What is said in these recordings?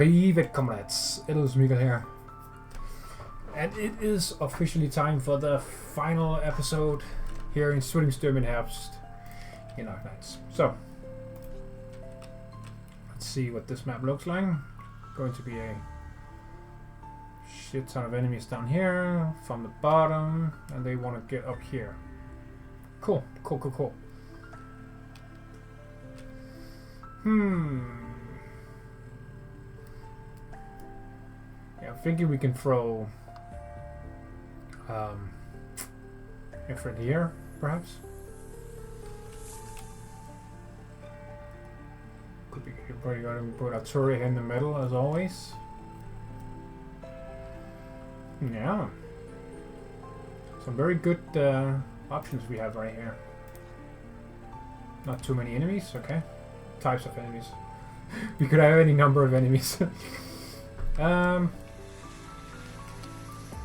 Privet comrades, FrostyMikhail here. And it is officially time for the final episode here in Zwillingstürme and Herbst in Arknights. So, let's see what this map looks like. Going to be a shit ton of enemies down here from the bottom, and they want to get up here. Cool. Yeah, I'm thinking we can throw effort here, perhaps. Could be probably going to put a turret in the middle as always. Yeah, some very good options we have right here. Not too many enemies, okay. Types of enemies. We could have any number of enemies.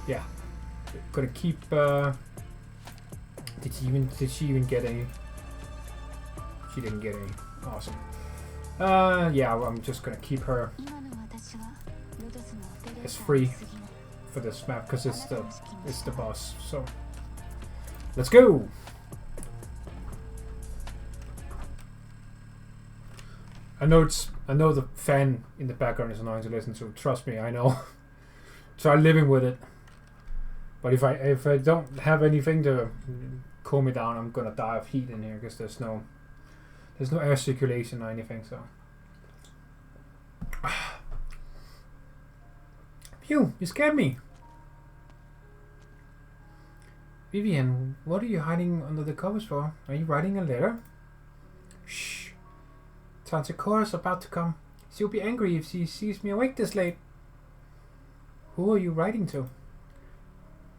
Yeah, gonna keep. Did she even get any? She didn't get any. Awesome. Yeah, well, I'm just gonna keep her as free for this map because it's the boss. So let's go. I know the fan in the background is annoying to listen to. Trust me, I know. Try living with it. But if I don't have anything to cool me down, I'm gonna die of heat in here because there's no air circulation or anything. So, phew! You scared me. Vivian, what are you hiding under the covers for? Are you writing a letter? Shh. Tante Cora's about to come. She'll be angry if she sees me awake this late. Who are you writing to?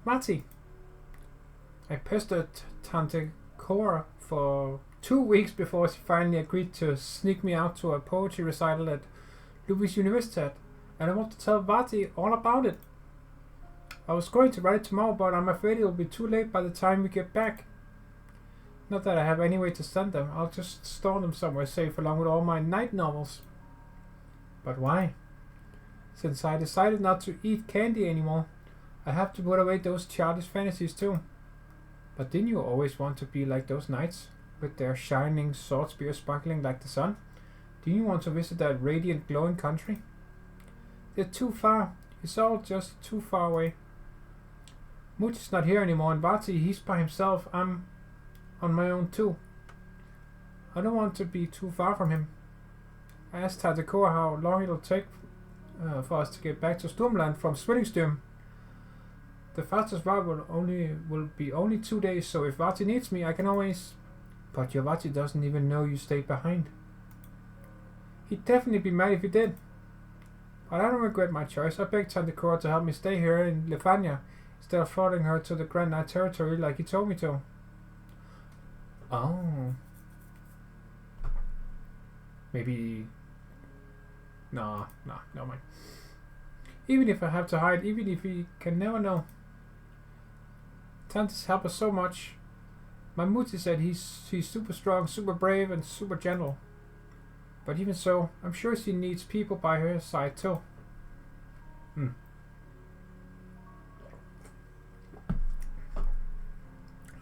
Marty. I pestered Tante Cora for 2 weeks before she finally agreed to sneak me out to a poetry recital at Louis Universitat, and I want to tell Vati all about it. I was going to write it tomorrow, but I'm afraid it'll be too late by the time we get back. Not that I have any way to send them. I'll just store them somewhere safe along with all my night novels. But why? Since I decided not to eat candy anymore, I have to put away those childish fantasies too. But didn't you always want to be like those knights, with their shining sword spears sparkling like the sun? Didn't you want to visit that radiant glowing country? They're too far. It's all just too far away. Much is not here anymore, and Vati, he's by himself. I'm on my own too. I don't want to be too far from him. I asked Tante Cora how long it'll take for us to get back to Sturmland from Zwillingstürme. The fastest route will be only 2 days, so if Vati needs me, I can always... But your Vati doesn't even know you stayed behind. He'd definitely be mad if he did. But I don't regret my choice. I begged Tante Cora to help me stay here in Leithanien instead of following her to the Grand Knight territory like he told me to. Oh. Maybe... No mind. Even if I have to hide, even if he can never know. Tantes help us so much. My Mutti said he's super strong, super brave, and super gentle. But even so, I'm sure she needs people by her side too.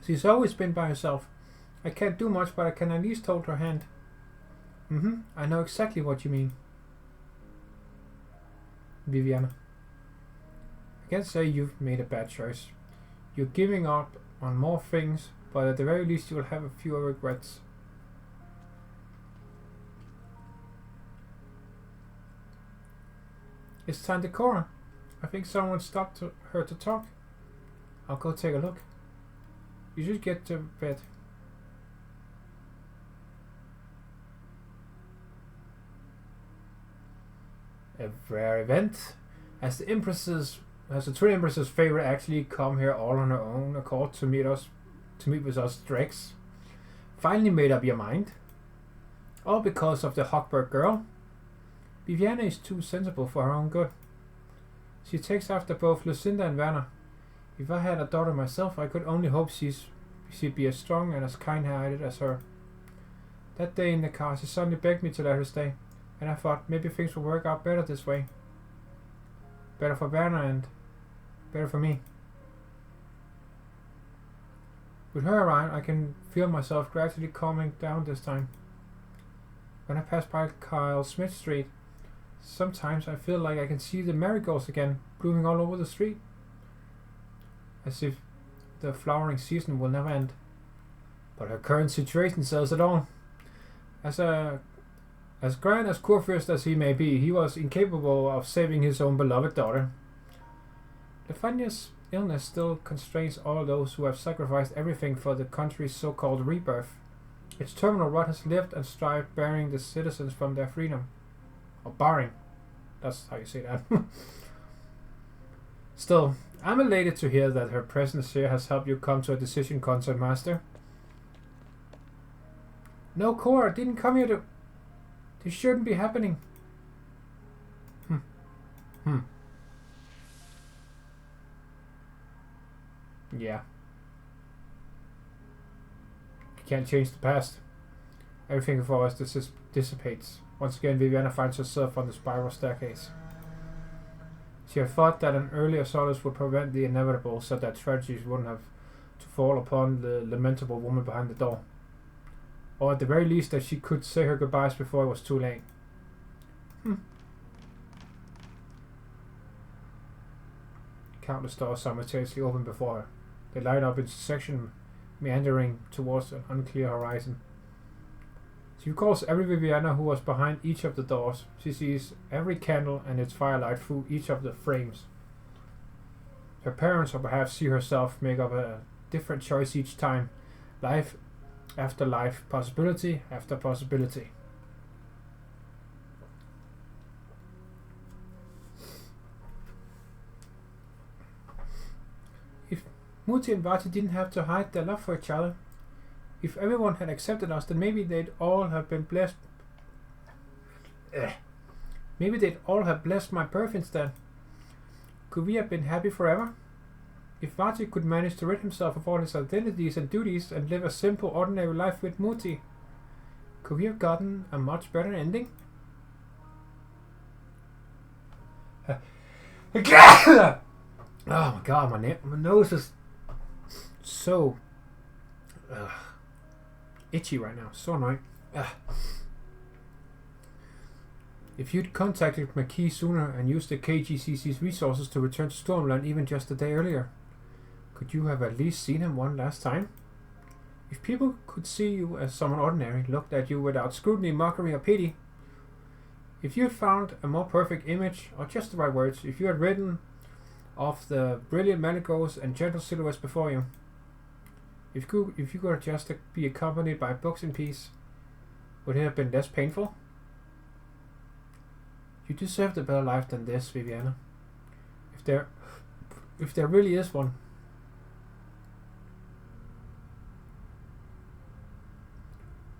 She's always been by herself. I can't do much, but I can at least hold her hand. I know exactly what you mean. Viviana. I can't say you've made a bad choice. You're giving up on more things, but at the very least you will have a few regrets. It's Tante Cora. I think someone stopped her to talk. I'll go take a look. You should get to bed. A rare event. Has the twin empress's favorite actually come here all on her own accord to meet with us Drex? Finally made up your mind? All because of the Hochberg girl? Viviana is too sensible for her own good. She takes after both Lucinda and Werner. If I had a daughter myself, I could only hope she'd be as strong and as kind-hearted as her. That day in the car, she suddenly begged me to let her stay. and I thought maybe things would work out better this way. Better for Werner and better for me. With her around, I can feel myself gradually calming down this time. When I pass by Kyle Smith Street, sometimes I feel like I can see the marigolds again, blooming all over the street. As if the flowering season will never end. But her current situation says it all. As grand as Kurfürst as he may be, he was incapable of saving his own beloved daughter. Leithanien's illness still constrains all those who have sacrificed everything for the country's so-called rebirth. Its terminal rot has lived and strived, bearing the citizens from their freedom. Or barring. That's how you say that. Still, I'm elated to hear that her presence here has helped you come to a decision, Concept Master. No, Cora, didn't come here to... This shouldn't be happening. Yeah. You can't change the past. Everything before us dissipates. Once again, Viviana finds herself on the spiral staircase. She had thought that an earlier solace would prevent the inevitable, so that tragedies wouldn't have to fall upon the lamentable woman behind the door. Or at the very least that she could say her goodbyes before it was too late. Countless doors simultaneously open before her. They light up its section, meandering towards an unclear horizon. She recalls every Viviana who was behind each of the doors. She sees every candle and its firelight through each of the frames. Her parents, or perhaps she herself, make up a different choice each time. Life after life, possibility after possibility. If Muti and Vati didn't have to hide their love for each other, if everyone had accepted us, then maybe they'd all have been blessed. Maybe they'd all have blessed my birth instead. Could we have been happy forever? If Vati could manage to rid himself of all his identities and duties and live a simple, ordinary life with Muti, could we have gotten a much better ending? Oh my god, my nose is so itchy right now. So annoying. If you'd contacted McKee sooner and used the KGCC's resources to return to Stormland even just a day earlier, could you have at least seen him one last time? If people could see you as someone ordinary, looked at you without scrutiny, mockery, or pity, if you had found a more perfect image, or just the right words, if you had written of the brilliant marigolds and gentle silhouettes before you, if you could just be accompanied by books in peace, would it have been less painful? You deserved a better life than this, Viviana. If there really is one.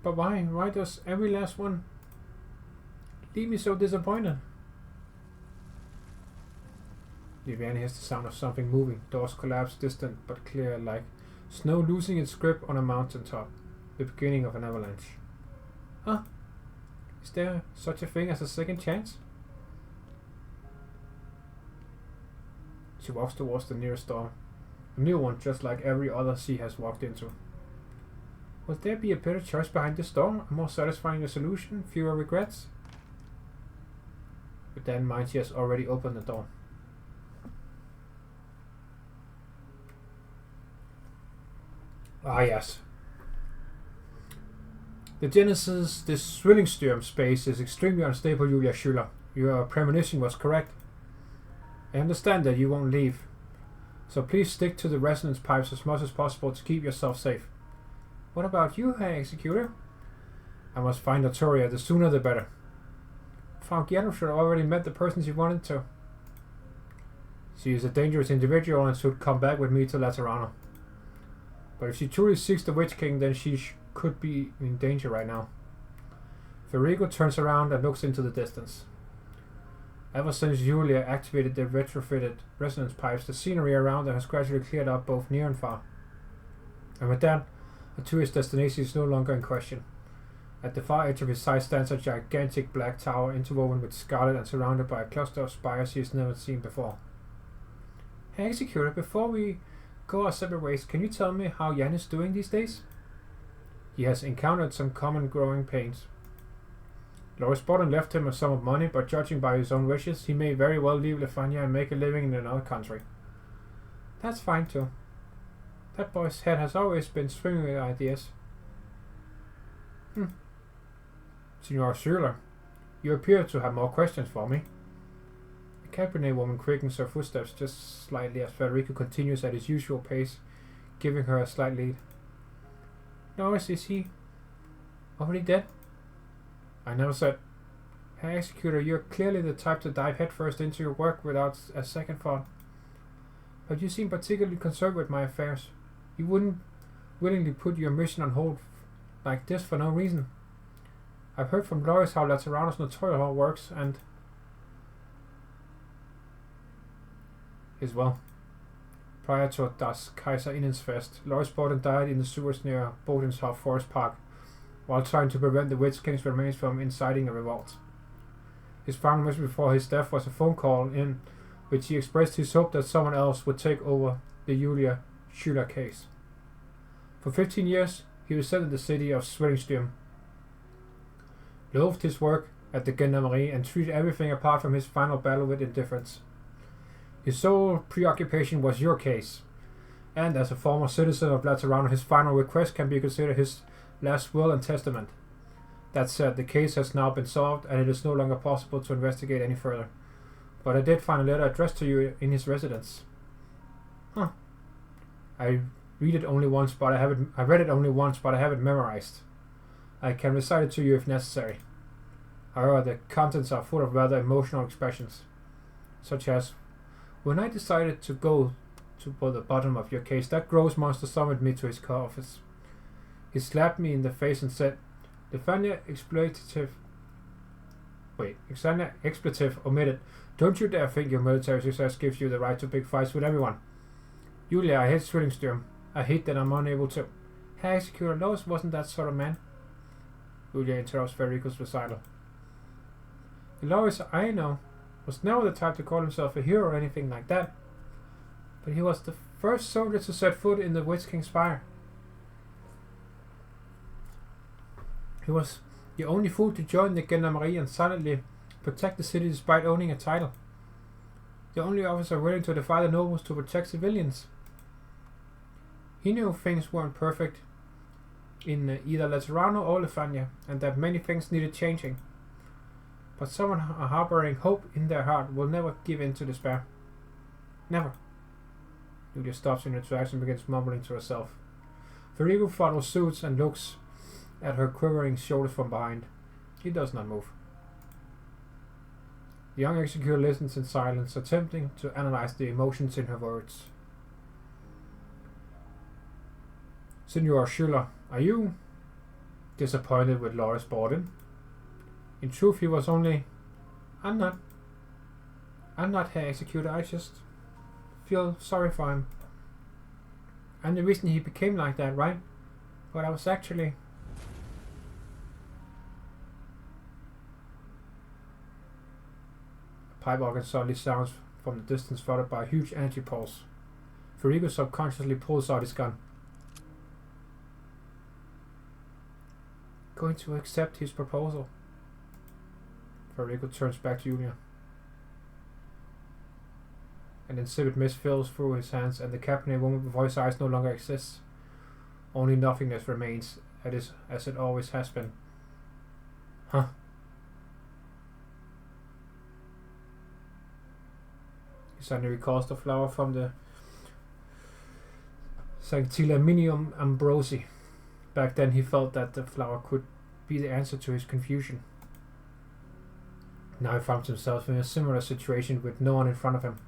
But why? Why does every last one leave me so disappointed? Viviana hears the sound of something moving. Doors collapse, distant but clear, like snow losing its grip on a mountaintop. The beginning of an avalanche. Huh? Is there such a thing as a second chance? She walks towards the nearest door. A new one, just like every other she has walked into. Would there be a better choice behind this door? A more satisfying solution? Fewer regrets? With that in mind, she has already opened the door. Ah, yes. The Genesis, this Zwillingstürme space is extremely unstable, Julia Schüler. Your premonition was correct. I understand that you won't leave. So please stick to the resonance pipes as much as possible to keep yourself safe. What about you, Herr Executor? I must find Notoria, the sooner the better. Frau Giano should have already met the person she wanted to. She is a dangerous individual and should come back with me to Laterano. But if she truly seeks the Witch King, then she could be in danger right now. Federico turns around and looks into the distance. Ever since Julia activated the retrofitted resonance pipes, the scenery around her has gradually cleared up both near and far. And with that, a tourist destination is no longer in question. At the far edge of his sight stands a gigantic black tower interwoven with scarlet and surrounded by a cluster of spires he has never seen before. Hey, Executor, before we go our separate ways, can you tell me how Jan is doing these days? He has encountered some common growing pains. Loris Borden left him a sum of money, but judging by his own wishes, he may very well leave Leithanien and make a living in another country. That's fine too. That boy's head has always been swimming with ideas. Signor Schuyler, you appear to have more questions for me. The cabinet woman quickens her footsteps just slightly as Federico continues at his usual pace, giving her a slight lead. Loris, is he already dead? I never said. Herr Executor, you're clearly the type to dive headfirst into your work without a second thought. But you seem particularly concerned with my affairs. You wouldn't willingly put your mission on hold like this for no reason. I've heard from Loris how Laterano's notorious hall works, and prior to Das Kaiser Innensfest, Loris Borden died in the sewers near Bodenshof Forest Park while trying to prevent the Witch King's remains from inciting a revolt. His final mission before his death was a phone call in which he expressed his hope that someone else would take over the Julia Schuyler case. For 15 years, he resented the city of Zwillingstürme, loathed his work at the Gendarmerie, and treated everything apart from his final battle with indifference. His sole preoccupation was your case, and as a former citizen of Laterano, his final request can be considered his last will and testament. That said, the case has now been solved, and it is no longer possible to investigate any further. But I did find a letter addressed to you in his residence. I read it only once, but I read it only once, but I have it memorized. I can recite it to you if necessary. However, the contents are full of rather emotional expressions, such as, when I decided to go to the bottom of your case, that gross monster summoned me to his office. He slapped me in the face and said, Leithanien expletive omitted. Don't you dare think your military success gives you the right to pick fights with everyone. Julia, I hate Zwillingstürme. I hate that I'm unable to. Herr Executor, Loris wasn't that sort of man. Julia interrupts Federico's recital. The Loris I know was never the type to call himself a hero or anything like that. But he was the first soldier to set foot in the Witch King's Spire. He was the only fool to join the Gendarmerie and silently protect the city despite owning a title. The only officer willing to defy the nobles to protect civilians. He knew things weren't perfect in either Laterano or Leithanien, and that many things needed changing. But someone harboring hope in their heart will never give in to despair. Never. Julia stops in her tracks and begins mumbling to herself. Federico follows suit and looks at her quivering shoulders from behind. He does not move. The young executor listens in silence, attempting to analyze the emotions in her words. Signor Schuyler, are you disappointed with Loris Borden? In truth, he was only... I'm not, Herr Executor, I just feel sorry for him. I'm the reason he became like that, right? But I was actually... A pipe organ suddenly sounds from the distance, followed by a huge energy pulse. Federico subconsciously pulls out his gun. Going to accept his proposal. Federico turns back to Julia. An insipid mist fills through his hands, and the cabinet woman before his eyes no longer exists. Only nothingness remains, as it always has been. Huh? He suddenly recalls the flower from the Sanctilaminium ambrosi. Back then he felt that the flower could be the answer to his confusion. Now he found himself in a similar situation with no one in front of him.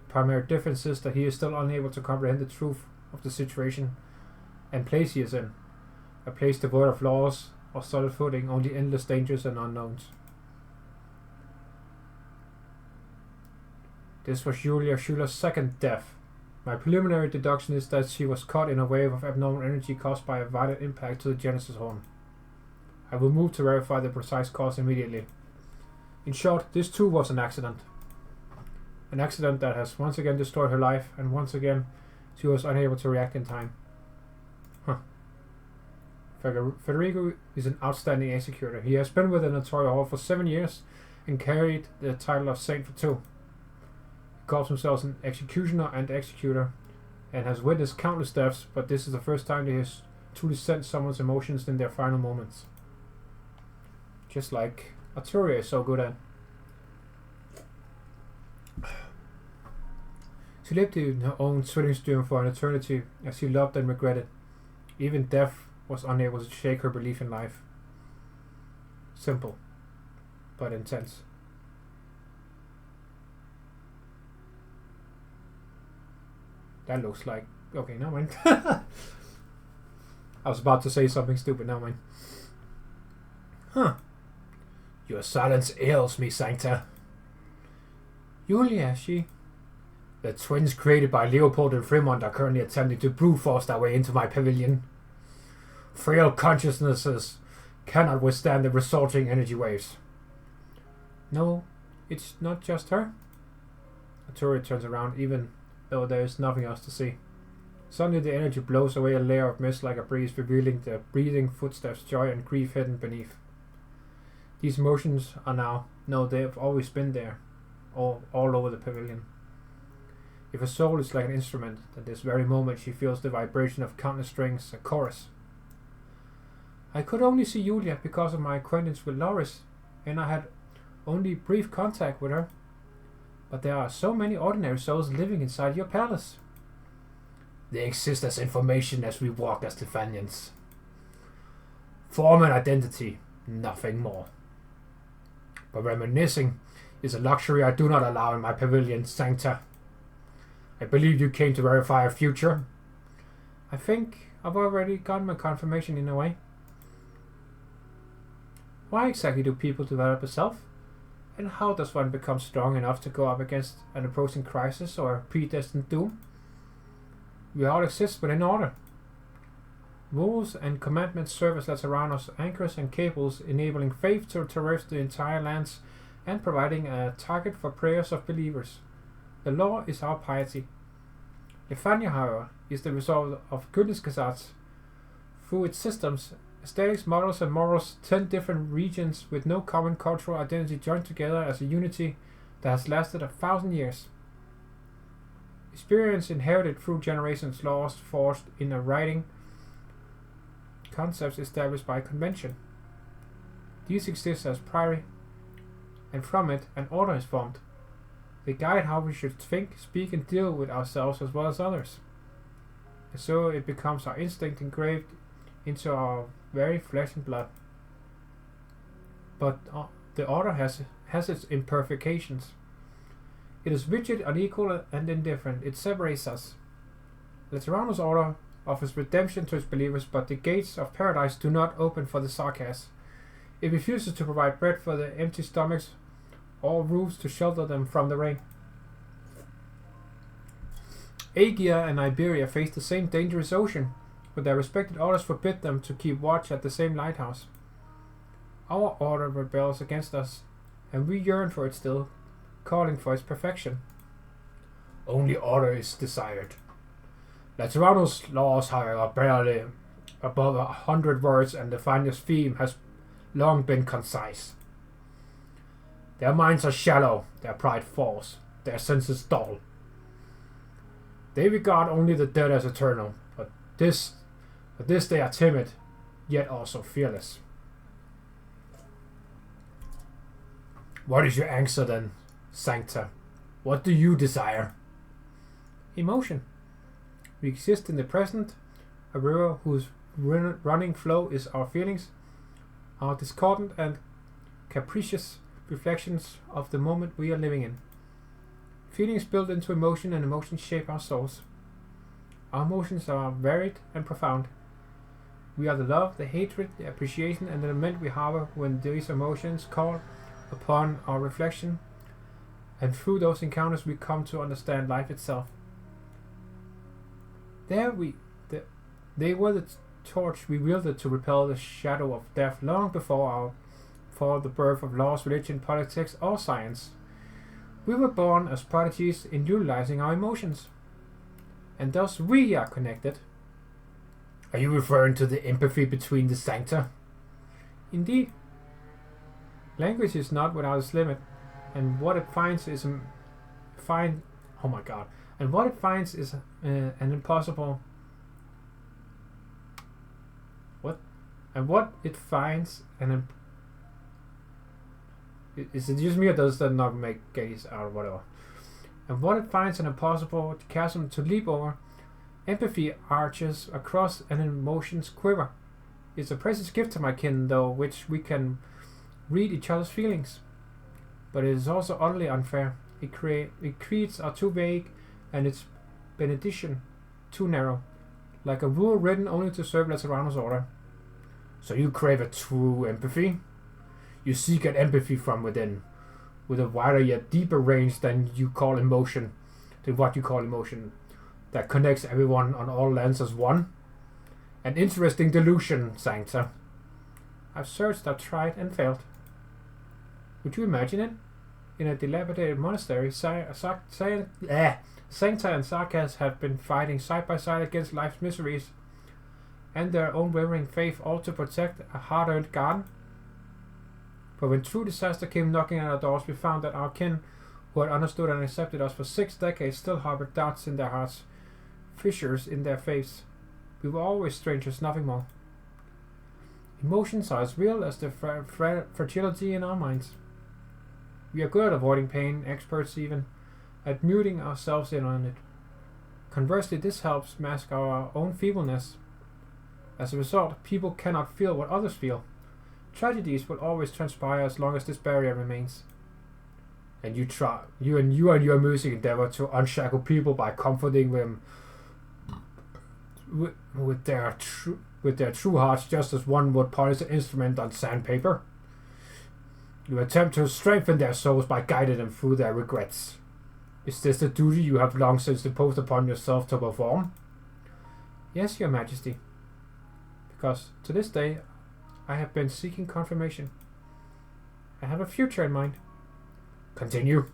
The primary difference is that he is still unable to comprehend the truth of the situation and place he is in. A place devoid of laws or solid footing, only endless dangers and unknowns. This was Julia Schuyler's second death. My preliminary deduction is that she was caught in a wave of abnormal energy caused by a violent impact to the Genesis horn. I will move to verify the precise cause immediately. In short, this too was an accident. An accident that has once again destroyed her life, and once again she was unable to react in time. Federico is an outstanding executor. He has been with the Notorious Hall for 7 years and carried the title of Saint for 2. He calls himself an executioner and executor and has witnessed countless deaths, but this is the first time that he has truly sensed someone's emotions in their final moments. Just like Arturia is so good at. She lived in her own Zwillingstürme for an eternity as she loved and regretted. Even death was unable to shake her belief in life. Simple, but intense. That looks like... Okay, no mind. I was about to say something stupid, no mind. Your silence ails me, Sancta. Julia, she... The twins created by Leopold and Fremont are currently attempting to brute force their way into my pavilion. Frail consciousnesses cannot withstand the resulting energy waves. No, it's not just her. Arturia turns around even though there is nothing else to see. Suddenly the energy blows away a layer of mist like a breeze, revealing the breathing footsteps, joy and grief hidden beneath. These emotions are now... No, they have always been there. All over the pavilion. If her soul is like an instrument, at this very moment she feels the vibration of countless strings, a chorus. I could only see Julia because of my acquaintance with Loris, and I had only brief contact with her. But there are so many ordinary souls living inside your palace. They exist as information as we walk as Leithanians. Form and identity, nothing more. But reminiscing is a luxury I do not allow in my pavilion, Sancta. I believe you came to verify our future. I think I've already gotten my confirmation in a way. Why exactly do people develop a self? And how does one become strong enough to go up against an approaching crisis or a predestined doom? We all exist within order. Rules and commandments serve as Lateranos anchors and cables, enabling faith to traverse the entire lands and providing a target for prayers of believers. The law is our piety. Leithania, however, is the result of Königsgesetz. Through its systems, aesthetics, models, and morals, 10 different regions with no common cultural identity joined together as a unity that has lasted 1,000 years. Experience inherited through generations, laws forged in a writing, concepts established by convention. These exist as priori, and from it an order is formed. They guide how we should think, speak, and deal with ourselves as well as others. And so it becomes our instinct engraved into our very flesh and blood. But the order has its imperfections. It is rigid, unequal, and indifferent. It separates us. Lateranos' order offers redemption to its believers, but the gates of paradise do not open for the sarcasm. It refuses to provide bread for the empty stomachs or roofs to shelter them from the rain. Aegea and Iberia face the same dangerous ocean, but their respected orders forbid them to keep watch at the same lighthouse. Our order rebels against us, and we yearn for it still, calling for its perfection. Only order is desired. Lateranos' laws, however, are barely above 100 words, and the finest theme has long been concise. Their minds are shallow, their pride false, their senses dull. They regard only the dead as eternal, but this they are timid, yet also fearless. What is your answer then, Sancta? What do you desire? Emotion. We exist in the present, a river whose running flow is our feelings, our discordant and capricious reflections of the moment we are living in. Feelings build into emotion, and emotions shape our souls. Our emotions are varied and profound. We are the love, the hatred, the appreciation, and the lament we harbor when these emotions call upon our reflection, and through those encounters we come to understand life itself. They were the torch we wielded to repel the shadow of death long before the birth of laws, religion, politics, or science. We were born as prodigies in utilizing our emotions, and thus we are connected. Are you referring to the empathy between the sancta? Indeed. Language is not without its limit, and what it finds is an impossible. What? And what it finds is it just me, or does that not make gaze out or whatever? And what it finds an impossible chasm to leap over. Empathy arches across and emotions quiver. It's a precious gift to my kin, though, which we can read each other's feelings. But it is also utterly unfair. Its creeds are too vague, and its benediction too narrow, like a rule written only to serve as Serrano's order. So you crave a true empathy? You seek an empathy from within, with a wider yet deeper range than what you call emotion, that connects everyone on all lands as one? An interesting delusion, Sancta. I've searched, I've tried, and failed. Would you imagine it? In a dilapidated monastery, Sancta and Sarkas have been fighting side by side against life's miseries, and their own wavering faith, all to protect a hard-earned garden. But when true disaster came knocking at our doors, we found that our kin, who had understood and accepted us for 6 decades, still harbored doubts in their hearts, fissures in their faiths. We were always strangers, nothing more. Emotions are as real as the fragility in our minds. We are good at avoiding pain, experts even at muting ourselves in on it. Conversely, this helps mask our own feebleness. As a result, people cannot feel what others feel. Tragedies will always transpire as long as this barrier remains. And you and your music endeavor to unshackle people by comforting them with their true hearts, just as one would polish an instrument on sandpaper. You attempt to strengthen their souls by guiding them through their regrets. Is this the duty you have long since imposed upon yourself to perform? Yes, Your Majesty. Because to this day, I have been seeking confirmation. I have a future in mind. Continue.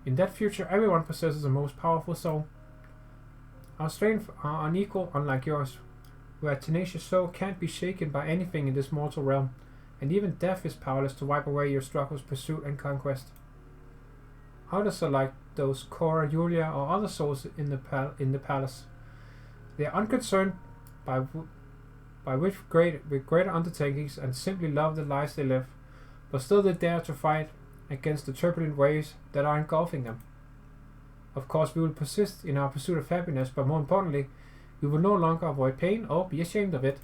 In that future, everyone possesses a most powerful soul. Our strength are unequal, unlike yours, where a tenacious soul can't be shaken by anything in this mortal realm, and even death is powerless to wipe away your struggles, pursuit, and conquest. Others are like those Cora, Julia, or other souls in the palace. They are unconcerned with greater undertakings and simply love the lives they live, but still they dare to fight against the turbulent waves that are engulfing them. Of course, we will persist in our pursuit of happiness, but more importantly, we will no longer avoid pain or be ashamed of it.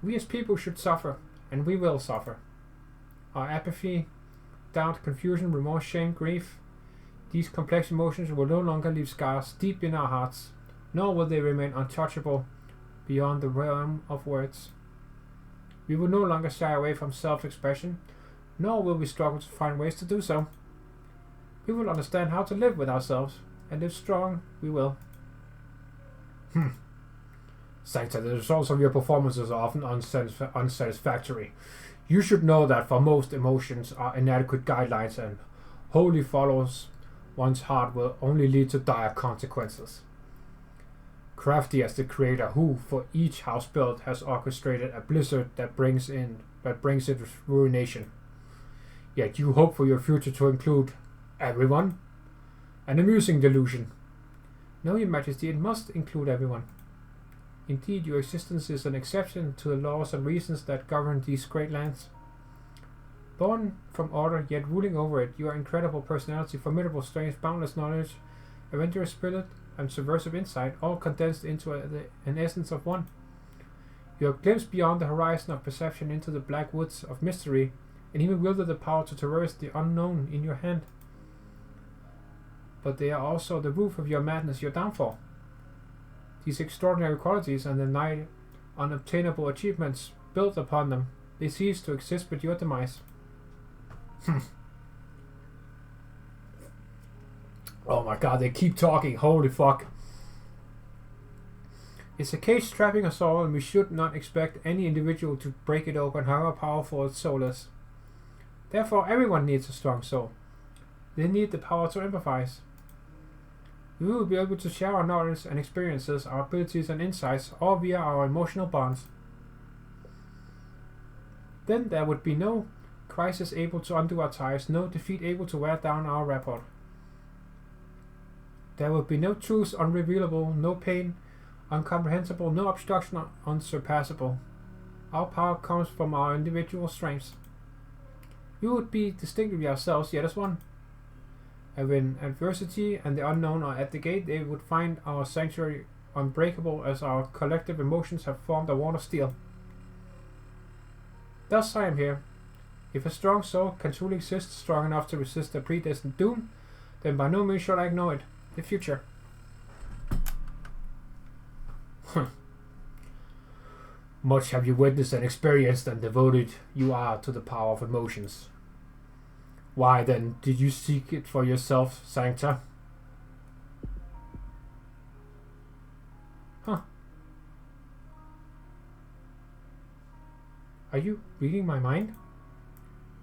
We as people should suffer, and we will suffer. Our apathy, doubt, confusion, remorse, shame, grief, these complex emotions will no longer leave scars deep in our hearts, nor will they remain untouchable beyond the realm of words. We will no longer shy away from self-expression, nor will we struggle to find ways to do so. We will understand how to live with ourselves, and live strong we will. Sancta, the results of your performances are often unsatisfactory. You should know that for most, emotions are inadequate guidelines, and wholly follows one's heart will only lead to dire consequences. Crafty as the creator who, for each house built, has orchestrated a blizzard that brings it ruination. Yet you hope for your future to include everyone? An amusing delusion. No, Your Majesty, it must include everyone. Indeed, your existence is an exception to the laws and reasons that govern these great lands. Born from order, yet ruling over it, your incredible personality, formidable strength, boundless knowledge, adventurous spirit, and subversive insight, all condensed into an essence of one. You have glimpsed beyond the horizon of perception into the black woods of mystery, and even wielded the power to traverse the unknown in your hand. But they are also the roof of your madness, your downfall. These extraordinary qualities and the nigh unobtainable achievements built upon them, they cease to exist with your demise. Oh my god, they keep talking, holy fuck. It's a cage trapping us all, and we should not expect any individual to break it open, however powerful its soul is. Therefore, everyone needs a strong soul. They need the power to empathize. We will be able to share our knowledge and experiences, our abilities and insights, all via our emotional bonds. Then there would be no crisis able to undo our ties, no defeat able to wear down our rapport. There would be no truths unrevealable, no pain incomprehensible, no obstruction unsurpassable. Our power comes from our individual strengths. We would be distinctly ourselves, yet as one. And when adversity and the unknown are at the gate, they would find our sanctuary unbreakable, as our collective emotions have formed a wall of steel. Thus I am here. If a strong soul can truly exist, strong enough to resist a predestined doom, then by no means shall I ignore it. The future. Much have you witnessed and experienced, and devoted you are to the power of emotions. Why then did you seek it for yourself, Sancta? Are you reading my mind?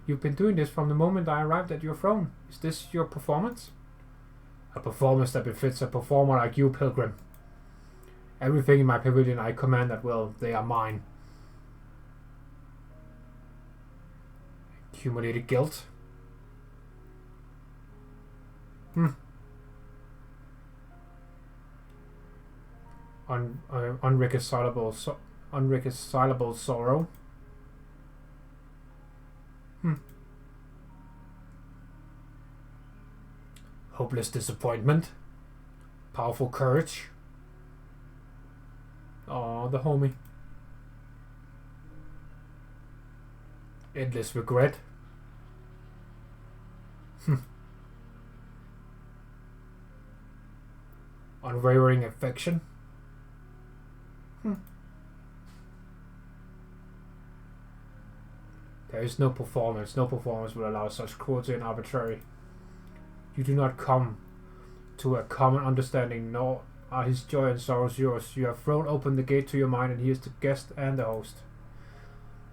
You've been doing this from the moment I arrived at your throne. Is this your performance? A performance that befits a performer like you, Pilgrim. Everything in my pavilion I command at will. They are mine. Accumulated guilt. Unreconcilable sorrow. Hopeless disappointment. Powerful courage. Aw, the homie. Endless regret. Unwavering affection. There is no performance. No performance will allow such cruelty and arbitrary. You do not come to a common understanding, nor are his joy and sorrows yours. You have thrown open the gate to your mind, and he is the guest and the host.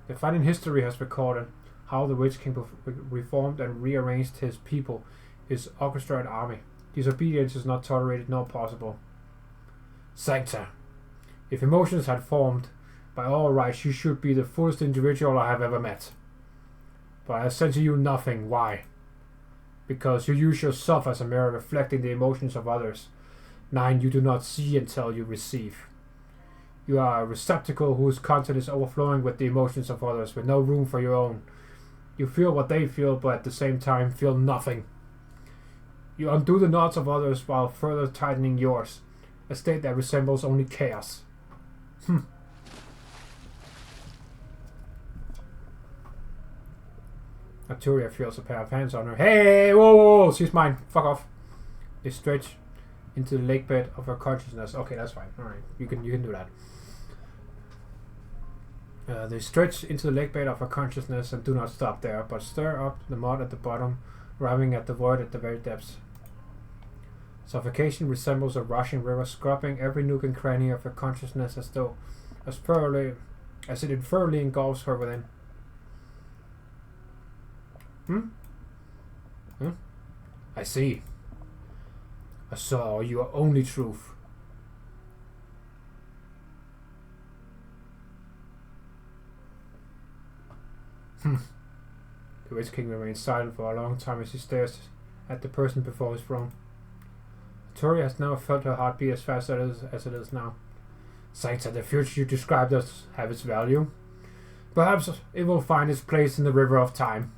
The fighting history has recorded how the Witch King reformed and rearranged his people, his orchestrated army. Disobedience is not tolerated nor possible. Sancta, if emotions had formed, by all rights you should be the fullest individual I have ever met. But I send to you nothing. Why? Because you use yourself as a mirror reflecting the emotions of others. 9. You do not see until you receive. You are a receptacle whose content is overflowing with the emotions of others, with no room for your own. You feel what they feel, but at the same time feel nothing. You undo the knots of others while further tightening yours, a state that resembles only chaos. Arturia feels a pair of hands on her. Hey, whoa, she's mine. Fuck off. They stretch into the lake bed of her consciousness. Okay, that's fine. Alright, you can do that. They stretch into the lake bed of her consciousness and do not stop there, but stir up the mud at the bottom, arriving at the void at the very depths. Suffocation resembles a rushing river, scrubbing every nook and cranny of her consciousness as it thoroughly engulfs her within. I see. I saw your only truth. The Witch King remains silent for a long time as he stares at the person before his throne. Tori has never felt her heart beat as fast as it is now. Sancta, the future you described does have its value. Perhaps it will find its place in the river of time.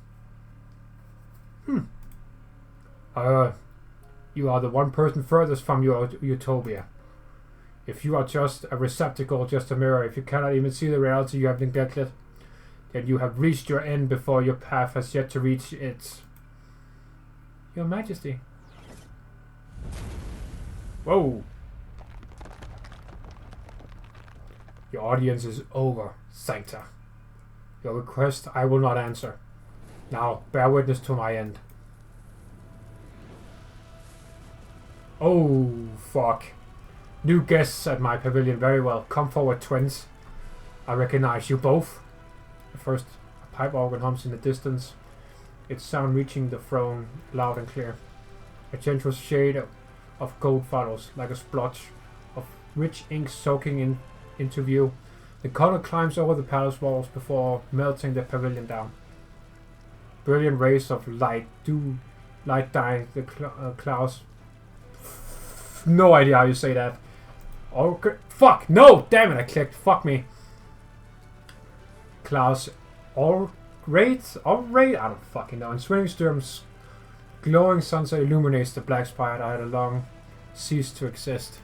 You are the one person furthest from your utopia. If you are just a receptacle, just a mirror, if you cannot even see the reality you have neglected, then you have reached your end before your path has yet to reach its. Your Majesty. Whoa. Your audience is over, Sancta. Your request I will not answer. Now, bear witness to my end. Oh, fuck. New guests at my pavilion, very well. Come forward, twins. I recognize you both. At first, a pipe organ hums in the distance, its sound reaching the throne loud and clear. A gentle shade of gold follows, like a splotch of rich ink soaking into view. The color climbs over the palace walls before melting the pavilion down. Brilliant rays of light dye the clouds. No idea how you say that. Okay. Fuck! No! Damn it! I clicked. Fuck me. Clouds. Alright? I don't fucking know. And Zwillingstürme's glowing sunset illuminates the black spire that had long ceased to exist.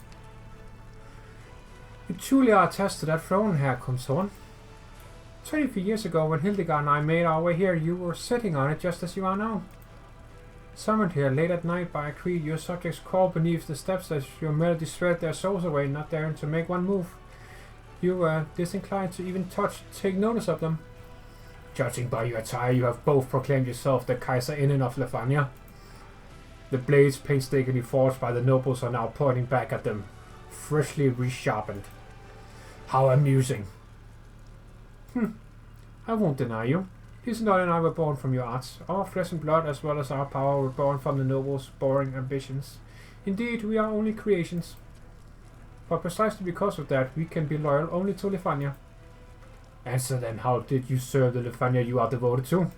You truly are attached to that throne, Herkunftshorn. 23 years ago, when Hildegard and I made our way here, you were sitting on it just as you are now. Summoned here late at night by a creed, your subjects crawl beneath the steps as your melodies thread their souls away, not daring to make one move. You were disinclined to even take notice of them. Judging by your attire, you have both proclaimed yourself the Kaiserinnen of Leithanien. The blades painstakingly forged by the nobles are now pointing back at them, freshly resharpened. How amusing. I won't deny you. Lisenol and I were born from your arts. Our flesh and blood, as well as our power, were born from the nobles' boring ambitions. Indeed, we are only creations. But precisely because of that, we can be loyal only to Leithanien. Answer then, how did you serve the Leithanien you are devoted to?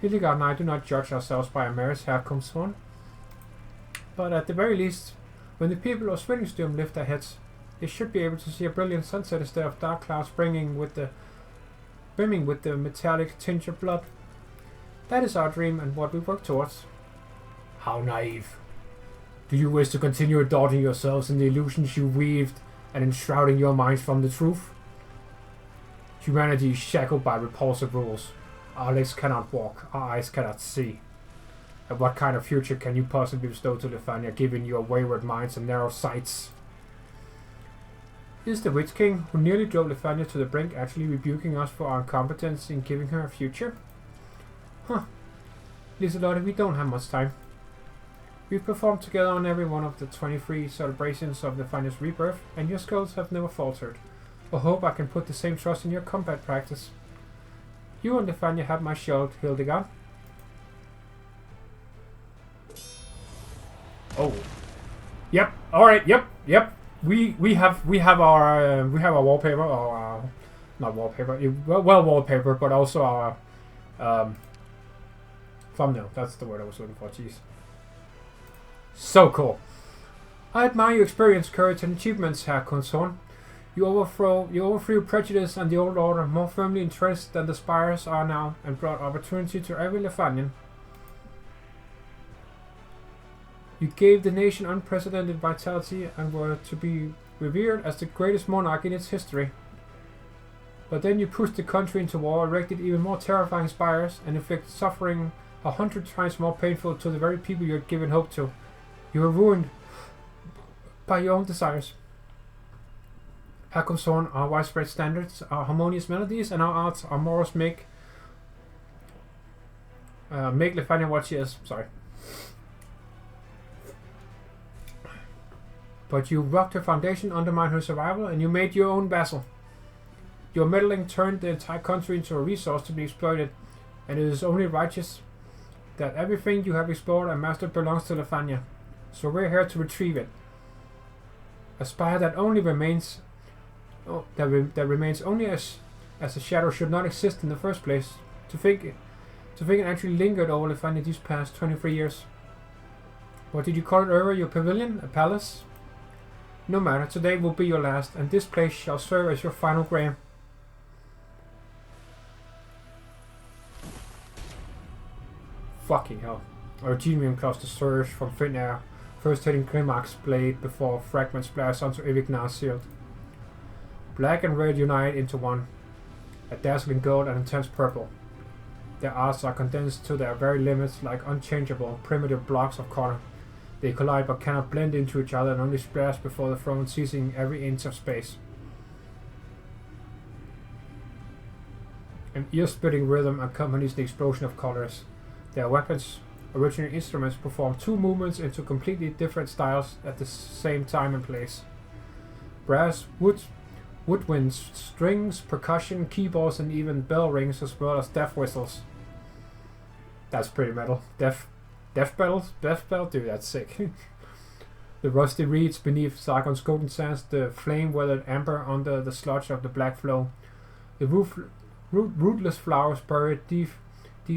Hildegard and I do not judge ourselves by our marriage, Herkunftshorn. But at the very least, when the people of Zwillingstürme lift their heads, they should be able to see a brilliant sunset instead of dark clouds brimming with the metallic tinge of blood. That is our dream and what we work towards. How naive. Do you wish to continue indulging yourselves in the illusions you weaved and enshrouding your minds from the truth? Humanity is shackled by repulsive rules. Our legs cannot walk, our eyes cannot see. And what kind of future can you possibly bestow to Leithanien, given your wayward minds and narrow sights? Is the Witch King, who nearly drove Leithanien to the brink, actually rebuking us for our incompetence in giving her a future? Liselotte, we don't have much time. We've performed together on every one of the 23 celebrations of Leithanen's rebirth, and your skills have never faltered. I hope I can put the same trust in your combat practice. You and Leithanien have my shield, Hildegard. Oh. Yep. All right. Yep. We have our wallpaper, or not wallpaper, well wallpaper, but also our thumbnail. That's the word I was looking for. Jeez. So cool. I admire your experience, courage, and achievements, Herkunftshorn. You overthrew prejudice and the old order more firmly entrenched than the spires are now, and brought opportunity to every Leithanien. You gave the nation unprecedented vitality and were to be revered as the greatest monarch in its history. But then you pushed the country into war, erected even more terrifying spires, and inflicted suffering 100 times more painful to the very people you had given hope to. You were ruined by your own desires. Herkunftshorn, our widespread standards, our harmonious melodies, and our arts, our morals make Leithanien what she is. Sorry. But you rocked her foundation, undermined her survival, and you made your own vassal. Your meddling turned the entire country into a resource to be exploited, and it is only righteous that everything you have explored and mastered belongs to Leithanien. So we're here to retrieve it. A spire that only remains, that remains only as a shadow should not exist in the first place. To think it actually lingered over Leithanien these past 23 years. What did you call it earlier? Your pavilion? A palace? No matter, today will be your last, and this place shall serve as your final grave. Fucking hell. Our genium cluster surged from thin air, first hitting Grimmark's blade before fragments splash onto Evignar's shield. Black and red unite into one, a dazzling gold and intense purple. Their arts are condensed to their very limits like unchangeable, primitive blocks of color. They collide but cannot blend into each other and only splash before the throne, seizing every inch of space. An ear-splitting rhythm accompanies the explosion of colors. Their weapons, original instruments perform two movements into completely different styles at the same time and place. Brass, woodwinds, strings, percussion, keyboards, and even bell rings, as well as death whistles. That's pretty metal. Death bell? Dude, that's sick. The rusty reeds beneath Sargon's golden sands, the flame-weathered amber under the sludge of the black flow, the rootless flowers buried deep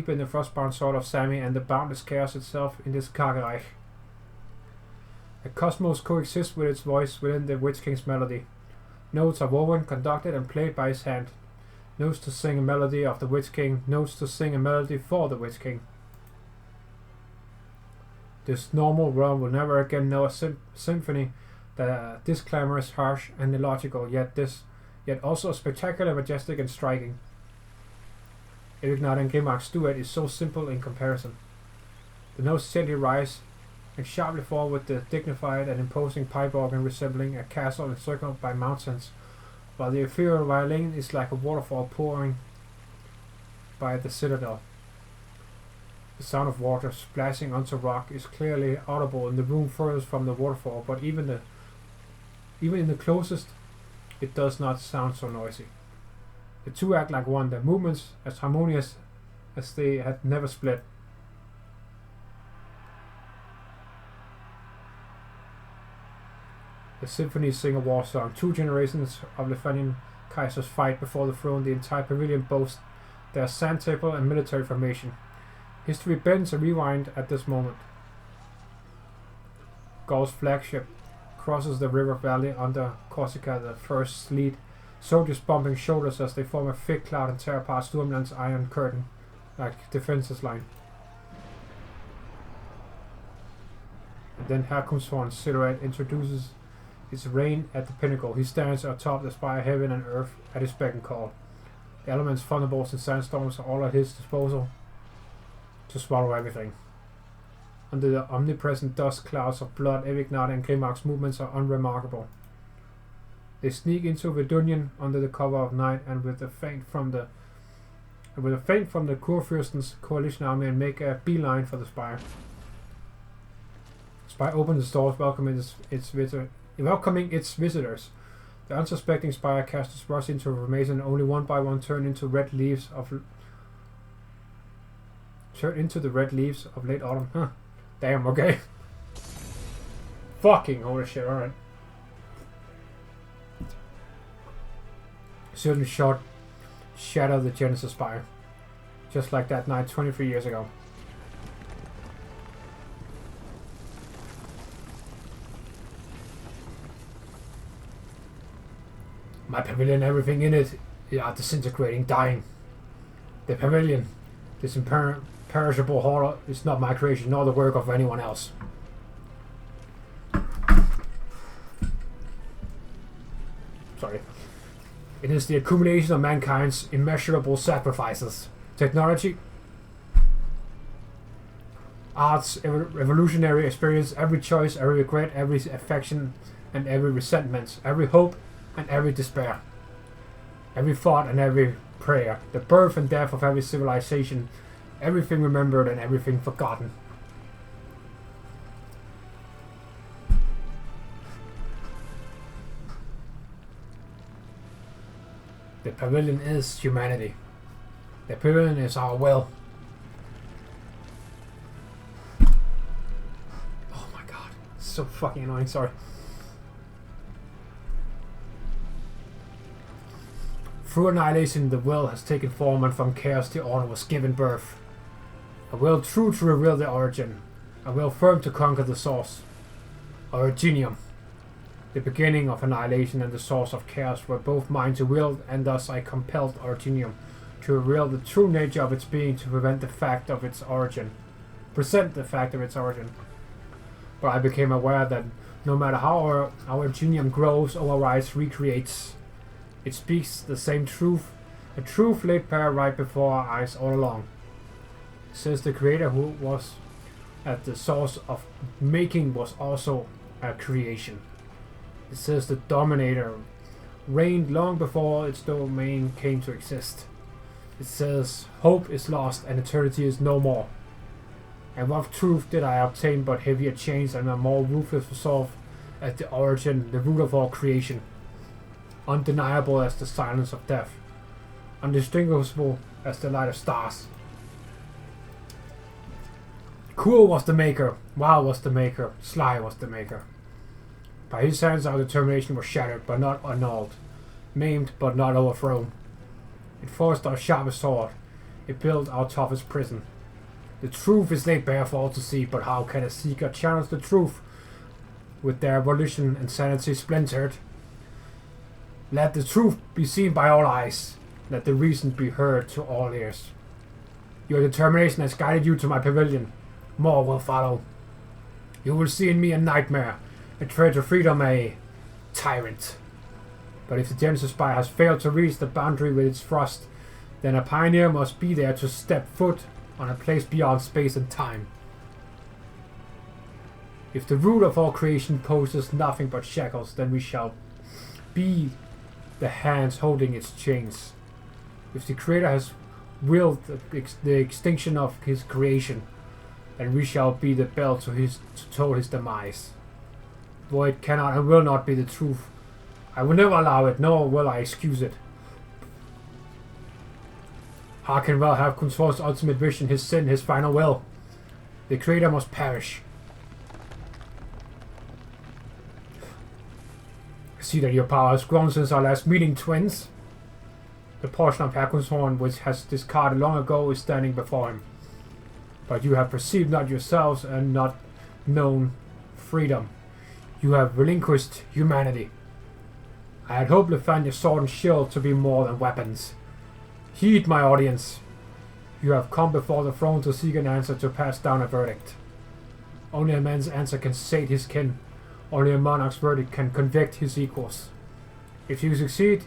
in the frostbound soil of Sami, and the boundless chaos itself in this Kagereich. A cosmos coexists with its voice within the Witch King's melody. Notes are woven, conducted, and played by his hand. Notes to sing a melody of the Witch King, notes to sing a melody for the Witch King. This normal realm will never again know a symphony that this clamor is harsh and illogical, yet also spectacular, majestic, and striking. Arknights and Grimmark's duet is so simple in comparison. The notes gently rise and sharply fall with the dignified and imposing pipe organ resembling a castle encircled by mountains, while the ethereal violin is like a waterfall pouring by the citadel. The sound of water splashing onto rock is clearly audible in the room furthest from the waterfall, but even in the closest, it does not sound so noisy. The two act like one, their movements as harmonious as they had never split. The symphonies sing a war song. Two generations of Leithanien Kaisers fight before the throne. The entire pavilion boasts their sand table and military formation. History bends and rewind at this moment. Gaul's flagship crosses the river valley under Corsica, the first sleet. Soldiers bumping shoulders as they form a thick cloud and tear apart Sturmland's iron curtain like defenses line. And then Herkunftshorn's silhouette introduces his reign at the pinnacle. He stands atop the spire, heaven and earth at his beck and call. The elements, thunderbolts, and sandstorms are all at his disposal to swallow everything. Under the omnipresent dust clouds of blood, Arknights and Grimmark's movements are unremarkable. They sneak into Leithanien under the cover of night, and with a feint from the Kurfürsten's coalition army, and make a beeline for the spire. The spire opens its doors, welcoming its visitors. The unsuspecting spire casters rush into formation, and only one by one turn into the red leaves of late autumn. Huh. Damn, okay. Fucking holy shit, alright. Certain shot shadow the Genesis spire. Just like that night 23 years ago. My pavilion, everything in it, are disintegrating, dying. The pavilion, this imperishable horror, is not my creation, nor the work of anyone else. Sorry. It is the accumulation of mankind's immeasurable sacrifices. Technology, arts, revolutionary experience, every choice, every regret, every affection, and every resentment, every hope, and every despair, every thought and every prayer, the birth and death of every civilization, everything remembered and everything forgotten. The pavilion is humanity. The pavilion is our will. Oh my god, it's so fucking annoying, sorry. Through annihilation, the will has taken form, and from chaos the order was given birth. A will true to reveal the origin. A will firm to conquer the source. Originium. The beginning of annihilation and the source of chaos were both mine to wield, and thus I compelled Originium to reveal the true nature of its being, to present the fact of its origin. But I became aware that no matter how our Originium grows, overrides, recreates, it speaks the same truth, a truth laid bare right before our eyes all along. Since the creator who was at the source of making was also a creation. It says the Dominator reigned long before its domain came to exist. It says hope is lost and eternity is no more. And what truth did I obtain but heavier chains and a more ruthless resolve at the origin, the root of all creation? Undeniable as the silence of death. Undistinguishable as the light of stars. Cool was the maker. Wild was the maker. Sly was the maker. By his hands our determination was shattered but not annulled. Maimed but not overthrown. It forced our sharpest sword. It built our toughest prison. The truth is laid bare for all to see, but how can a seeker challenge the truth with their volition and sanity splintered? Let the truth be seen by all eyes. Let the reason be heard to all ears. Your determination has guided you to my pavilion. More will follow. You will see in me a nightmare, a traitor to freedom, a tyrant. But if the Genesis spire has failed to reach the boundary with its thrust, then a pioneer must be there to step foot on a place beyond space and time. If the root of all creation poses nothing but shackles, then we shall be the hands holding its chains. If the Creator has willed the extinction of his creation, then we shall be the bell to toll his demise. Void cannot and will not be the truth. I will never allow it, nor will I excuse it. Hearken well Herkunftshorn's ultimate vision, his sin, his final will. The Creator must perish. I see that your power has grown since our last meeting, twins. The portion of Herkunftshorn which has discarded long ago is standing before him. But you have perceived not yourselves and not known freedom. You have relinquished humanity. I had hoped to find your sword and shield to be more than weapons. Heed, my audience. You have come before the throne to seek an answer, to pass down a verdict. Only a man's answer can sate his kin. Only a monarch's verdict can convict his equals. If you succeed,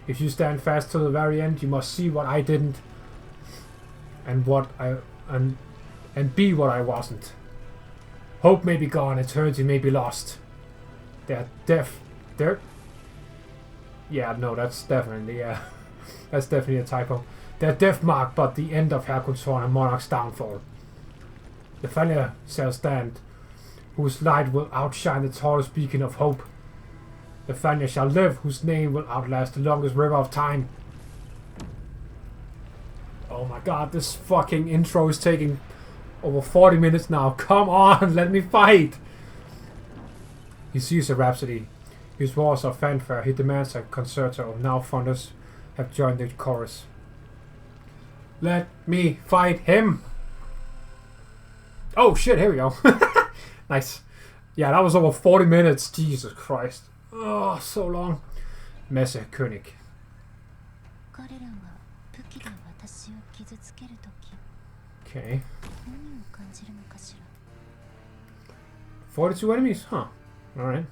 if you stand fast to the very end, you must see what I didn't, and be what I wasn't. Hope may be gone, eternity may be lost. Yeah, no, that's definitely that's definitely a typo. Their death mark but the end of Herkunftshorn and Monarch's downfall. The failure shall stand, whose light will outshine the tallest beacon of hope. The failure shall live, whose name will outlast the longest river of time. Oh my god, this fucking intro is taking over 40 minutes now. Come on, let me fight! He sees a rhapsody. His roars of fanfare. He demands a concerto. Now thunders have joined the chorus. Let me fight him! Oh shit, here we go. Nice. Yeah, that was over 40 minutes. Jesus Christ. Oh, so long. Messe König. Okay. 42 enemies? Huh. Alright.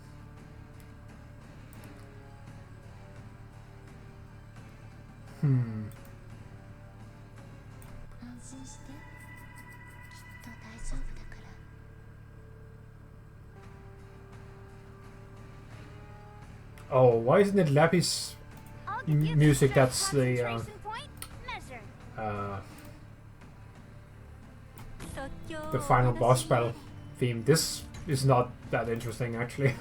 Oh, why isn't it Lappy's music? That's the final boss battle theme. This is not that interesting, actually.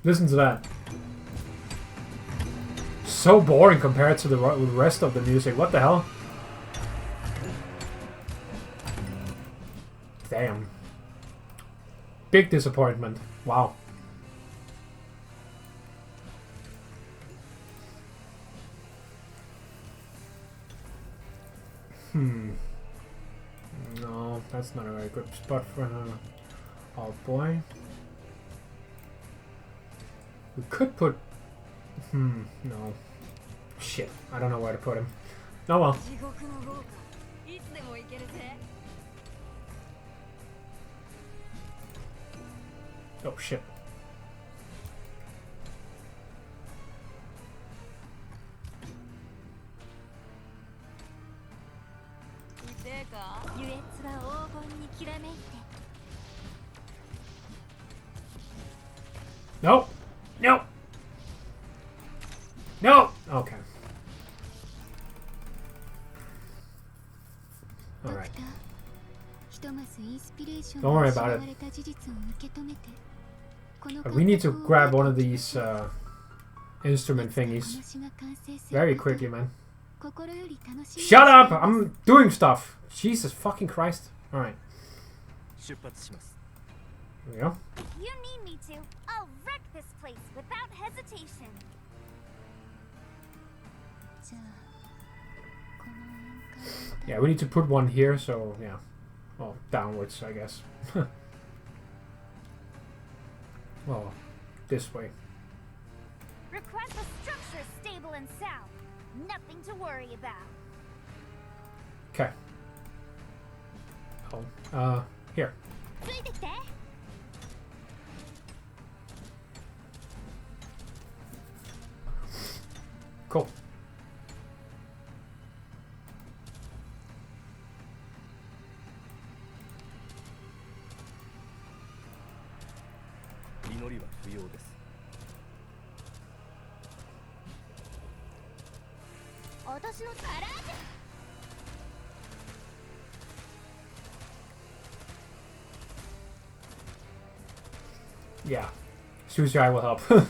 Listen to that. So boring compared to the rest of the music. What the hell? Damn. Big disappointment. Wow. No, that's not a very good spot for an oh boy. We could put... no. Shit, I don't know where to put him. Oh well. Oh shit. No! No! No! Okay. Alright. Don't worry about it. But we need to grab one of these instrument thingies very quickly, man. Shut up! I'm doing stuff! Jesus fucking Christ. Alright. There we go. You need me to. I'll wreck this place without hesitation. Yeah, we need to put one here, so yeah. Well, downwards, I guess. Well, this way. Request a structure stable and sound. Nothing to worry about. Okay. Oh, here. Cool. Yeah. Suicide will help. Oh.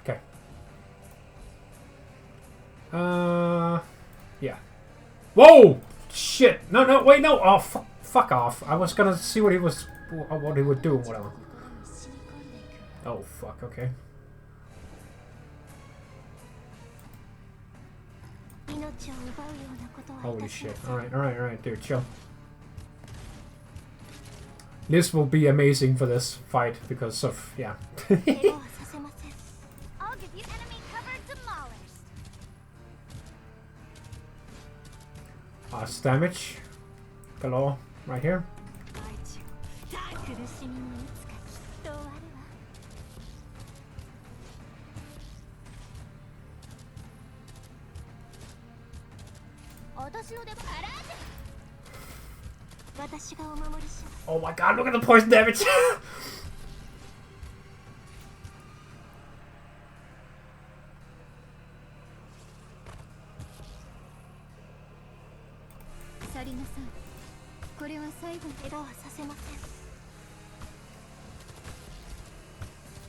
Okay. Yeah. Whoa! Shit! No, no, wait, no! Oh, fuck off! I was gonna see what he would do, whatever. Oh, fuck, okay. Holy shit. Alright, dude, chill. This will be amazing for this fight because of, yeah. I'll give you enemy cover demolished. Damage. Galore, right here. Oh my god, look at the poison damage!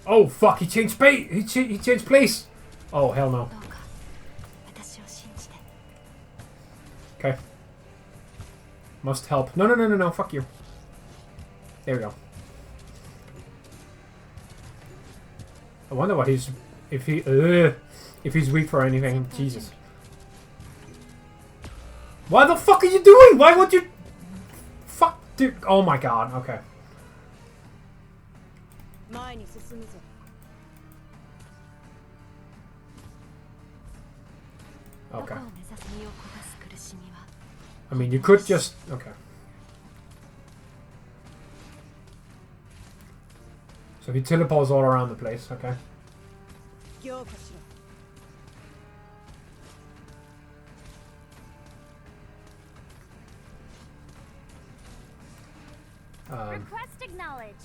Oh fuck, he changed space! He changed place! Oh hell no. Okay. Must help. No, fuck you. There we go. I wonder what he's... if he's weak for anything. Jesus. What the fuck are you doing? Why would you... Fuck, dude. Oh my god, okay. Okay. I mean, you could just... Okay. So he teleports all around the place, okay. Request acknowledged.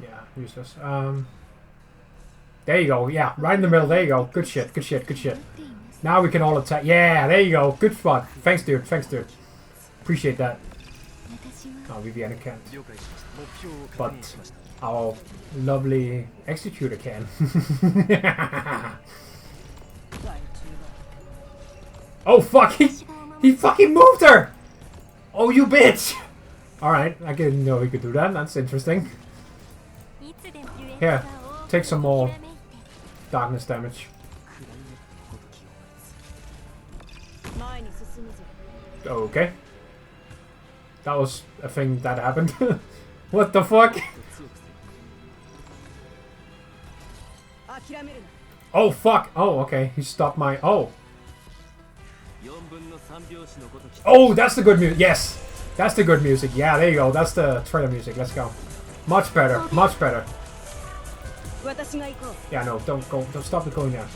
Yeah, useless. There you go. Yeah, right in the middle. There you go. Good shit. Good shit. Good shit. Now we can all attack. Yeah, there you go. Good spot. Thanks, dude. Thanks, dude. Appreciate that. Oh, Viviana can't. But our lovely executor can. Oh fuck! He fucking moved her. Oh, you bitch! All right, I didn't know he could do that. That's interesting. Here, take some more darkness damage. Okay. That was a thing that happened. What the fuck? Oh fuck! Oh, okay. He stopped my... Oh. Oh, that's the good music. Yes! That's the good music. Yeah, there you go. That's the trailer music. Let's go. Much better. Much better. Yeah, no, don't go. Don't stop it going there.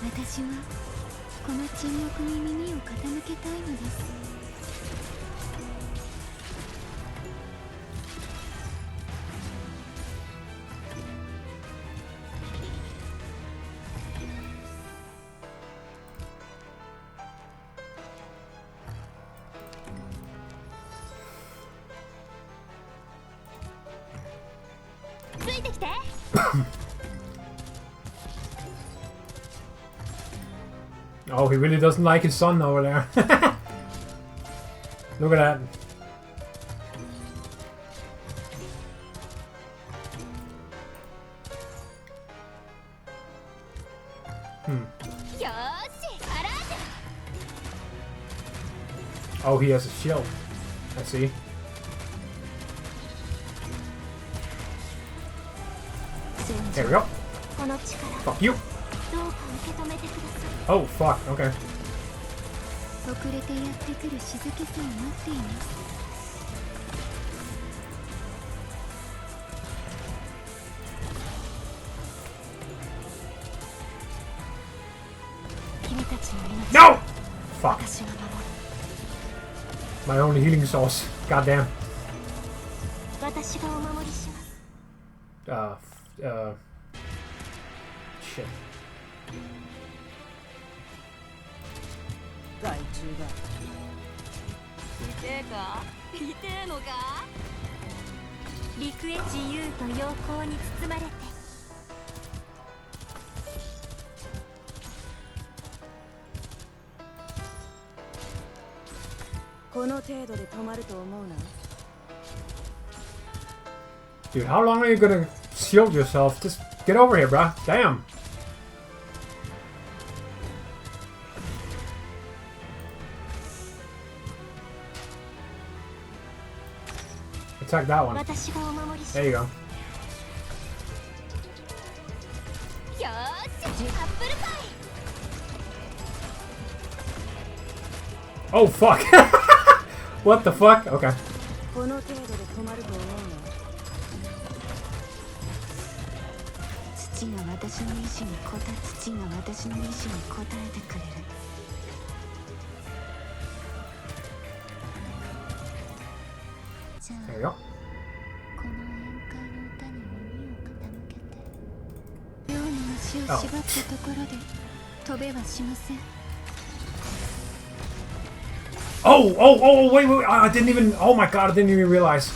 私はこの沈黙に耳を傾けたいのです。ついてきて。Oh, he really doesn't like his son over there. Look at that. Oh, he has a shield. I see. There we go. Fuck you. Oh, fuck. Okay. 遅れてやってくる静けさを待っています。君たちの命。No! Fuck. My only healing source. Goddamn. 私がお守りします。Shit. 害虫が痛えか？痛えのか？陸へ自由と陽光に包まれて。この程度で止まると思うな。 Dude, how long are you gonna shield yourself? Just get over here, bruh. Damn. Attack that one. There you go. Oh fuck! What the fuck? Okay. この程度で止まると思うな。土が私の意志に応え、土が私の意志に応えてくれる。じゃあ、 There you go. この宴会の歌に耳を傾けて。妙に足を縛ったところで飛べはしません。 Oh, wait, I didn't even, oh my god, I didn't even realize.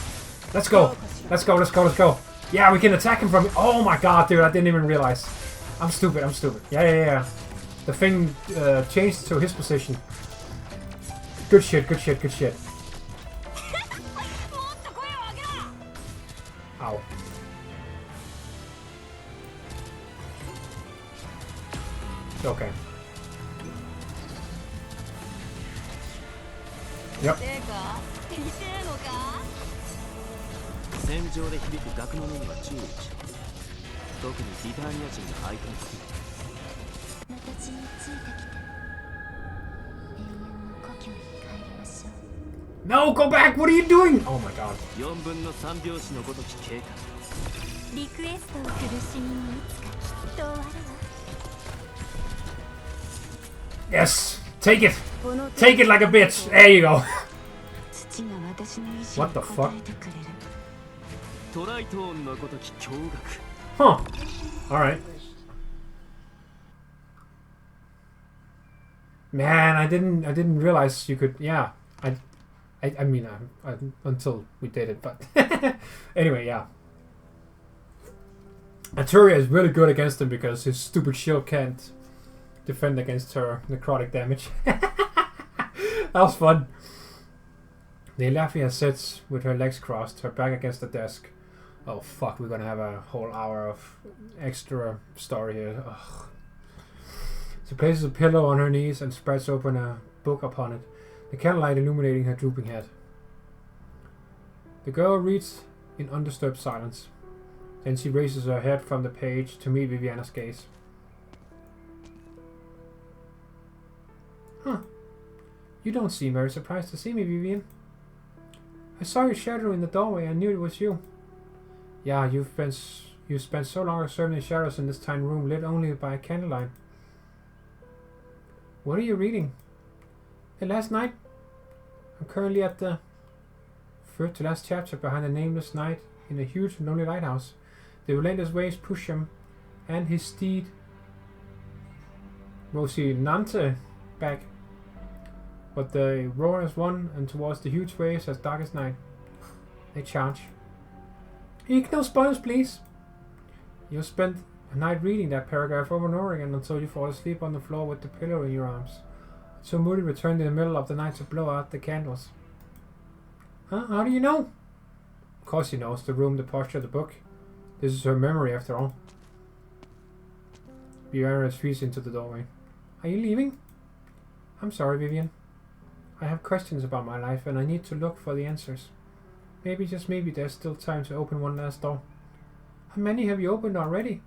Let's go. Let's go. Yeah, we can attack him from, oh my god, dude, I didn't even realize. I'm stupid. Yeah. The thing changed to his position. Good shit. Ow. Okay. Yep. 戦場で響く楽の音には注意し、特にリターニア人が相手にする。私についてきて、永遠の故郷に帰りましょう。 No, go back! What are you doing? Oh my god. 4分の3拍子のごとき経過。リクエストをする市民にいつかきっと終わるわ。 Yes! Take it! Take it like a bitch! There you go! What the fuck? トライトーンのごとき驚愕。 Huh. Alright. Man, I didn't realize you could, yeah. I mean, until we did it, but anyway, yeah. Arturia is really good against him because his stupid shield can't defend against her necrotic damage. That was fun. Leithanien sits with her legs crossed, her back against the desk. Oh fuck, we're gonna have a whole hour of extra story here. Ugh. She places a pillow on her knees and spreads open a book upon it, the candlelight illuminating her drooping head. The girl reads in undisturbed silence. Then she raises her head from the page to meet Viviana's gaze. Huh. You don't seem very surprised to see me, Vivian. I saw your shadow in the doorway and knew it was you. Yeah, you've spent so long observing the shadows in this tiny room lit only by candlelight. What are you reading? Last night? I'm currently at the third to last chapter behind a nameless knight in a huge and lonely lighthouse. The relentless waves push him and his steed Rosinante back, but the roar has won, and towards the huge waves as dark as night. They charge. Eek, no spoilers, please. You spent a night reading that paragraph over and over again until you fall asleep on the floor with the pillow in your arms. So Moody returned in the middle of the night to blow out the candles. Huh? How do you know? Of course he knows. The room, the posture, the book. This is her memory, after all. Viviana retreats into the doorway. Are you leaving? I'm sorry, Vivian. I have questions about my life, and I need to look for the answers. Maybe, just maybe, there's still time to open one last door. How many have you opened already?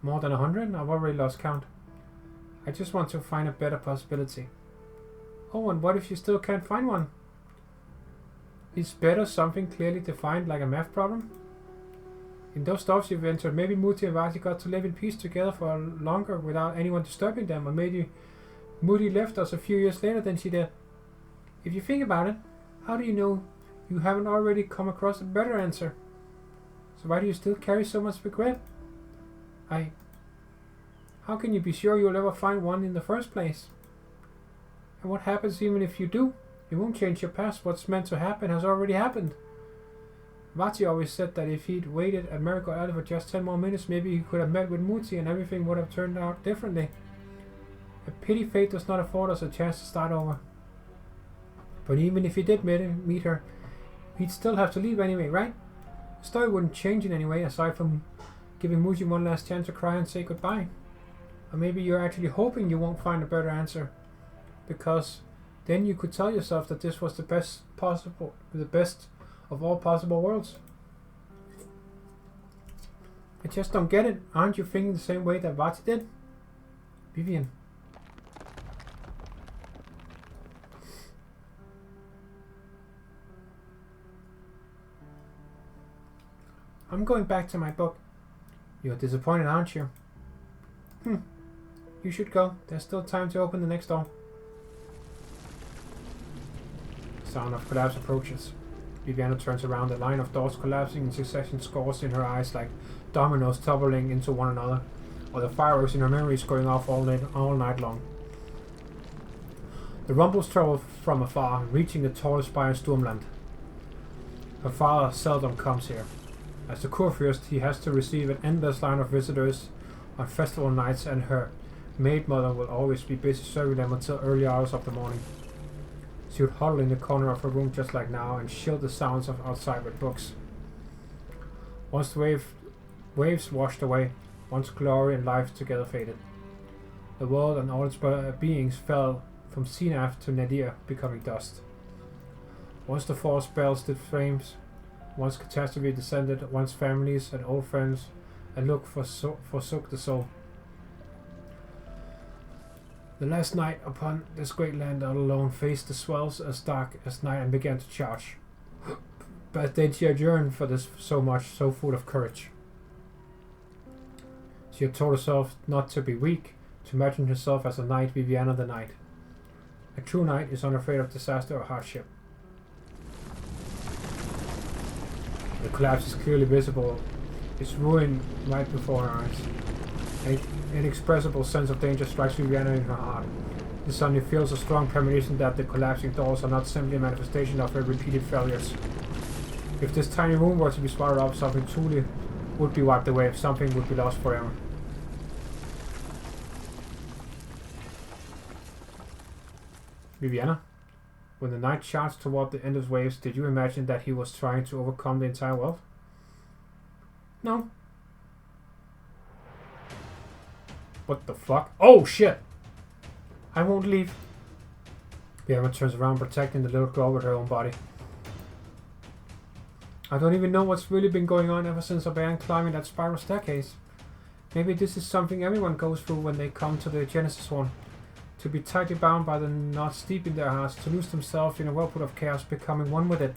More than 100? I've already lost count. I just want to find a better possibility. Oh, and what if you still can't find one? Is better something clearly defined, like a math problem? In those doors you've entered, maybe Moody and Vati got to live in peace together for longer without anyone disturbing them, or maybe Moody left us a few years later than she did. If you think about it, how do you know you haven't already come across a better answer? So why do you still carry so much regret? How can you be sure you'll ever find one in the first place? And what happens even if you do? You won't change your past. What's meant to happen has already happened. Vati always said that if he'd waited at Miracle Alley for just 10 more minutes, maybe he could have met with Moody and everything would have turned out differently. A pity fate does not afford us a chance to start over. But even if he did meet her, he'd still have to leave anyway, right? The story wouldn't change in any way, aside from giving Moody one last chance to cry and say goodbye. Or maybe you're actually hoping you won't find a better answer, because then you could tell yourself that this was the best of all possible worlds. I just don't get it. Aren't you thinking the same way that Vati did? Vivian. I'm going back to my book. You're disappointed, aren't you? You should go. There's still time to open the next door. Sound of collapse approaches. Viviana turns around, the line of doors collapsing in succession, scores in her eyes like dominoes toppling into one another, or the fireworks in her memories going off all night long. The rumbles travel from afar, reaching the tall spire in Sturmland. Her father seldom comes here. As the Kurfürst, he has to receive an endless line of visitors on festival nights, and her maid mother will always be busy serving them until early hours of the morning. She would huddle in the corner of her room just like now and shield the sounds of outside with books. Once the waves washed away, once glory and life together faded, the world and all its beings fell from Sinaf to Nadir, becoming dust. Once the four spells did flames, once catastrophe descended, once families and old friends and look forsook the soul. The last knight upon this great land all alone faced the swells as dark as night and began to charge. But then she had yearned for this so much, so full of courage. She had told herself not to be weak, to imagine herself as a knight, Viviana the knight. A true knight is unafraid of disaster or hardship. The collapse is clearly visible, its ruin right before her eyes. An inexpressible sense of danger strikes Viviana in her heart. She suddenly feels a strong premonition that the collapsing doors are not simply a manifestation of her repeated failures. If this tiny room were to be swallowed up, something truly would be wiped away, something would be lost forever. Viviana, when the knight charged toward the endless waves, did you imagine that he was trying to overcome the entire world? No. What the fuck? Oh shit! I won't leave. Viviana turns around, protecting the little girl with her own body. I don't even know what's really been going on ever since I began climbing that spiral staircase. Maybe this is something everyone goes through when they come to the Herkunftshorn. To be tightly bound by the knots deep in their hearts, to lose themselves in a whirlpool of chaos, becoming one with it.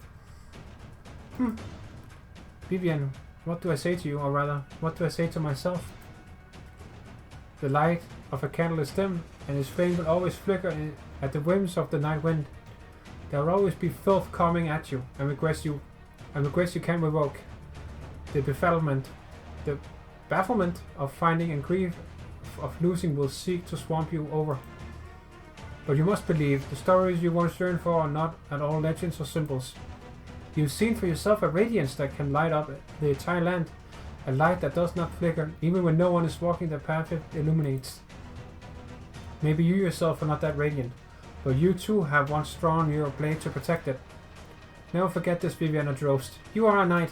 Vivian, what do I say to you, or rather, what do I say to myself? The light of a candle is dim, and his flame will always flicker at the whims of the night wind. There will always be filth coming at you, and regrets you can't revoke. The bafflement of finding and grief of losing will seek to swamp you over. But you must believe, the stories you once yearned for are not at all legends or symbols. You've seen for yourself a radiance that can light up the entire land, a light that does not flicker, even when no one is walking the path it illuminates. Maybe you yourself are not that radiant, but you too have once drawn your blade to protect it. Never forget this, Viviana Drost. You are a knight.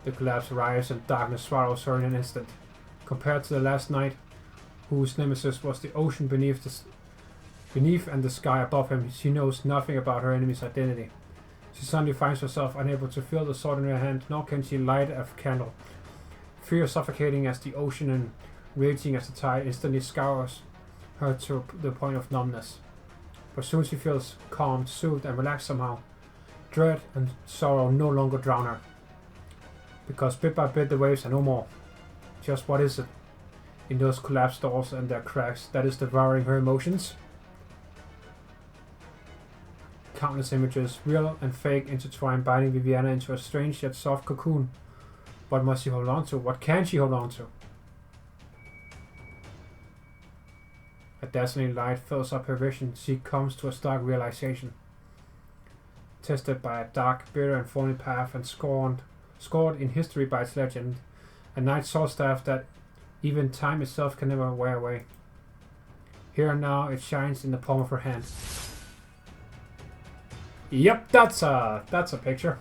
The collapse arrives and darkness swallows her in an instant. Compared to the last night, whose nemesis was the ocean beneath and the sky above him, she knows nothing about her enemy's identity. She suddenly finds herself unable to feel the sword in her hand, nor can she light a candle. Fear suffocating as the ocean and raging as the tide instantly scours her to the point of numbness. But soon she feels calmed, soothed, and relaxed somehow. Dread and sorrow no longer drown her. Because bit by bit the waves are no more. Just what is it in those collapsed doors and their cracks that is devouring her emotions? Countless images, real and fake, intertwine, binding Viviana into a strange yet soft cocoon. What must she hold on to? What can she hold on to? A dazzling light fills up her vision. She comes to a stark realization. Tested by a dark, bitter, and thorny path, and scored in history by its legend, a knight's sword staff that even time itself can never wear away. Here and now, it shines in the palm of her hand. Yep, that's a picture.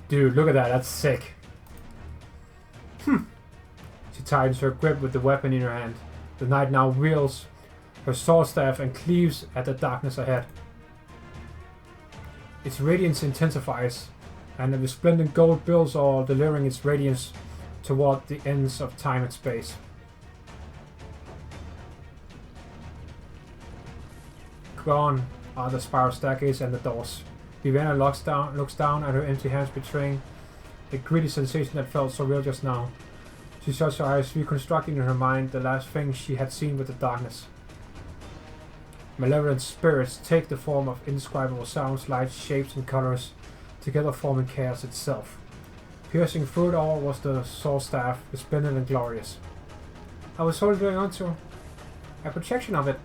Dude, look at that. That's sick. She tightens her grip with the weapon in her hand. The knight now wields her sword staff and cleaves at the darkness ahead. Its radiance intensifies, and the resplendent gold builds all, delivering its radiance toward the ends of time and space. Gone are the spiral staircase and the doors. Viviana looks down at her empty hands, betraying the gritty sensation that felt so real just now. She shuts her eyes, reconstructing in her mind the last thing she had seen with the darkness. Malevolent spirits take the form of indescribable sounds, lights, shapes, and colors, together forming chaos itself. Piercing through it all was the sword staff, resplendent and glorious. I was holding on to a projection of it.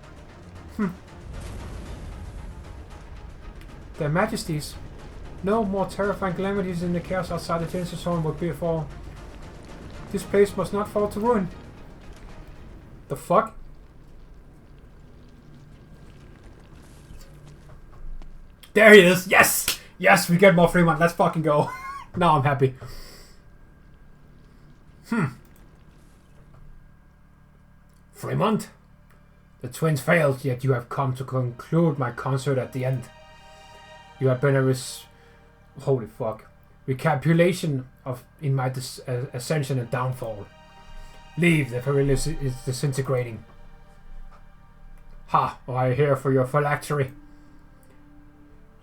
Their majesties. No more terrifying calamities in the chaos outside the Herkunftshorn would befall. This place must not fall to ruin. The fuck? There he is! Yes! Yes, we get more Fremont. Let's fucking go. Now I'm happy. Fremont? The twins failed, yet you have come to conclude my concert at the end. You have been a holy fuck. Recapitulation in my ascension and downfall. Leave, the pavilion is disintegrating. Ha! I am here for your phylactery.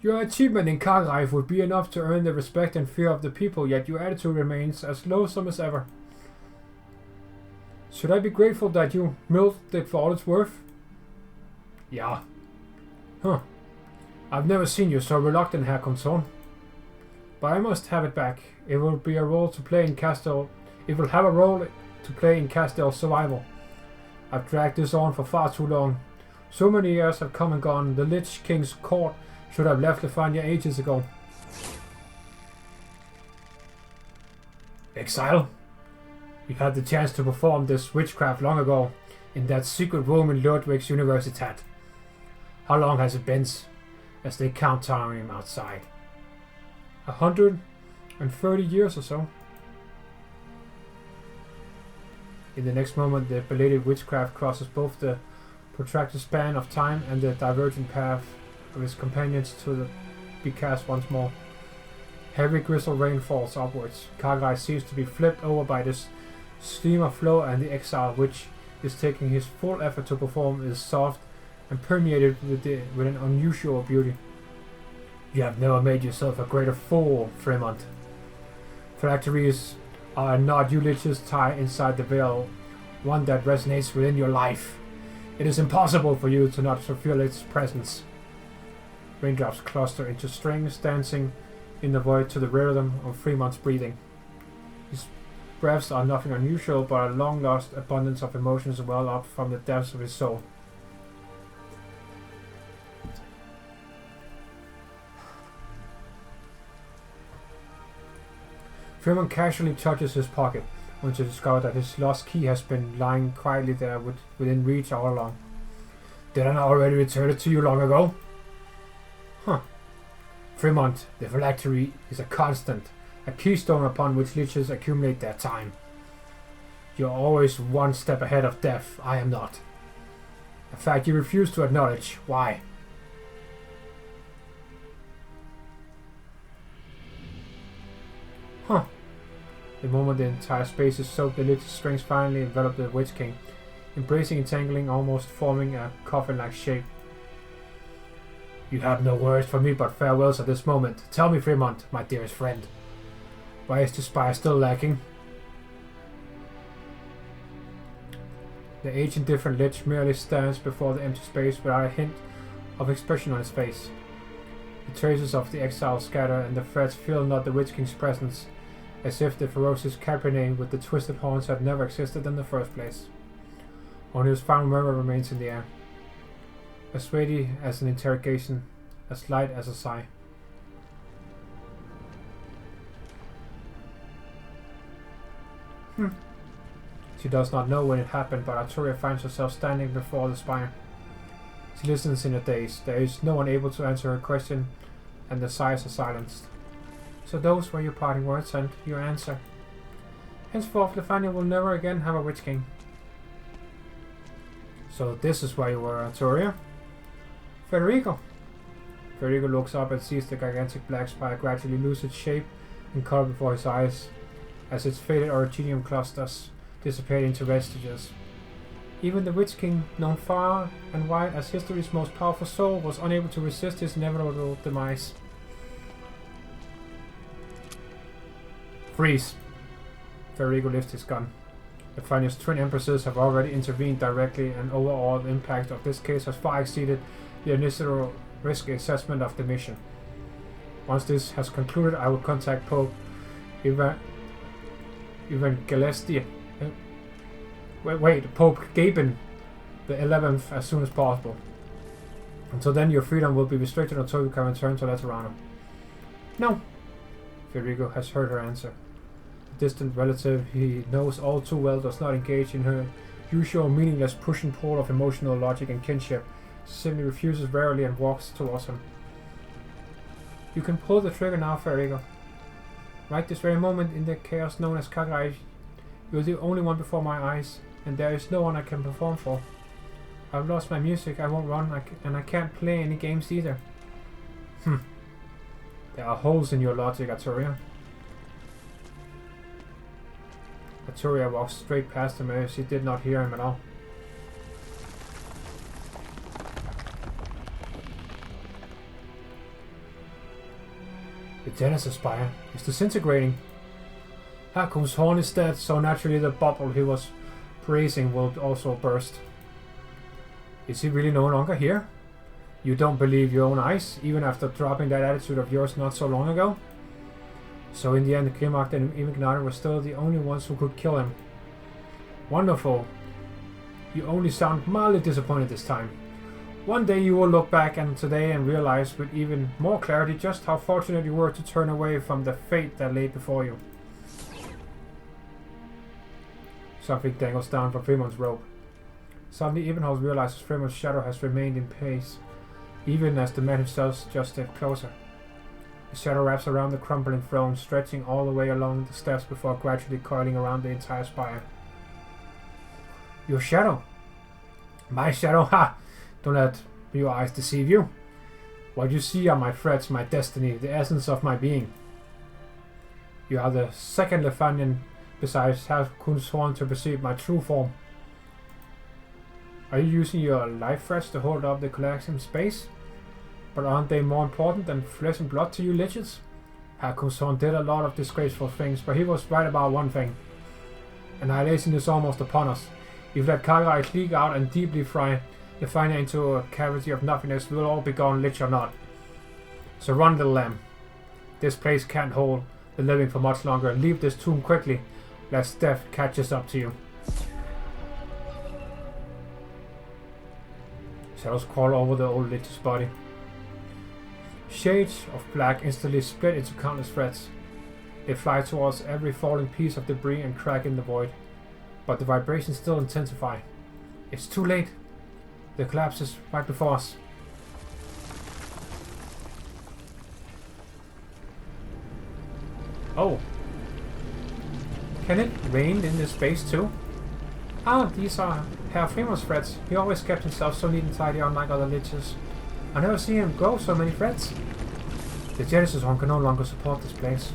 Your achievement in Cargrife would be enough to earn the respect and fear of the people, yet your attitude remains as loathsome as ever. Should I be grateful that you milked it for all it's worth? Yeah. I've never seen you so reluctant, Herkunftshorn. But I must have it back. It will be a role to play in Castel. It will have a role to play in Castel's survival. I've dragged this on for far too long. So many years have come and gone. The Lich King's court should have left Leithanien ages ago. Exile? You had the chance to perform this witchcraft long ago, in that secret room in Ludwig's Universitat. How long has it been? As they count time outside. 130 years or so. In the next moment, the belated witchcraft crosses both the protracted span of time and the divergent path of his companions to be cast once more. Heavy gristle rain falls upwards. Cargrife seems to be flipped over by this stream of flow, and the exile, which is taking his full effort to perform, is soft and permeated with an unusual beauty. You have never made yourself a greater fool, Fremont. Phylactery is are not you liches tie inside the veil, one that resonates within your life. It is impossible for you to not feel its presence. Raindrops cluster into strings, dancing in the void to the rhythm of Fremont's breathing. His breaths are nothing unusual, but a long-lost abundance of emotions well up from the depths of his soul. Fremont casually touches his pocket, only to discover that his lost key has been lying quietly there within reach all along. Didn't I already return it to you long ago? Huh. Fremont, the phylactery is a constant, a keystone upon which liches accumulate their time. You're always one step ahead of death, I am not. A fact you refuse to acknowledge. Why? Huh. The moment the entire space is soaked, the lich's strings finally envelop the Witch King, embracing, entangling, almost forming a coffin-like shape. You have no words for me but farewells at this moment. Tell me, Fremont, my dearest friend, why is the spire still lacking? The ancient different lich merely stands before the empty space without a hint of expression on his face. The traces of the exile scatter, and the threads feel not the Witch King's presence, as if the ferocious Cabernet with the twisted horns had never existed in the first place. Only his final murmur remains in the air, as weighty as an interrogation, as light as a sigh. She does not know when it happened, but Arturia finds herself standing before the spire. She listens in a daze. There is no one able to answer her question, and the sighs are silenced. So those were your parting words and your answer. Henceforth, Leithanien will never again have a Witch King. So this is where you were, Arturia. Federico. Federico looks up and sees the gigantic black spire gradually lose its shape and color before his eyes, as its faded originium clusters dissipate into vestiges. Even the Witch King, known far and wide as history's most powerful soul, was unable to resist his inevitable demise. Freeze! Federico lifts his gun. Leithanien's twin empresses have already intervened directly, and overall the impact of this case has far exceeded the initial risk assessment of the mission. Once this has concluded, I will contact Pope Pope Gaben the 11th as soon as possible. Until then, your freedom will be restricted until you can return to Leithanien. No. Federico has heard her answer. A distant relative he knows all too well does not engage in her usual meaningless push and pull of emotional logic and kinship. She simply refuses warily and walks towards him. You can pull the trigger now, Federico. Right this very moment, in the chaos known as Kagai, you are the only one before my eyes, and there is no one I can perform for. I've lost my music, I won't run, and I can't play any games either. There are holes in your logic, Arturia. Arturia walks straight past him as if she did not hear him at all. The Genesis Spire is disintegrating. Herkunftshorn is dead, so naturally the bubble he was praising will also burst. Is he really no longer here? You don't believe your own eyes, even after dropping that attitude of yours not so long ago? So in the end, Grimmark and Imignator were still the only ones who could kill him. Wonderful. You only sound mildly disappointed this time. One day you will look back on today and realize with even more clarity just how fortunate you were to turn away from the fate that lay before you. Something dangles down from Fremont's rope. Suddenly Ebenholz realizes Fremont's shadow has remained in place, even as the man himself just stepped closer. The shadow wraps around the crumbling throne, stretching all the way along the steps before gradually coiling around the entire spire. Your shadow? My shadow? Ha! Don't let your eyes deceive you. What you see are my threats, my destiny, the essence of my being. You are the second Leithanien besides Herkunftshorn to perceive my true form. Are you using your life threats to hold up the collapsing space? But aren't they more important than flesh and blood to you liches? Herkunftshorn did a lot of disgraceful things, but he was right about one thing. Annihilation is almost upon us. If that Arknights leak out and deeply fry Leithanien into a cavity of nothingness, we'll all be gone, lich or not. So run, little lamb. This place can't hold the living for much longer. Leave this tomb quickly, lest death catches up to you. Shadows crawl over the old lich's body. Shades of black instantly split into countless threads. They fly towards every falling piece of debris and crack in the void. But the vibrations still intensify. It's too late. The collapse is right before us. Oh. Can it rain in this space too? Ah, these are Herkunftshorn's threads. He always kept himself so neat and tidy, unlike other liches. I never see him grow so many threads. The Herkunftshorn can no longer support this place.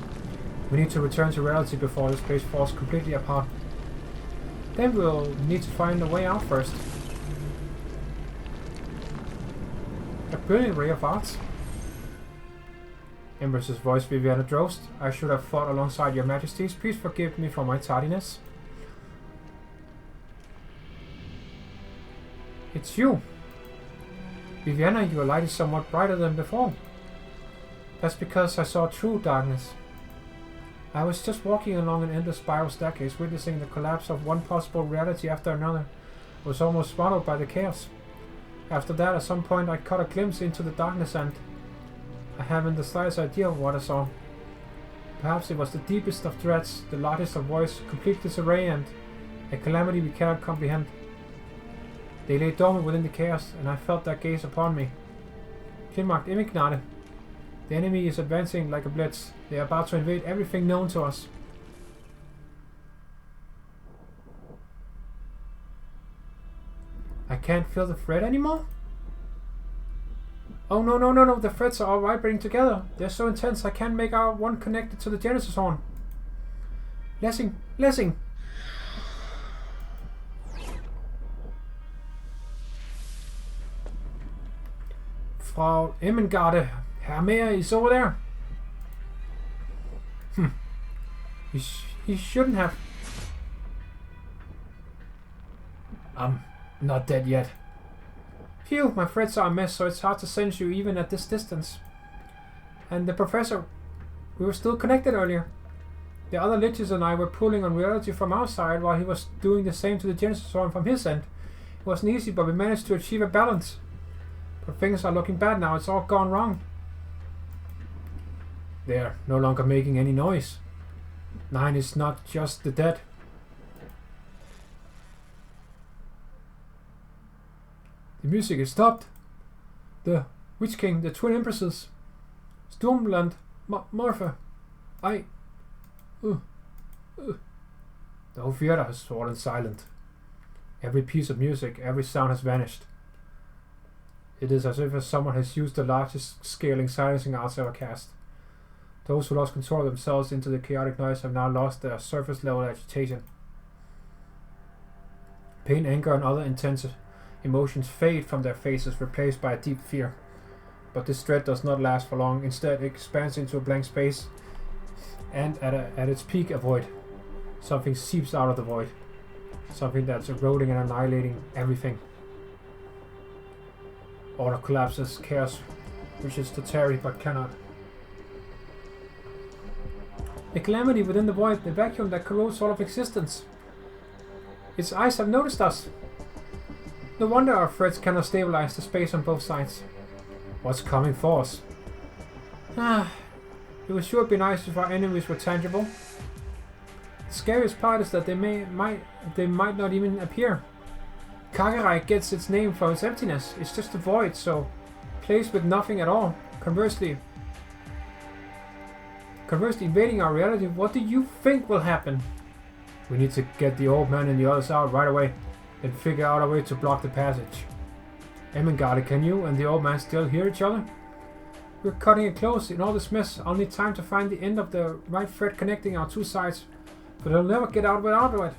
We need to return to reality before this place falls completely apart. Then we'll need to find a way out first. A brilliant ray of art. Empress's voice, Viviana Drost. I should have fought alongside your majesties. Please forgive me for my tardiness. It's you. Viviana, your light is somewhat brighter than before. That's because I saw true darkness. I was just walking along an endless spiral staircase, witnessing the collapse of one possible reality after another. I was almost swallowed by the chaos. After that, at some point, I caught a glimpse into the darkness and I haven't the slightest idea of what I saw. Perhaps it was the deepest of dreads, the largest of voice, complete disarray and a calamity we cannot comprehend. They lay dormant within the chaos, and I felt their gaze upon me. Kinmarkt Imignade. The enemy is advancing like a blitz. They are about to invade everything known to us. I can't feel the thread anymore? Oh no, the threads are all vibrating together. They're so intense I can't make out one connected to the Herkunftshorn. Lessing! Frau Immengarde, Herr Mayor is over there. He shouldn't have. I'm not dead yet. Phew, my threads are a mess, so it's hard to sense you even at this distance. And the professor, we were still connected earlier. The other liches and I were pulling on reality from our side while he was doing the same to the Herkunftshorn from his end. It wasn't easy, but we managed to achieve a balance. But things are looking bad now, it's all gone wrong. They're no longer making any noise. 9 is not just the dead. The music is stopped. The Witch King, the Twin Empresses, Sturmland, Marfa. The whole theater has fallen silent. Every piece of music, every sound has vanished. It is as if someone has used the largest scaling silencing arts ever cast. Those who lost control of themselves into the chaotic noise have now lost their surface level agitation. Pain, anger and other intense emotions fade from their faces, replaced by a deep fear. But this dread does not last for long. Instead, it expands into a blank space, and at its peak, a void. Something seeps out of the void. Something that's eroding and annihilating everything. Order collapses, chaos wishes to tarry but cannot. The calamity within the void, the vacuum that corrodes all of existence. Its eyes have noticed us. No wonder our threads cannot stabilize the space on both sides. What's coming for us? It would sure be nice if our enemies were tangible. The scariest part is that they might not even appear. Arknights gets its name from its emptiness. It's just a void, so place with nothing at all. Conversely, invading our reality, what do you think will happen? We need to get the old man and the others out right away, then figure out a way to block the passage. Ermengarde, can you and the old man still hear each other? We're cutting it close. In all this mess, I'll need time to find the end of the right thread connecting our two sides, but I'll never get out without it.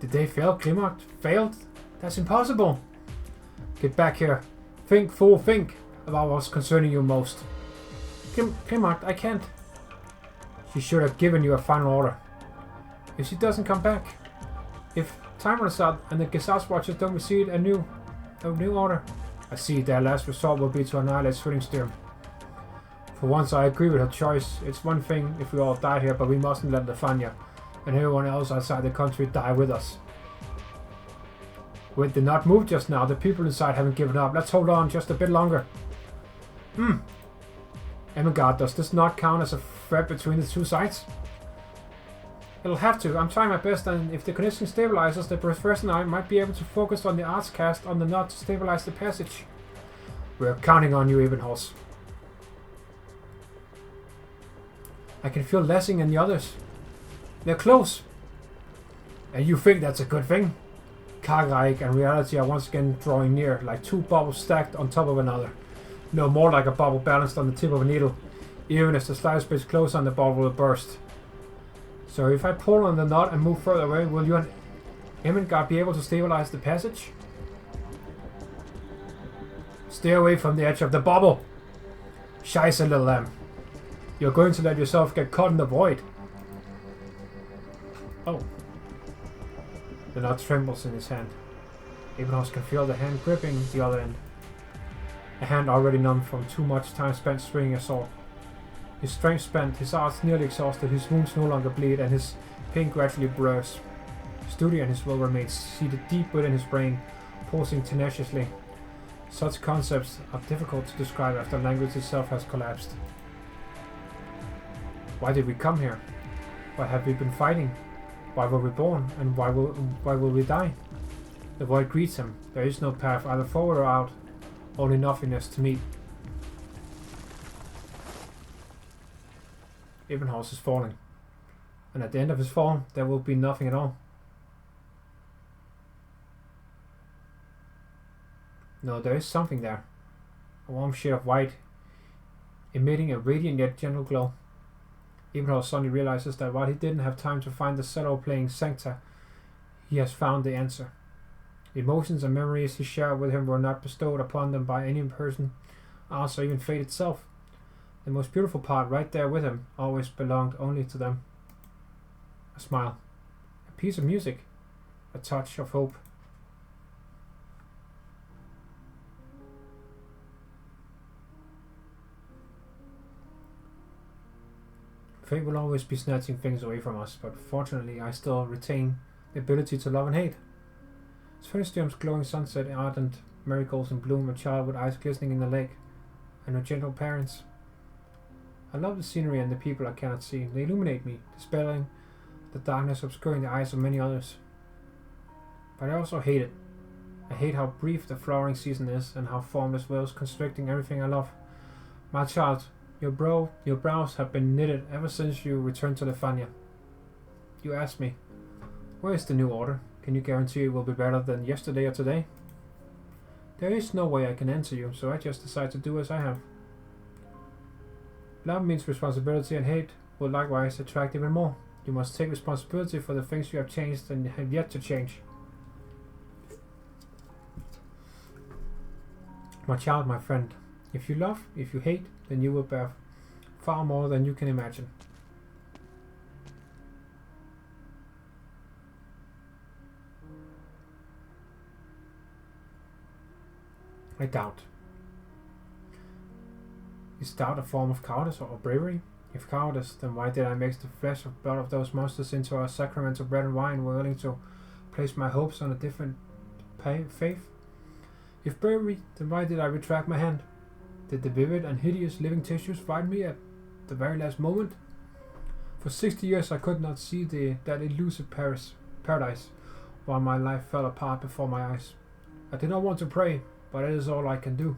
Did they fail? Kinmarkt failed? That's impossible. Get back here. Think, fool, think about what's concerning you most. Primarch, I can't. She should have given you a final order. If she doesn't come back, if time runs out and the Gesaz Watchers don't receive a new order, I see their last resort will be to annihilate Zwillingstürme. For once I agree with her choice. It's one thing if we all die here, but we mustn't let Leithanien and everyone else outside the country die with us. Wind did not move just now. The people inside haven't given up. Let's hold on just a bit longer. Emigard, does this not count as a threat between the two sides? It'll have to. I'm trying my best, and if the condition stabilizes, the Professor and I might be able to focus on the arts cast on the knot to stabilize the passage. We're counting on you, Evenhorst. I can feel Lessing and the others. They're close. And you think that's a good thing? Kargreich and reality are once again drawing near, like two bubbles stacked on top of another. No more like a bubble balanced on the tip of a needle. Even if the slightest bit close on the bubble will burst. So if I pull on the knot and move further away, will you and Emigard be able to stabilize the passage? Stay away from the edge of the bubble. Scheiße, little lamb. You're going to let yourself get caught in the void. Oh. The knot trembles in his hand. Evenhorst can feel the hand gripping the other end. A hand already numb from too much time spent swinging a sword. His strength spent, his arts nearly exhausted, his wounds no longer bleed, and his pain gradually blurs. Study and his will remain seated deep within his brain, pulsing tenaciously. Such concepts are difficult to describe after language itself has collapsed. Why did we come here? Why have we been fighting? Why were we born? And why will we die? The void greets him. There is no path either forward or out, only nothingness to meet. Evenhorst is falling, and at the end of his fall, there will be nothing at all. No, there is something there. A warm shade of white, emitting a radiant yet gentle glow. Evenhorst suddenly realizes that while he didn't have time to find the cello playing Sancta, he has found the answer. The emotions and memories he shared with him were not bestowed upon them by any person, else or even fate itself. The most beautiful part, right there with him, always belonged only to them. A smile, a piece of music, a touch of hope. Fate will always be snatching things away from us, but fortunately I still retain the ability to love and hate. Zwillingstürme's glowing sunset, ardent marigolds in bloom, a child with eyes glistening in the lake, and her gentle parents. I love the scenery and the people I cannot see. They illuminate me, dispelling the darkness obscuring the eyes of many others. But I also hate it. I hate how brief the flowering season is, and how formless wills constricting everything I love. My child, your brows have been knitted ever since you returned to Leithanien. You asked me, where is the new order? Can you guarantee it will be better than yesterday or today? There is no way I can answer you, so I just decide to do as I have. Love means responsibility, and hate will likewise attract even more. You must take responsibility for the things you have changed and have yet to change. My child, my friend, if you love, if you hate, then you will bear far more than you can imagine. I doubt. Is doubt a form of cowardice or bravery? If cowardice, then why did I mix the flesh of blood of those monsters into a sacrament of bread and wine, willing to place my hopes on a different faith? If bravery, then why did I retract my hand? Did the vivid and hideous living tissues find me at the very last moment? For 60 years I could not see that elusive paradise, while my life fell apart before my eyes. I did not want to pray, but it is all I can do.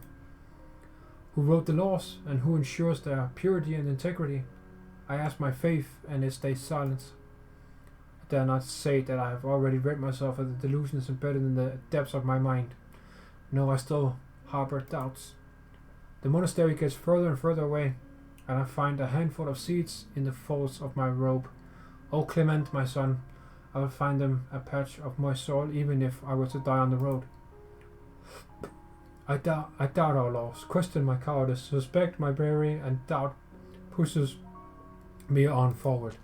Who wrote the laws, and who ensures their purity and integrity? I ask my faith, and it stays silent. I dare not say that I have already rid myself of the delusions embedded in the depths of my mind. No, I still harbor doubts. The monastery gets further and further away, and I find a handful of seeds in the folds of my robe. O Clement, my son, I will find them a patch of moist soil, even if I were to die on the road. I doubt our laws, question my cowardice, suspect my bravery, and doubt pushes me on forward.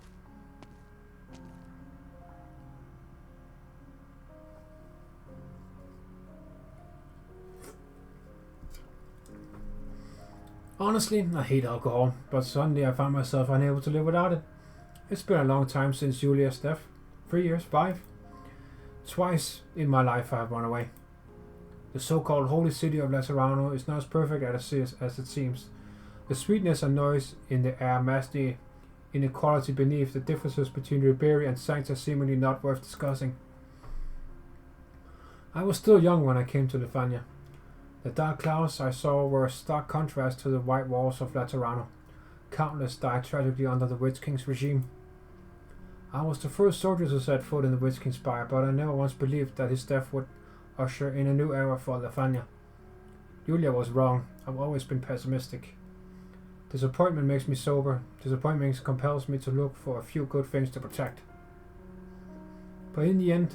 Honestly, I hate alcohol, but suddenly I found myself unable to live without it. It's been a long time since Julia's death. 3 years, 5. Twice in my life I have run away. The so-called holy city of Leithanien is not as perfect as it seems. The sweetness and noise in the air match the inequality beneath. The differences between Ribery and Sancta seemingly not worth discussing. I was still young when I came to Leithanien. The dark clouds I saw were a stark contrast to the white walls of Leithanien. Countless died tragically under the Witch King's regime. I was the first soldier to set foot in the Witch King's Spire, but I never once believed that his death would usher in a new era for Leithanien. Julia was wrong. I've always been pessimistic. Disappointment makes me sober. Disappointment compels me to look for a few good things to protect. But in the end,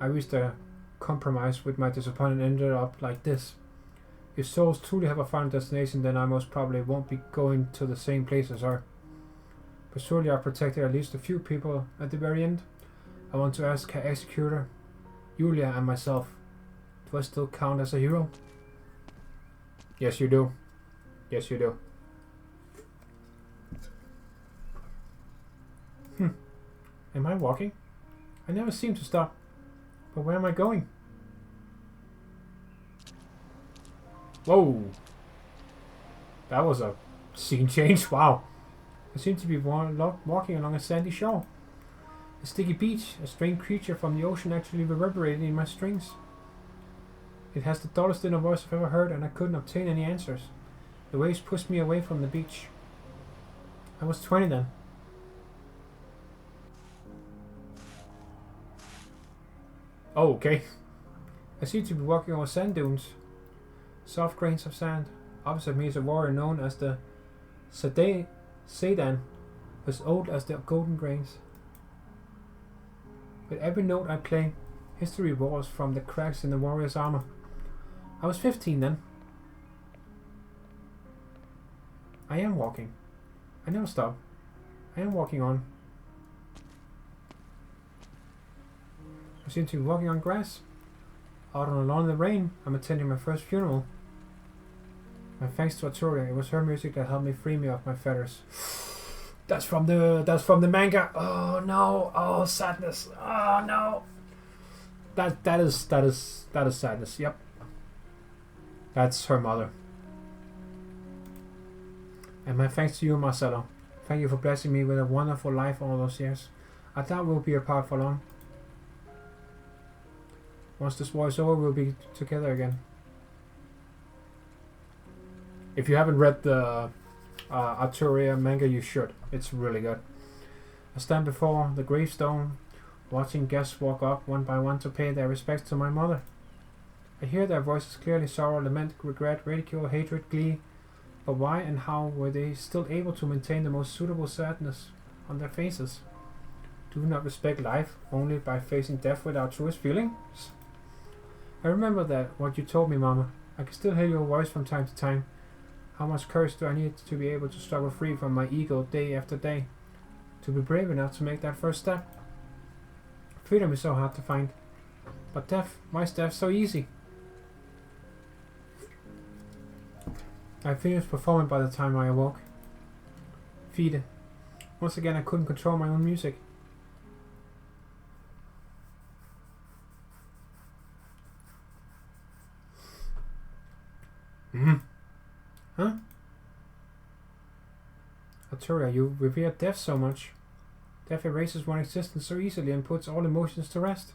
I reached a compromise with my disappointment and ended up like this. If souls truly have a final destination, then I most probably won't be going to the same place as her. But surely I protected at least a few people at the very end. I want to ask her executor, Julia, and myself, do I still count as a hero? Yes, you do. Yes, you do. Am I walking? I never seem to stop. But where am I going? Whoa! That was a scene change. Wow. I seem to be walking along a sandy shore. A sticky beach, a strange creature from the ocean actually reverberated in my strings. It has the dullest inner voice I've ever heard, and I couldn't obtain any answers. The waves pushed me away from the beach. I was 20 then. Oh, okay. I seem to be walking over sand dunes. Soft grains of sand. Opposite me is a warrior known as the Sedan, as old as the golden grains. With every note I play, history roars from the cracks in the warrior's armor. I was 15 then. I am walking. I never stop. I am walking on. I seem to be walking on grass. Out on a lawn in the rain, I'm attending my first funeral. My thanks to Arturia, it was her music that helped me free me of my fetters. That's from the manga. Oh no! Oh sadness! Oh no! That is sadness. Yep. That's her mother. And my thanks to you, Marcelo. Thank you for blessing me with a wonderful life all those years. I thought we'll be apart for long. Once this war is over, we'll be together again. If you haven't read the Arturia manga, you should. It's really good. I stand before the gravestone, watching guests walk up one by one to pay their respects to my mother. I hear their voices clearly: sorrow, lament, regret, ridicule, hatred, glee. But why and how were they still able to maintain the most suitable sadness on their faces? Do not respect life only by facing death without truest feelings? I remember that what you told me, Mama. I can still hear your voice from time to time. How much courage do I need to be able to struggle free from my ego day after day? To be brave enough to make that first step? Freedom is so hard to find. But death, why is death so easy? I finished performing by the time I awoke. Feed. Once again I couldn't control my own music. Huh? Arturia, you revere death so much. Death erases one's existence so easily and puts all emotions to rest.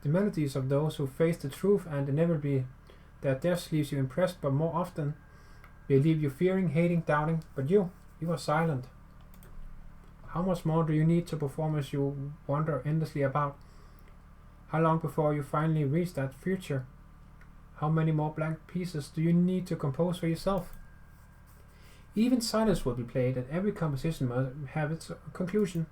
The melodies of those who face the truth and inevitably their death leaves you impressed, but more often they leave you fearing, hating, doubting. But you are silent. How much more do you need to perform as you wander endlessly about? How long before you finally reach that future? How many more blank pieces do you need to compose for yourself? Even silence will be played, and every composition must have its conclusion.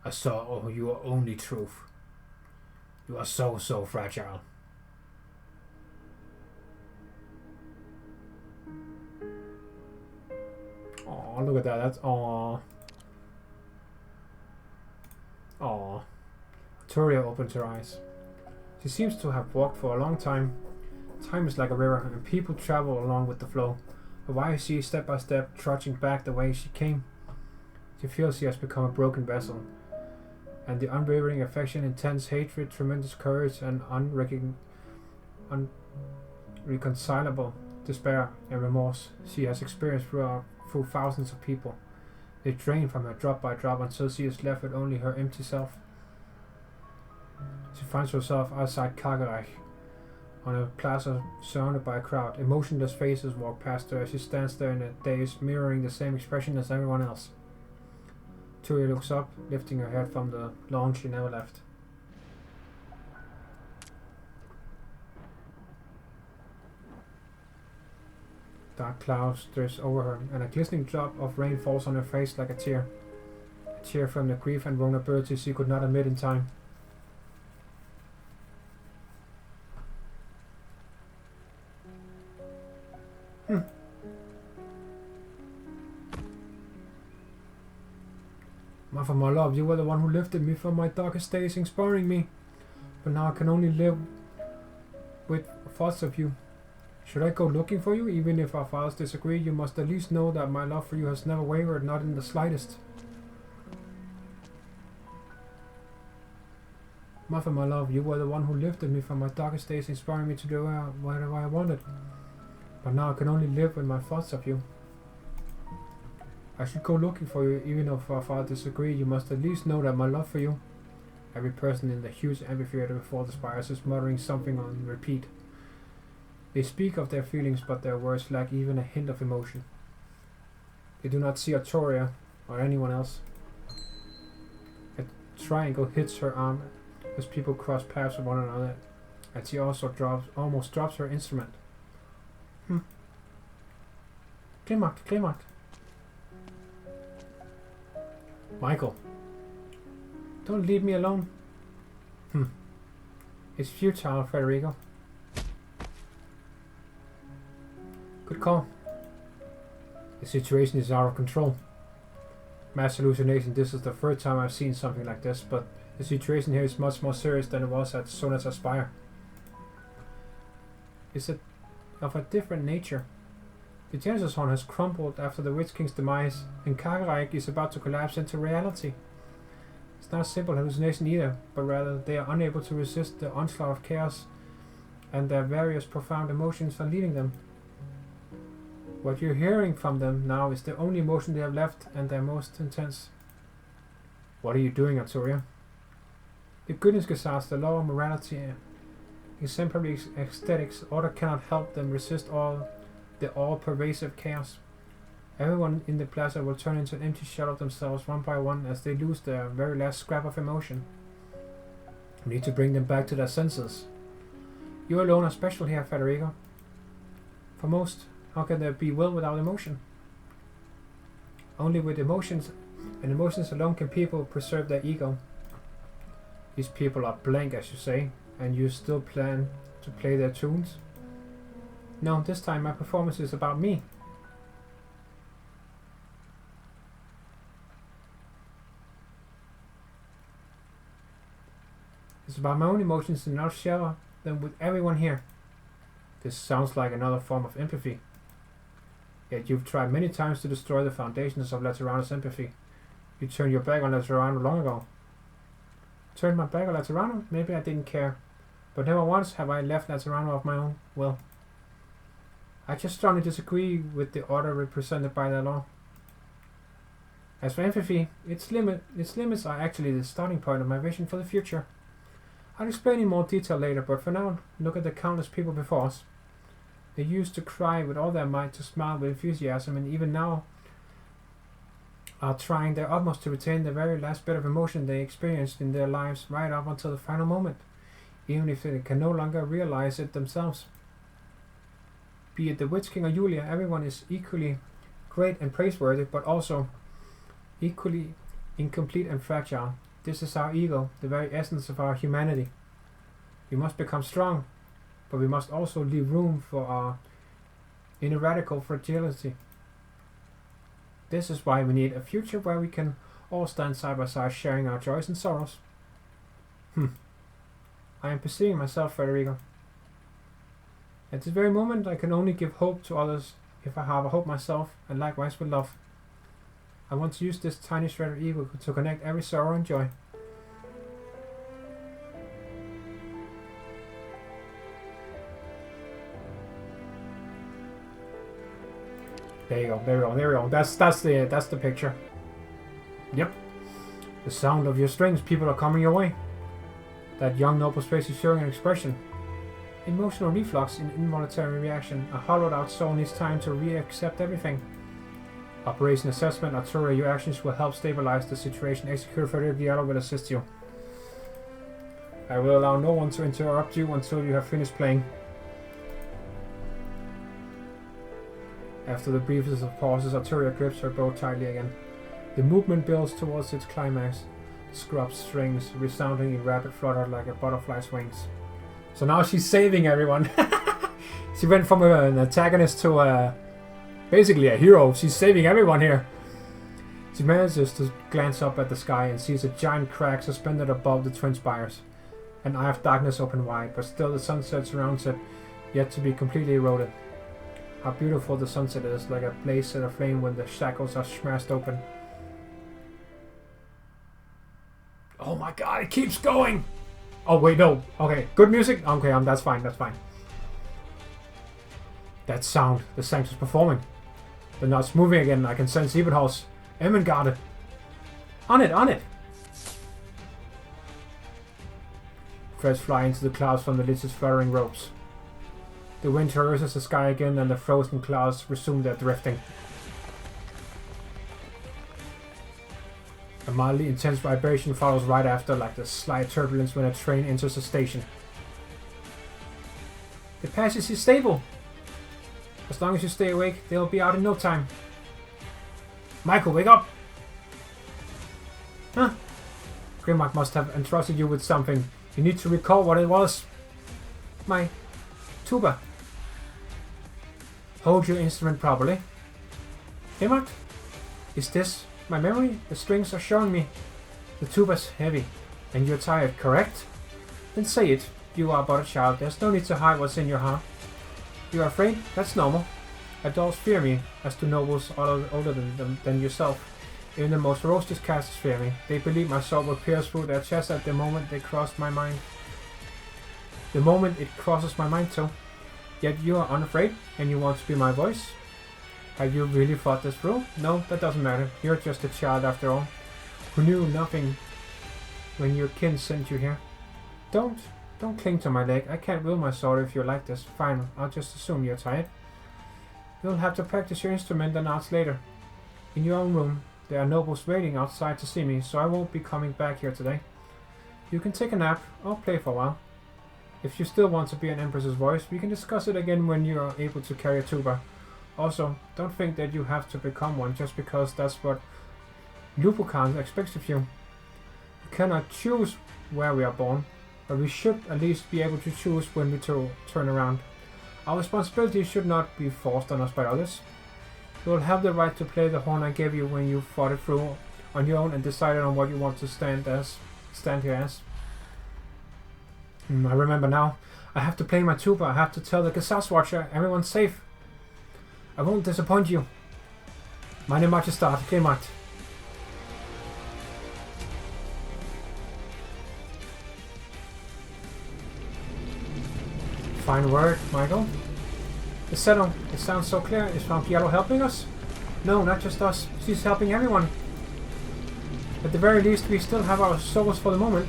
I saw your only truth. You are so fragile. Oh, look at that. That's aw. Aw. Toria opens her eyes. She seems to have walked for a long time. Time is like a river, and people travel along with the flow. But why is she step by step trudging back the way she came? She feels she has become a broken vessel, and the unwavering affection, intense hatred, tremendous courage, and unreconcilable despair and remorse she has experienced through thousands of people. They drain from her drop by drop until she is left with only her empty self. She finds herself outside Kargerich, on a plaza surrounded by a crowd. Emotionless faces walk past her as she stands there in a daze, mirroring the same expression as everyone else. Turia looks up, lifting her head from the lawn she never left. Dark clouds drift over her, and a glistening drop of rain falls on her face like a tear. A tear from the grief and vulnerability she could not admit in time. Mother, my love, you were the one who lifted me from my darkest days, inspiring me. But now I can only live with thoughts of you. Should I go looking for you? Even if our fathers disagree, you must at least know that my love for you has never wavered, not in the slightest. Mother, my love, you were the one who lifted me from my darkest days, inspiring me to do whatever I wanted. But now I can only live with my thoughts of you. I should go looking for you, even if our fathers disagree. You must at least know that my love for you. Every person in the huge amphitheater before the spires is muttering something on repeat. They speak of their feelings, but their words lack even a hint of emotion. They do not see Artoria or anyone else. A triangle hits her arm as people cross paths with one another, and she also almost drops her instrument. Klimak. Michael, don't leave me alone. It's futile, Federico. Good call. The situation is out of control. Mass hallucination, this is the third time I've seen something like this, but the situation here is much more serious than it was at Sonata Spire. Is it of a different nature? The Herkunftshorn has crumbled after the Witch King's demise, and Kargerich is about to collapse into reality. It's not a simple hallucination either, but rather they are unable to resist the onslaught of chaos, and their various profound emotions are leaving them. What you're hearing from them now is the only emotion they have left, and their most intense. What are you doing, Artoria? The Goodnessgesetz, the law of morality, exemplary aesthetics, order cannot help them resist the all-pervasive chaos. Everyone in the plaza will turn into an empty shell of themselves one by one as they lose their very last scrap of emotion. We need to bring them back to their senses. You alone are special here, Federico. For most, how can there be will without emotion? Only with emotions, and emotions alone, can people preserve their ego. These people are blank, as you say, and you still plan to play their tunes? No, this time my performance is about me. It's about my own emotions, and I'll share them with everyone here. This sounds like another form of empathy. Yet you've tried many times to destroy the foundations of Laterano's empathy. You turned your back on Laterano long ago. Turned my back on Laterano? Maybe I didn't care. But never once have I left Laterano of my own will. I just strongly disagree with the order represented by the law. As for empathy, its limits are actually the starting point of my vision for the future. I'll explain in more detail later, but for now, look at the countless people before us. They used to cry with all their might, to smile with enthusiasm, and even now are trying their utmost to retain the very last bit of emotion they experienced in their lives right up until the final moment, even if they can no longer realize it themselves. Be it the Witch King or Julia, everyone is equally great and praiseworthy, but also equally incomplete and fragile. This is our ego, the very essence of our humanity. We must become strong, but we must also leave room for our ineradicable fragility. This is why we need a future where we can all stand side by side sharing our joys and sorrows. I am perceiving myself, Federico. At this very moment, I can only give hope to others if I have a hope myself, and likewise with love. I want to use this tiny shred of ego to connect every sorrow and joy. There you go, there we go, there we go. That's the picture. Yep. The sound of your strings, people are coming your way. That young noble's face is showing an expression. Emotional reflux in involuntary reaction. A hollowed out soul needs time to re-accept everything. Operation assessment. Arturo, your actions will help stabilize the situation. Executor Federico will assist you. I will allow no one to interrupt you until you have finished playing. After the briefest of pauses, Arturo grips her bow tightly again. The movement builds towards its climax. Scrub strings resounding in rapid flutter like a butterfly's wings. So now she's saving everyone. She went from an antagonist to basically a hero. She's saving everyone here. She manages to glance up at the sky and sees a giant crack suspended above the twin spires. An eye of darkness open wide, but still the sunset surrounds it, yet to be completely eroded. How beautiful the sunset is, like a blaze set aflame when the shackles are smashed open. Oh my god, it keeps going! Oh wait, no. Okay, good music? Okay, that's fine, that's fine. That sound, the Sanctus performing. The knots moving again, I can sense Ebenholz. Ermengarde. On it, on it! Threads fly into the clouds from the Lich's fluttering ropes. The wind traverses the sky again and the frozen clouds resume their drifting. A mildly intense vibration follows right after, like the slight turbulence when a train enters a station. The passage is stable. As long as you stay awake, they'll be out in no time. Michael, wake up! Huh? Grimmark must have entrusted you with something. You need to recall what it was. My tuba. Hold your instrument properly. Grimmark? Is this my memory? The strings are showing me. The tuba's heavy. And you're tired, correct? Then say it. You are but a child. There's no need to hide what's in your heart. You are afraid? That's normal. Adults fear me, as do nobles older than yourself. Even the most ferocious casters fear me. They believe my sword will pierce through their chest at the moment they cross my mind. The moment it crosses my mind too. Yet you are unafraid, and you want to be my voice? Have you really thought this through? No, that doesn't matter. You're just a child after all, who knew nothing when your kin sent you here. Don't cling to my leg. I can't wield my sword if you're like this. Fine, I'll just assume you're tired. You'll have to practice your instrument and arts later. In your own room, there are nobles waiting outside to see me, so I won't be coming back here today. You can take a nap or play for a while. If you still want to be an Empress's voice, we can discuss it again when you are able to carry a tuba. Also, don't think that you have to become one just because that's what Lupukan expects of you. We cannot choose where we are born, but we should at least be able to choose when we turn around. Our responsibility should not be forced on us by others. You will have the right to play the horn I gave you when you fought it through on your own and decided on what you want to stand here as. I remember now. I have to play my tuba. I have to tell the Gesellschaft Watcher everyone's safe. I won't disappoint you. Meine Majestat, Grimmark. Fine word, Michael. The settle. It sounds so clear. Is Yellow helping us? No, not just us. She's helping everyone. At the very least, we still have our souls for the moment.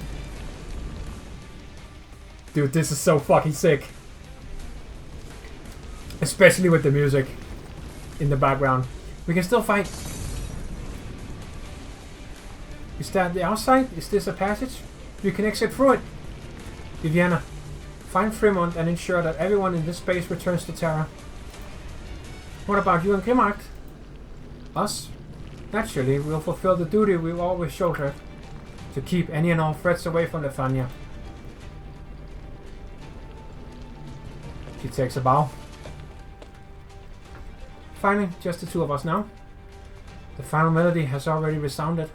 Dude, this is so fucking sick. Especially with the music in the background. We can still fight. Is that the outside? Is this a passage? You can exit through it. Viviana, find Fremont and ensure that everyone in this space returns to Terra. What about you and Grimmark? Us? Naturally, we'll fulfill the duty we've always shouldered. To keep any and all threats away from Leithanien. She takes a bow. Finally, just the two of us now. The final melody has already resounded.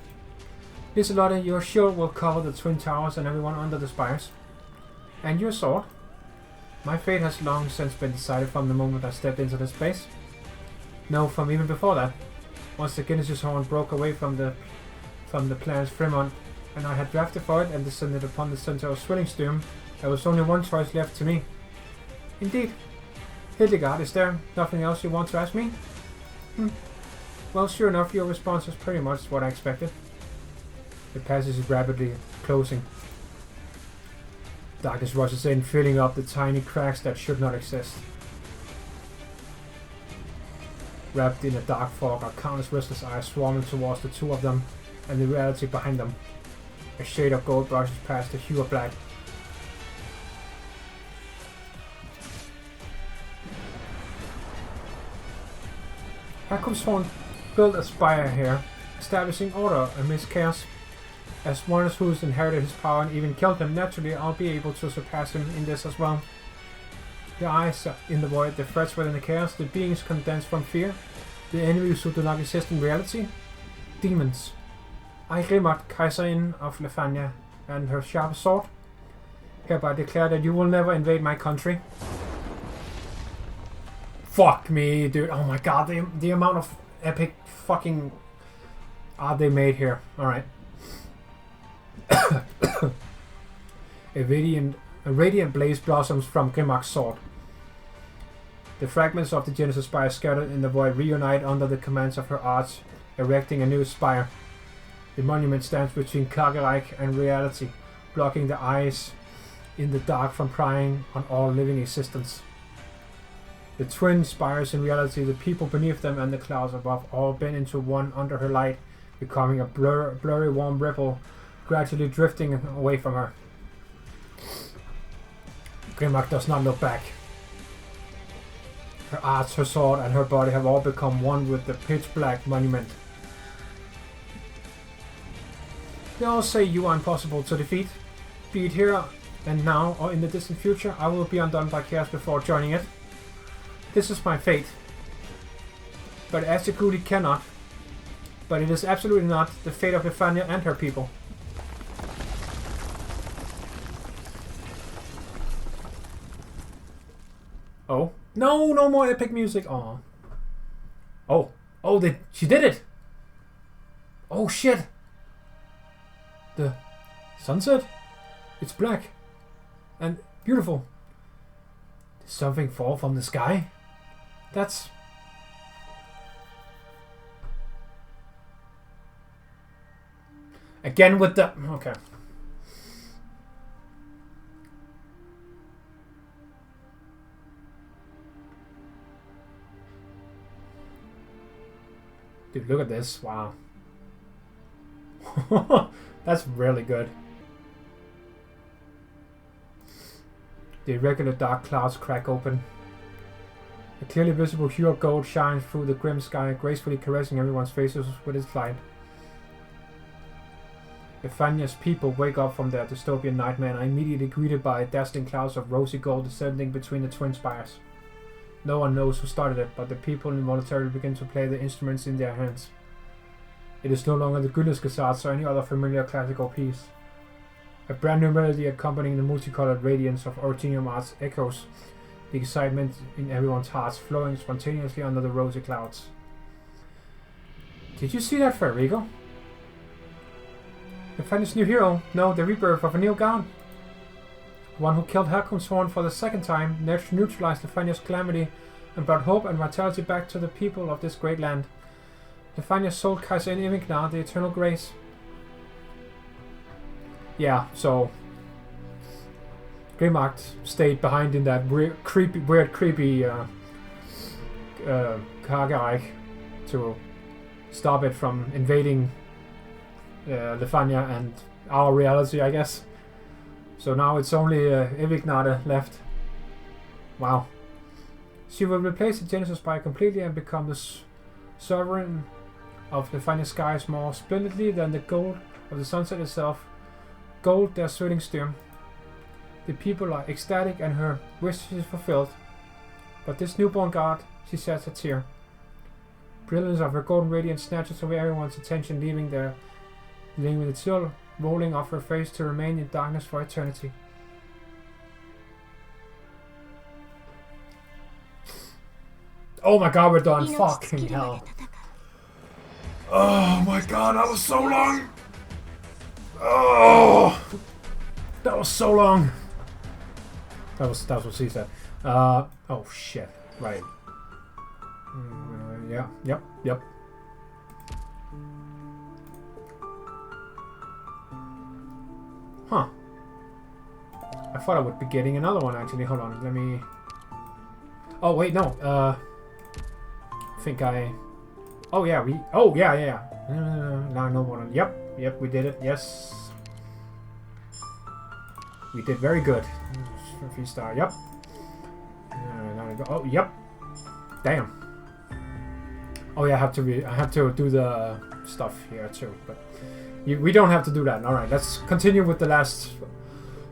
Liselotte, your shield will cover the Twin Towers and everyone under the spires. And your sword. My fate has long since been decided from the moment I stepped into this place. No, from even before that. Once the Herkunftshorn broke away from the planet's Fremont, and I had drafted for it and descended upon the center of Zwillingstürme, there was only one choice left to me. Indeed. Hildegard, is there nothing else you want to ask me? Well, sure enough, your response is pretty much what I expected. The passage is rapidly closing. Darkness rushes in, filling up the tiny cracks that should not exist. Wrapped in a dark fog are countless restless eyes swarming towards the two of them and the reality behind them. A shade of gold brushes past the hue of black. Herkunftshorn built a spire here, establishing order amidst chaos. As one who's inherited his power and even killed him, naturally I'll be able to surpass him in this as well. The eyes in the void, the threats within the chaos, the beings condensed from fear, the enemies who do not exist in reality. Demons. I, Grimart, Kaiserin of Leithanien, and her sharp sword, hereby declare that you will never invade my country. Fuck me, dude. Oh my god, the amount of epic fucking art they made here. Alright. A radiant blaze blossoms from Grimark's sword. The fragments of the Genesis spire scattered in the void reunite under the commands of her arts, erecting a new spire. The monument stands between Klagereich and reality, blocking the eyes in the dark from prying on all living existence. The twin spires in reality, the people beneath them and the clouds above, all bend into one under her light, becoming a blurry warm ripple, gradually drifting away from her. Grimark does not look back. Her arts, her sword, and her body have all become one with the pitch-black monument. They all say you are impossible to defeat. Be it here and now or in the distant future, I will be undone by chaos before joining it. This is my fate. But Asiculi cannot. But it is absolutely not the fate of Leithanien and her people. Oh. No, no more epic music. Aw. Oh. Oh, she did it! Oh shit! The sunset? It's black. And beautiful. Did something fall from the sky? That's... Again with the... Okay. Dude, look at this. Wow. That's really good. The irregular dark clouds crack open. A clearly visible hue of gold shines through the grim sky, gracefully caressing everyone's faces with its light. Leithanien's people wake up from their dystopian nightmare and are immediately greeted by dazzling clouds of rosy gold descending between the twin spires. No one knows who started it, but the people involuntarily begin to play the instruments in their hands. It is no longer the Gullisgesarts or any other familiar classical piece. A brand new melody accompanying the multicolored radiance of Ortinium arts echoes the excitement in everyone's hearts, flowing spontaneously under the rosy clouds. Did you see that, Federico? Leithanien's new hero, no, the rebirth of a new god. One who killed Herkunftshorn for the second time, neutralized Leithanien's calamity and brought hope and vitality back to the people of this great land. Leithania sold Kaiserin Imignar the eternal grace. Yeah, so Grimark stayed behind in that weird, creepy Klagereich to stop it from invading Leithania and our reality, I guess. So now it's only Imignar left. Wow. She will replace the Genesis Spire completely and become the sovereign of the Leithanian skies more splendidly than the gold of the sunset itself. Gold their Zwillingstürme. The people are ecstatic and her wish is fulfilled. But this newborn god, she sheds a tear. brilliance of her golden radiance snatches away everyone's attention, leaving the chill rolling off her face to remain in darkness for eternity. Oh my god, we're done. Fucking hell. Oh my god, that was so long. Oh, that was so long. That was what she said. Oh shit. Right. Yeah. Yep. Huh. I thought I would be getting another one actually. Hold on. Let me. Oh wait, no. I think I. Oh yeah, we. Oh yeah. Now no one. Yep, we did it. Yes. We did very good. 3-star. Yep. Now we go. Oh, yep. Damn. Oh yeah, I have to do the stuff here too, but we don't have to do that. All right, let's continue with the last.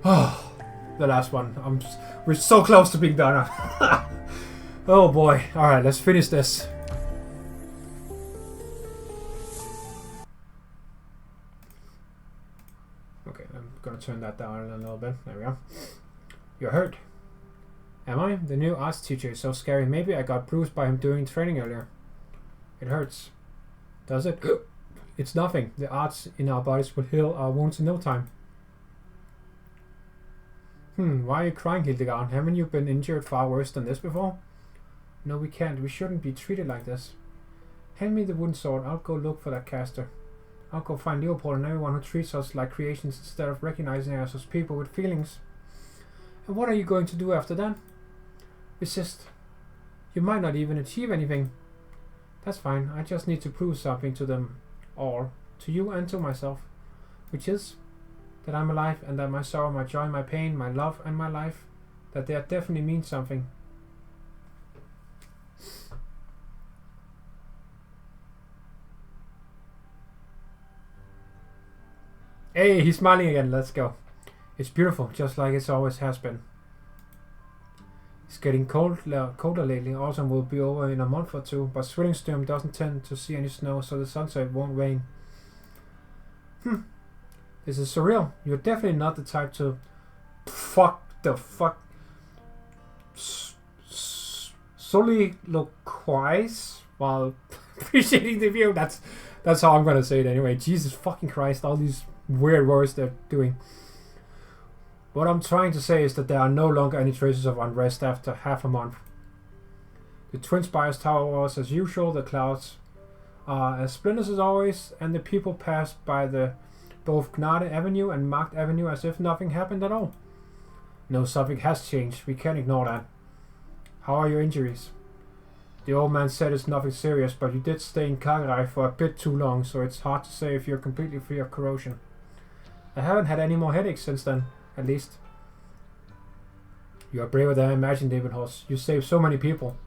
Oh, the last one. We're so close to being done. Oh boy. All right, let's finish this. Okay, I'm gonna turn that down a little bit. There we go. You're hurt. Am I? The new arts teacher is so scary. Maybe I got bruised by him during training earlier. It hurts. Does it? It's nothing. The arts in our bodies will heal our wounds in no time. Why are you crying, Hildegard? Haven't you been injured far worse than this before? No, we can't. We shouldn't be treated like this. Hand me the wooden sword. I'll go look for that caster. I'll go find Leopold and everyone who treats us like creations instead of recognizing us as people with feelings. And what are you going to do after that? Resist. You might not even achieve anything. That's fine. I just need to prove something to them all. To you and to myself. Which is that I'm alive and that my sorrow, my joy, my pain, my love and my life, that they definitely mean something. Hey, he's smiling again. Let's go. It's beautiful, just like it always has been. It's getting colder lately. Autumn will be over in a month or two, but Zwillingstürme doesn't tend to see any snow, so the sunset won't rain. This is surreal. You're definitely not the type to soliloquize while appreciating the view. That's how I'm gonna say it anyway. Jesus fucking Christ, all these weird words they're doing. What I'm trying to say is that there are no longer any traces of unrest after half a month. The Twin Spires tower was as usual, the clouds are as splendid as always, and the people pass by both Gnade Avenue and Markt Avenue as if nothing happened at all. No, something has changed. We can't ignore that. How are your injuries? The old man said it's nothing serious, but you did stay in Kagerai for a bit too long, so it's hard to say if you're completely free of corrosion. I haven't had any more headaches since then, at least. You are braver than I imagined, David Horse. You saved so many people.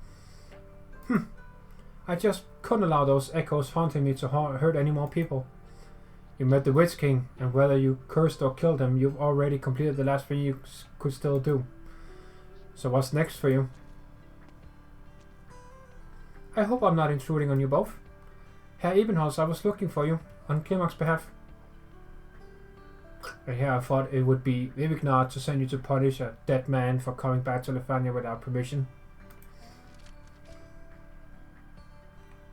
I just couldn't allow those echoes haunting me to hurt any more people. You met the Witch King, and whether you cursed or killed him, you've already completed the last thing you could still do. So what's next for you? I hope I'm not intruding on you both. Herr Ebenholz, I was looking for you, on Klimak's behalf. Here I thought it would be Vivignard to send you to punish a dead man for coming back to Leithanien without permission.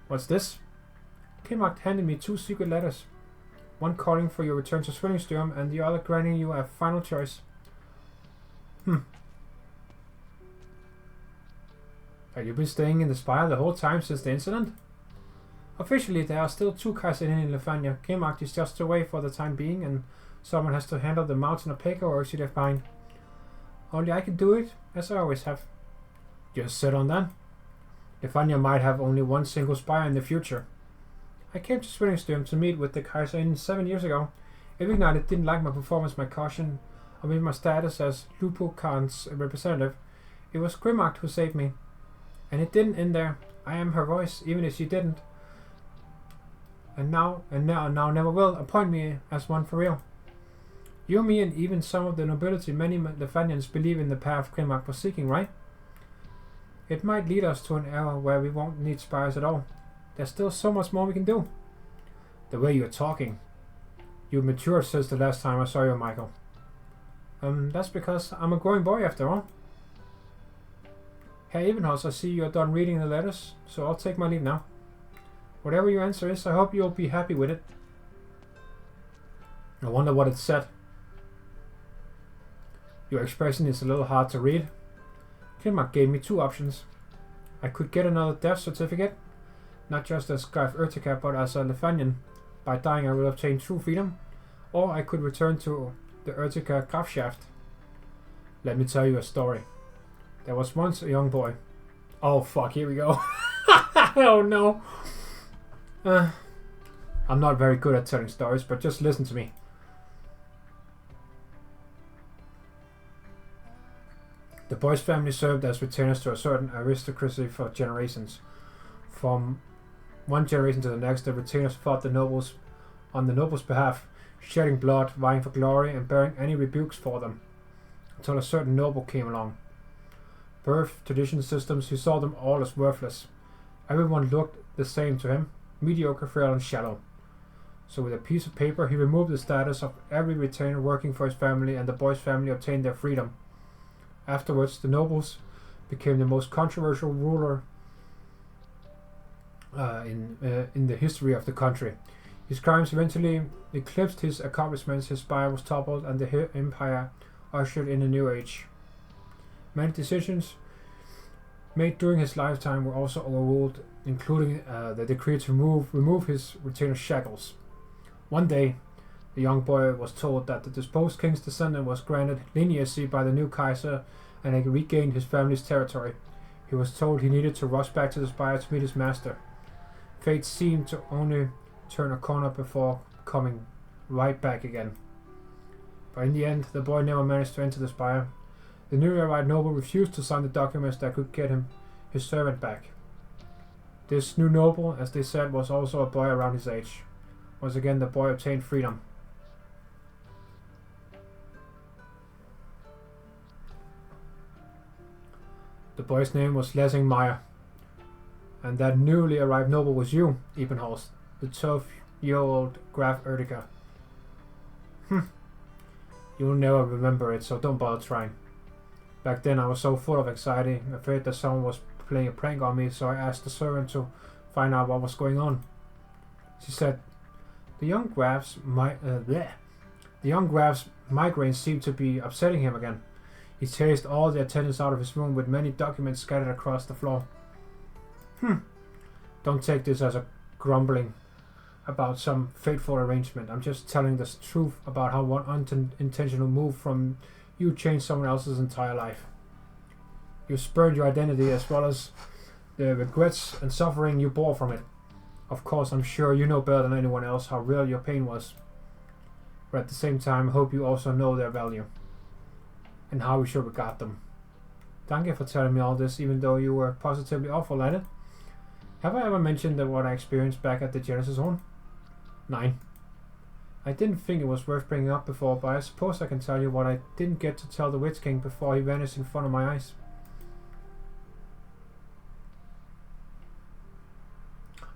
What's this? Klimak handed me 2 secret letters. One calling for your return to Zwillingstürme and the other granting you a final choice. Have you been staying in the Spire the whole time since the incident? Officially, there are still 2 Kaiserinen in Leithanien. Klimak is just away for the time being, and someone has to handle the mountain of paperwork she left behind. Only I can do it, as I always have. Just sit on that. Leithanien might have only one single Spire in the future. I came to Zwillingstürme to meet with the Kaiserin 7 years ago. Vivignard didn't like my performance, my caution, or maybe my status as Lupo Khan's representative. It was Klimak who saved me. And it didn't end there. I am her voice, even if she didn't. And now never will appoint me as one for real. You, me, and even some of the nobility, many Leithanians believe in the path Klimak was seeking, right? It might lead us to an era where we won't need spires at all. There's still so much more we can do. The way you're talking. You matured since the last time I saw you, Michael. That's because I'm a growing boy after all. Herr Ebenholz, I see you're done reading the letters, so I'll take my leave now. Whatever your answer is, I hope you'll be happy with it. I wonder what it said. Your expression is a little hard to read. Kinmark gave me two options. I could get another death certificate, not just as Graf Urtica but as a Leithanien. By dying I will obtain true freedom, or I could return to the Urtica Grafschaft. Let me tell you a story. There was once a young boy. Oh fuck, here we go. Oh no. I'm not very good at telling stories, but just listen to me. The boy's family served as retainers to a certain aristocracy for generations. From one generation to the next, the retainers fought the nobles on the nobles' behalf, shedding blood, vying for glory, and bearing any rebukes for them, until a certain noble came along. Birth, tradition, systems, he saw them all as worthless. Everyone looked the same to him, mediocre, frail, and shallow. So with a piece of paper, he removed the status of every retainer working for his family, and the boy's family obtained their freedom. Afterwards, the nobles became the most controversial ruler in the history of the country. His crimes eventually eclipsed his accomplishments, his spire was toppled, and the empire ushered in a new age. Many decisions made during his lifetime were also overruled, including the decree to remove his retainer's shackles. One day, the young boy was told that the deposed king's descendant was granted leniency by the new Kaiser and had regained his family's territory. He was told he needed to rush back to the spire to meet his master. Fate seemed to only turn a corner before coming right back again. But in the end, the boy never managed to enter the spire. The newly arrived noble refused to sign the documents that could get him his servant back. This new noble, as they said, was also a boy around his age. Once again, the boy obtained freedom. The boy's name was Leithanien, and that newly arrived noble was you, Ebenholz, the 12-year-old Graf Urtica. You'll never remember it, so don't bother trying. Back then I was so full of anxiety, afraid that someone was playing a prank on me, so I asked the servant to find out what was going on. She said, the young Graf's migraine seemed to be upsetting him again. He chased all the attendants out of his room with many documents scattered across the floor. Don't take this as a grumbling about some fateful arrangement. I'm just telling the truth about how one unintentional move from you changed someone else's entire life. You spurned your identity as well as the regrets and suffering you bore from it. Of course, I'm sure you know better than anyone else how real your pain was. But at the same time, I hope you also know their value and how we should regard them. Thank you for telling me all this, even though you were positively awful at it. Have I ever mentioned that what I experienced back at the Genesis Horn? 9. I didn't think it was worth bringing up before, but I suppose I can tell you what I didn't get to tell the Witch King before he vanished in front of my eyes.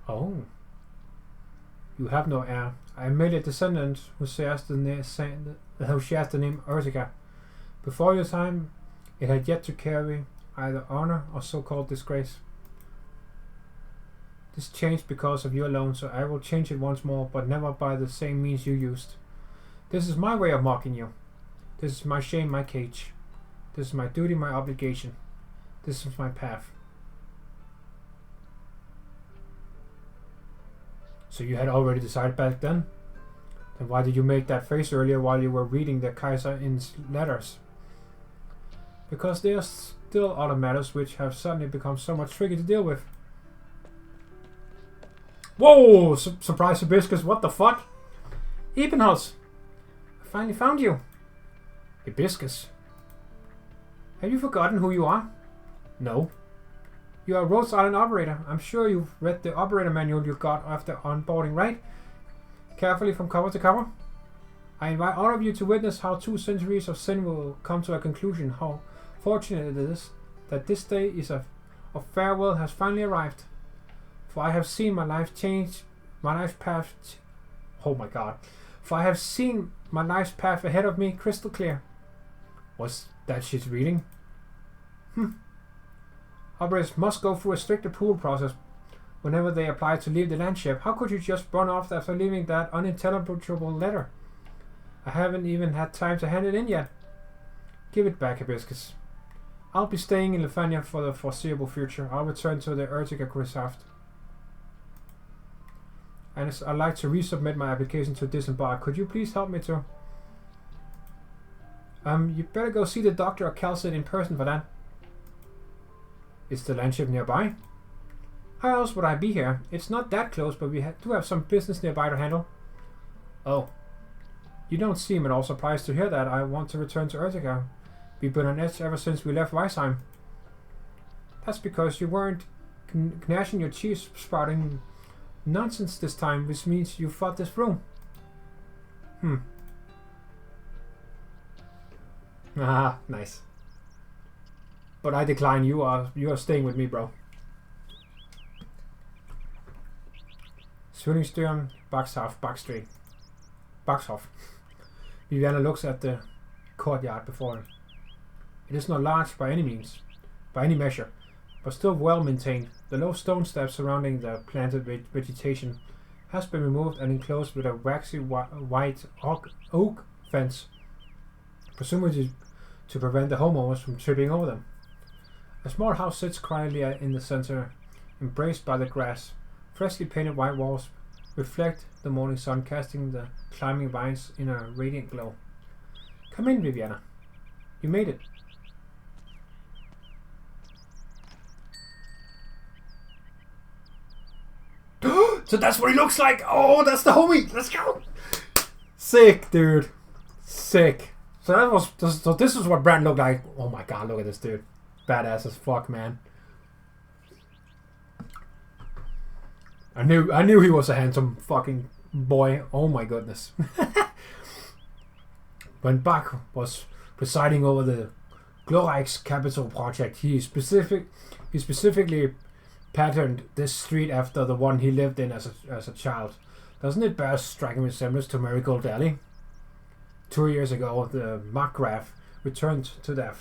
Oh. You have no heir. I made a descendant who shares the name Urtica. Before your time, it had yet to carry either honor or so-called disgrace. This changed because of you alone, so I will change it once more, but never by the same means you used. This is my way of mocking you. This is my shame, my cage. This is my duty, my obligation. This is my path. So you had already decided back then? Then why did you make that face earlier while you were reading the Kaiser's letters? Because there are still other matters which have suddenly become so much tricky to deal with. Whoa! Surprise hibiscus, what the fuck? Ebenholz! I finally found you. Hibiscus. Have you forgotten who you are? No. You are a Rhodes Island operator. I'm sure you've read the operator manual you got after onboarding, right? Carefully from cover to cover. I invite all of you to witness how 2 centuries of sin will come to a conclusion. How fortunate it is that this day of farewell has finally arrived. For I have seen my life change, my life path. Oh my god. For I have seen my life's path ahead of me crystal clear. What's that she's reading? Operators must go through a strict approval process whenever they apply to leave the landship. How could you just run off after leaving that unintelligible letter? I haven't even had time to hand it in yet. Give it back, Hibiscus. I'll be staying in Leithanien for the foreseeable future. I'll return to the Urtica. And I'd like to resubmit my application to disembark. Could you please help me to? You better go see the doctor or Calcid in person for that. Is the landship nearby? How else would I be here? It's not that close, but we do have some business nearby to handle. Oh. You don't seem at all surprised to hear that. I want to return to Urtica. We've been on edge ever since we left Weisheim. That's because you weren't gnashing your teeth spouting nonsense this time, which means you fought this through. Ah, nice. But I decline. You are staying with me, bro. Zwillingstürme, Backshof. Viviana looks at the courtyard before him. It is not large by any means, by any measure, but still well maintained. The low stone steps surrounding the planted vegetation has been removed and enclosed with a waxy white oak fence, presumably to prevent the homeowners from tripping over them. A small house sits quietly in the center, embraced by the grass. Freshly painted white walls reflect the morning sun, casting the climbing vines in a radiant glow. Come in, Viviana. You made it. So that's what he looks like. Oh, that's the homie. Let's go. Sick, dude. Sick. So this is what Brand looked like. Oh my god, look at this dude. Badass as fuck, man. I knew he was a handsome fucking boy. Oh my goodness. When Bach was presiding over the Glorreich's capital project, he specifically patterned this street after the one he lived in as a child. Doesn't it bear striking resemblance to Marigold Alley? 2 years ago, the Markgraf returned to their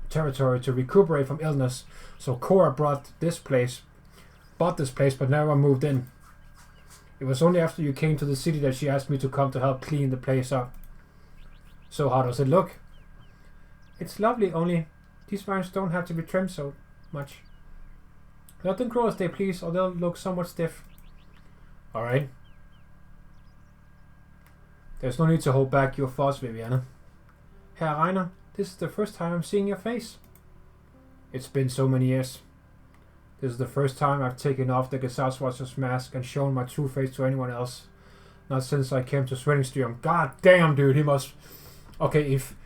territory to recuperate from illness, so Cora bought this place but never moved in. It was only after you came to the city that she asked me to come to help clean the place up. So how does it look? It's lovely, only these vines don't have to be trimmed so much. Let them grow as they please, or they'll look somewhat stiff. Alright. There's no need to hold back your thoughts, Viviana. Herr Reiner, this is the first time I'm seeing your face. It's been so many years. This is the first time I've taken off the Gesangswatcher's mask and shown my true face to anyone else. Not since I came to Zwillingstürme. God damn, dude, he must... Okay, if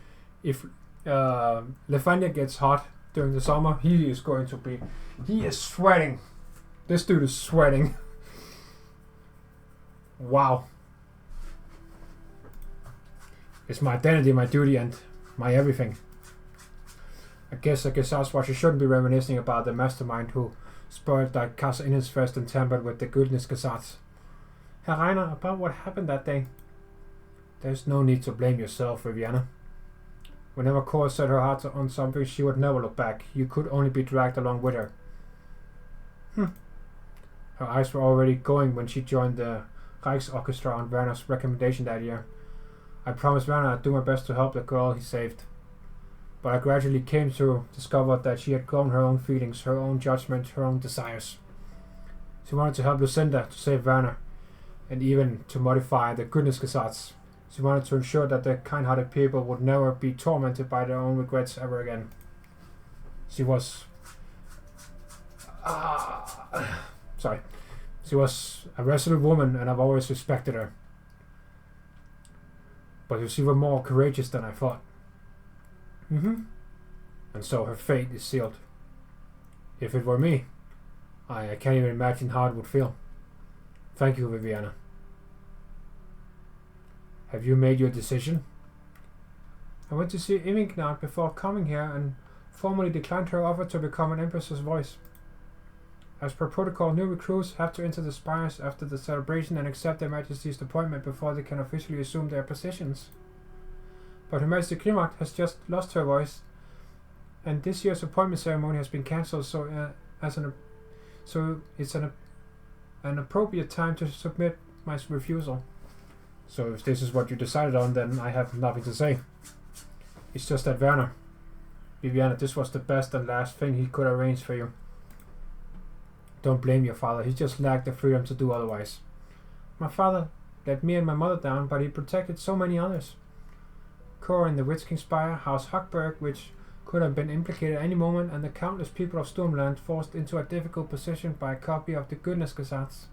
Leithanien gets hot during the summer, he is going to be... He is sweating. This dude is sweating. Wow. It's my identity, my duty, and my everything. I guess a Gesangswatcher shouldn't be reminiscing about the mastermind who spoiled that Casa Innensfest and tampered with the goodness Gesatz. Herr Reiner, about what happened that day. There's no need to blame yourself, Viviana. Whenever Cora set her heart on something, she would never look back. You could only be dragged along with her. Her eyes were already going when she joined the Reichsorchestra on Werner's recommendation that year. I promised Werner I'd do my best to help the girl he saved. But I gradually came to discover that she had grown her own feelings, her own judgment, her own desires. She wanted to help Lucinda to save Werner, and even to modify the goodness Gesatz. She wanted to ensure that the kind-hearted people would never be tormented by their own regrets ever again. She was... She was a resolute woman, and I've always respected her. But she was more courageous than I thought. And so her fate is sealed. If it were me, I can't even imagine how it would feel. Thank you, Viviana. Have you made your decision? I went to see Irmingnad before coming here and formally declined her offer to become an Empress's voice. As per protocol, new recruits have to enter the spires after the celebration and accept their Majesty's appointment before they can officially assume their positions. But Her Majesty Grimmacht has just lost her voice, and this year's appointment ceremony has been cancelled, so it's an appropriate time to submit my refusal. So if this is what you decided on, then I have nothing to say. It's just that Werner, Viviana, this was the best and last thing he could arrange for you. Don't blame your father, he just lacked the freedom to do otherwise. My father let me and my mother down, but he protected so many others. Cora in the Witch King Spire, House Hochberg, which could have been implicated at any moment, and the countless people of Stormland forced into a difficult position by a copy of the Goodness Gazettes.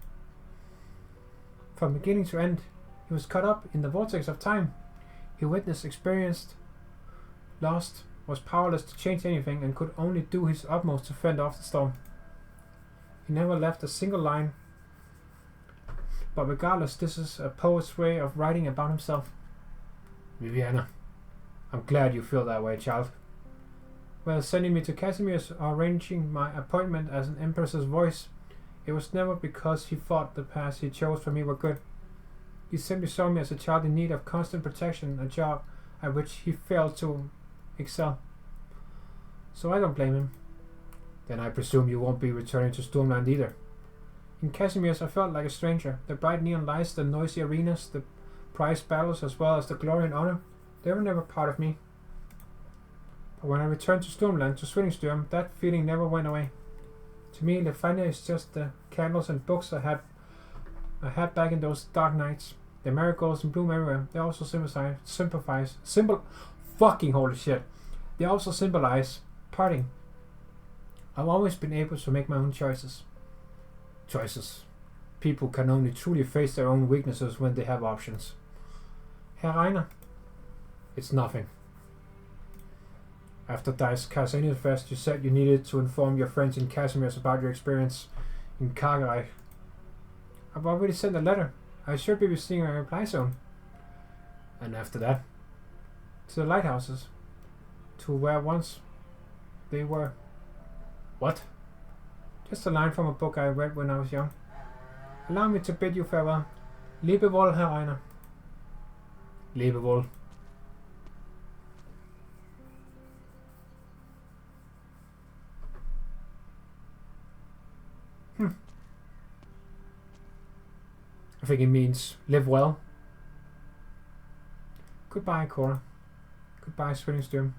From beginning to end, he was caught up in the vortex of time. He witnessed, experienced, lost, was powerless to change anything, and could only do his utmost to fend off the storm. He never left a single line, but regardless, this is a poet's way of writing about himself. Viviana, I'm glad you feel that way, child. While sending me to Casimir's or arranging my appointment as an Empress's voice, it was never because he thought the paths he chose for me were good. He simply saw me as a child in need of constant protection, a job at which he failed to excel. So I don't blame him. Then I presume you won't be returning to Stormland either. In Casimir's I felt like a stranger. The bright neon lights, the noisy arenas, the prize battles, as well as the glory and honor, they were never part of me. But when I returned to Stormland, to Zwillingstürme, that feeling never went away. To me, Leithanien is just the candles and books I had back in those dark nights. The marigolds in bloom everywhere. They also They also symbolize parting. I've always been able to make my own choices. People can only truly face their own weaknesses when they have options. Herr Rainer, it's nothing. After Dice Karsanian Fest, you said you needed to inform your friends in Casimir's about your experience in Kargereich. I've already sent a letter. I should be receiving a reply soon. And after that, to the lighthouses, to where once they were. What? Just a line from a book I read when I was young. Allow me to bid you farewell. Lebe wohl, Herr Rainer. Lebe wohl. I think it means live well. Goodbye, Cora. Goodbye, Zwillingstürme.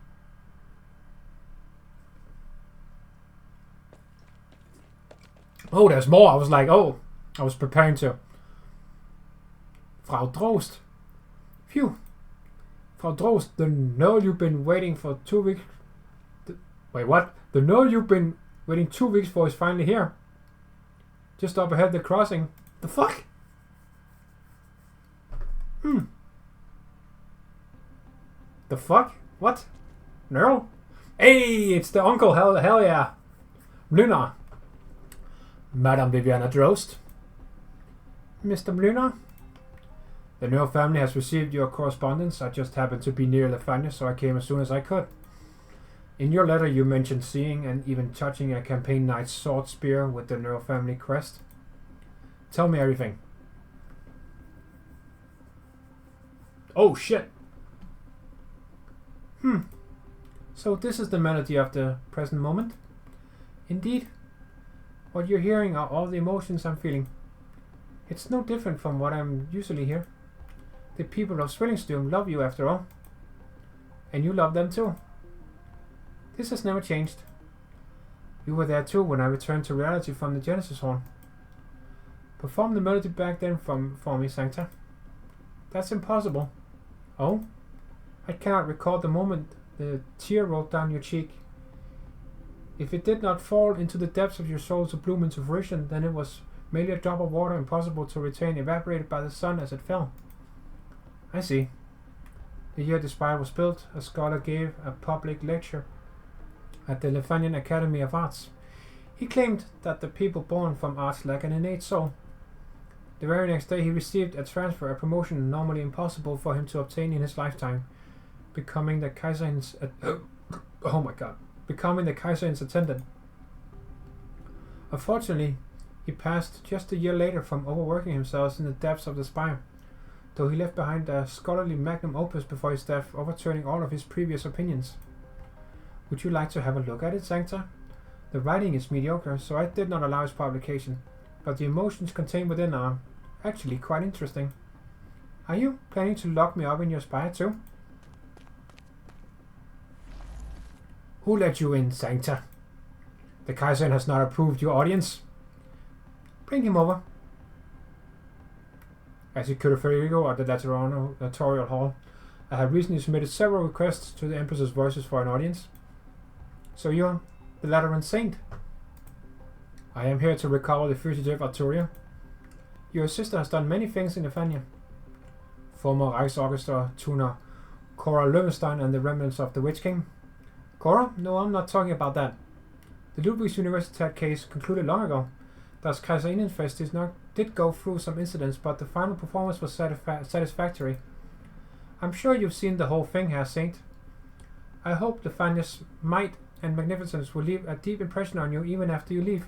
Oh, there's more. I was like, oh, I was preparing to. Frau Drost. Phew. Frau Drost, the nerve you've been waiting for 2 weeks. Wait, what? The nerve you've been waiting 2 weeks for is finally here. Just up ahead the crossing. The fuck? The fuck? What? Nerl? Hey, it's the uncle. Hell yeah. Mlynar. Madame Viviana Drost. Mr. Mlynar? The Nerl family has received your correspondence. I just happened to be near Leithanien, so I came as soon as I could. In your letter you mentioned seeing and even touching a campaign knight's sword spear with the Nerl family crest. Tell me everything. Oh shit! So this is the melody of the present moment? Indeed. What you're hearing are all the emotions I'm feeling. It's no different from what I'm usually here. The people of Zwillingstürme love you after all. And you love them too. This has never changed. You were there too when I returned to reality from the Genesis Horn. Perform the melody back then for me, Sancta. That's impossible. Oh? I cannot recall the moment the tear rolled down your cheek. If it did not fall into the depths of your soul to bloom into fruition, then it was merely a drop of water impossible to retain, evaporated by the sun as it fell. I see. The year the spire was built, a scholar gave a public lecture at the Leithanien Academy of Arts. He claimed that the people born from arts lack an innate soul. The very next day he received a transfer, a promotion normally impossible for him to obtain in his lifetime, becoming the Kaiser's attendant. Unfortunately, he passed just a year later from overworking himself in the depths of the spire, though he left behind a scholarly magnum opus before his death, overturning all of his previous opinions. Would you like to have a look at it, Sancta? The writing is mediocre, so I did not allow its publication, but the emotions contained within are actually quite interesting. Are you planning to lock me up in your spire too? Who let you in, Sancta? The Kaiser has not approved your audience. Bring him over. Executor Federico at the Laterano Notarial Hall. I have recently submitted several requests to the Empress's Voices for an audience. So you're the Lateran Saint? I am here to recover the fugitive Arturia. Your sister has done many things in Leithanien. Former Reichsorchestra tuner Cora Löwenstein and the remnants of the Witch King. Cora? No, I'm not talking about that. The Ludwig's Universität case concluded long ago. Das Kaiserinnenfest did go through some incidents, but the final performance was satisfactory. I'm sure you've seen the whole thing, Herr Saint. I hope Leithanien's might and magnificence will leave a deep impression on you even after you leave.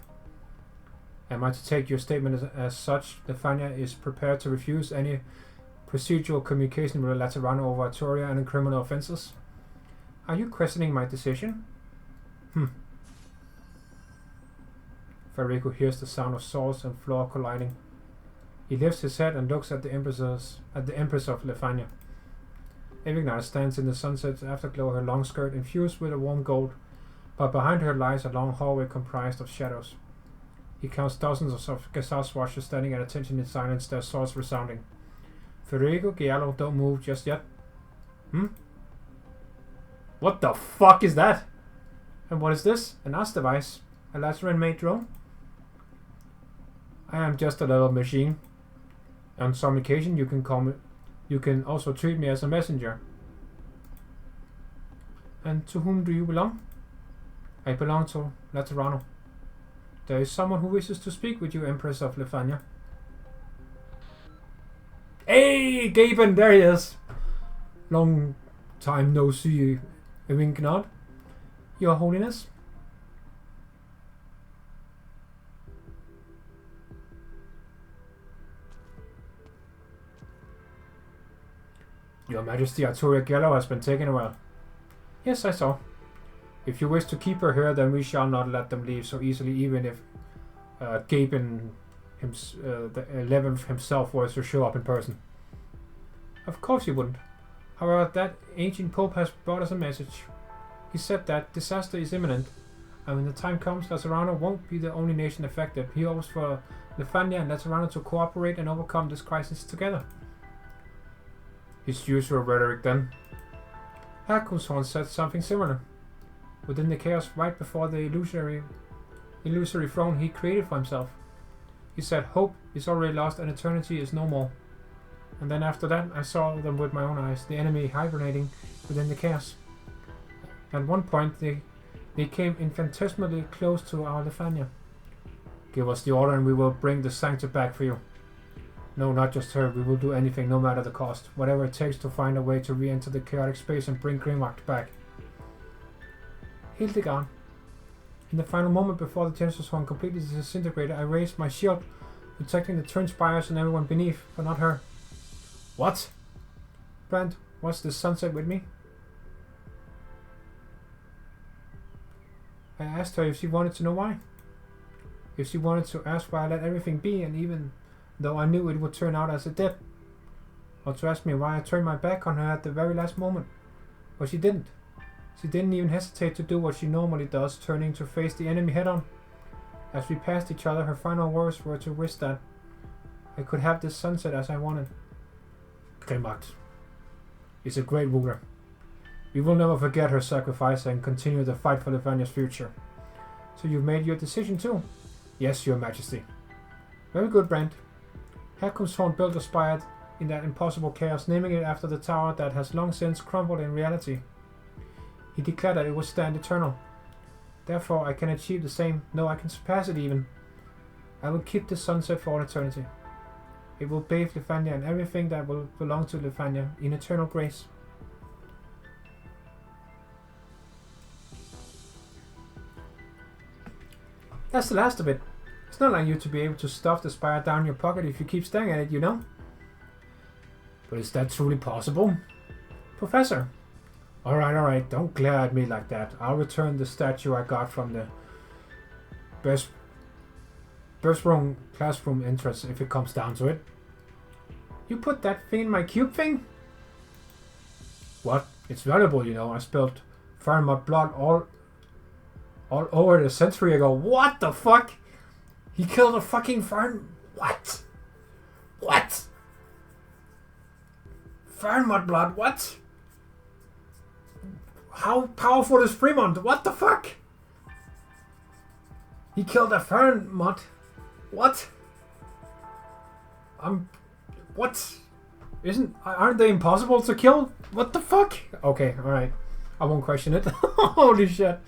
Am I to take your statement as such? Leithania is prepared to refuse any procedural communication with the Laterano over Arturia and criminal offences. Are you questioning my decision? Federico hears the sound of swords and floor colliding. He lifts his head and looks at the Empress of Leithania. Evignar stands in the sunset's afterglow, her long skirt infused with a warm gold, but behind her lies a long hallway comprised of shadows. He counts dozens of Gazaz watchers standing at attention in silence, their swords resounding. Federico, Giallo, don't move just yet. What the fuck is that? And what is this? An AS device? A Lateran-made drone? I am just a little machine. On some occasion you can also treat me as a messenger. And to whom do you belong? I belong to Laterano. There is someone who wishes to speak with you, Empress of Leithania. Hey, Gaben, there he is. Long time no see, a wink nod. Your Holiness. Your Majesty, Arturia Gello has been taken away. Yes, I saw. If you wish to keep her here, then we shall not let them leave so easily, even if Gaben, the 11th himself, was to show up in person. Of course he wouldn't. However, that ancient Pope has brought us a message. He said that disaster is imminent, and when the time comes, Laterano won't be the only nation affected. He hopes for Leithania and Laterano to cooperate and overcome this crisis together. His usual rhetoric then. Herkunftshorn said something similar. Within the chaos right before the illusory throne he created for himself. He said hope is already lost and eternity is no more. And then after that I saw them with my own eyes, the enemy hibernating within the chaos. At one point they came infinitesimally close to our Leithania. Give us the order and we will bring the Sancta back for you. No, not just her, we will do anything, no matter the cost. Whatever it takes to find a way to re-enter the chaotic space and bring Grimmark back. Hildegard. In the final moment before the Genesis-Horn completely disintegrated, I raised my shield, protecting the twin spires and everyone beneath, but not her. What? Brand, watch the sunset with me? I asked her if she wanted to know why. If she wanted to ask why I let everything be, and even though I knew it would turn out as it did. Or to ask me why I turned my back on her at the very last moment. But she didn't. She didn't even hesitate to do what she normally does, turning to face the enemy head-on. As we passed each other, her final words were to wish that I could have this sunset as I wanted. Grimmark is a great ruler. We will never forget her sacrifice and continue the fight for Leithania's future. So you've made your decision too? Yes, Your Majesty. Very good, Brand. Herkunftshorn built a spire in that impossible chaos, naming it after the tower that has long since crumbled in reality. He declared that it would stand eternal. Therefore, I can achieve the same. No, I can surpass it even. I will keep the sunset for all eternity. It will bathe Leithania and everything that will belong to Leithania in eternal grace. That's the last of it. It's not like you to be able to stuff the spire down your pocket if you keep staring at it, you know? But is that truly possible? Professor. Alright, don't glare at me like that. I'll return the statue I got from the best room classroom entrance if it comes down to it. You put that thing in my cube thing? What? It's valuable, you know. I spilled Fahrenheit blood all over it a century ago. What the fuck? He killed a fucking Fahrenheit... What? What? Fahrenheit blood? What? How powerful is Fremont? What the fuck? He killed a Fahrenheit. What? What? Aren't they impossible to kill? What the fuck? Okay, alright. I won't question it. Holy shit.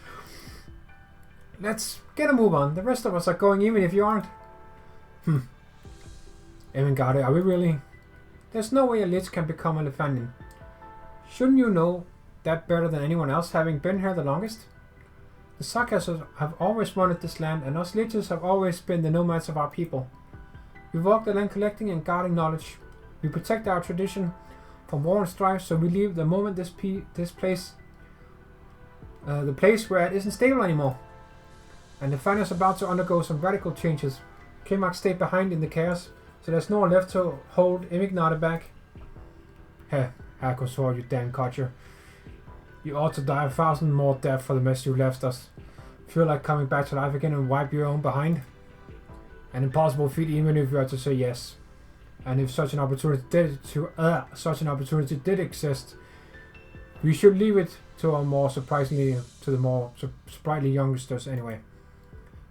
Let's get a move on. The rest of us are going even if you aren't. Ermengarde, are we really? There's no way a Lich can become a Leithanien. Shouldn't you know that better than anyone else, having been here the longest? The Sakas have always wanted this land, and us Liches have always been the nomads of our people. We walk the land collecting and guarding knowledge. We protect our tradition from war and strife, so we leave the moment the place where it isn't stable anymore. And the Leithanien is about to undergo some radical changes. Klimak stayed behind in the chaos, so there's no one left to hold Ermengarde back. Herkunftshorn, you damn codger. You ought to die 1,000 more deaths for the mess you left us. Feel like coming back to life again and wipe your own behind? An impossible feat even if you had to say yes. And if such an opportunity did exist, we should leave it to the more sprightly youngsters anyway.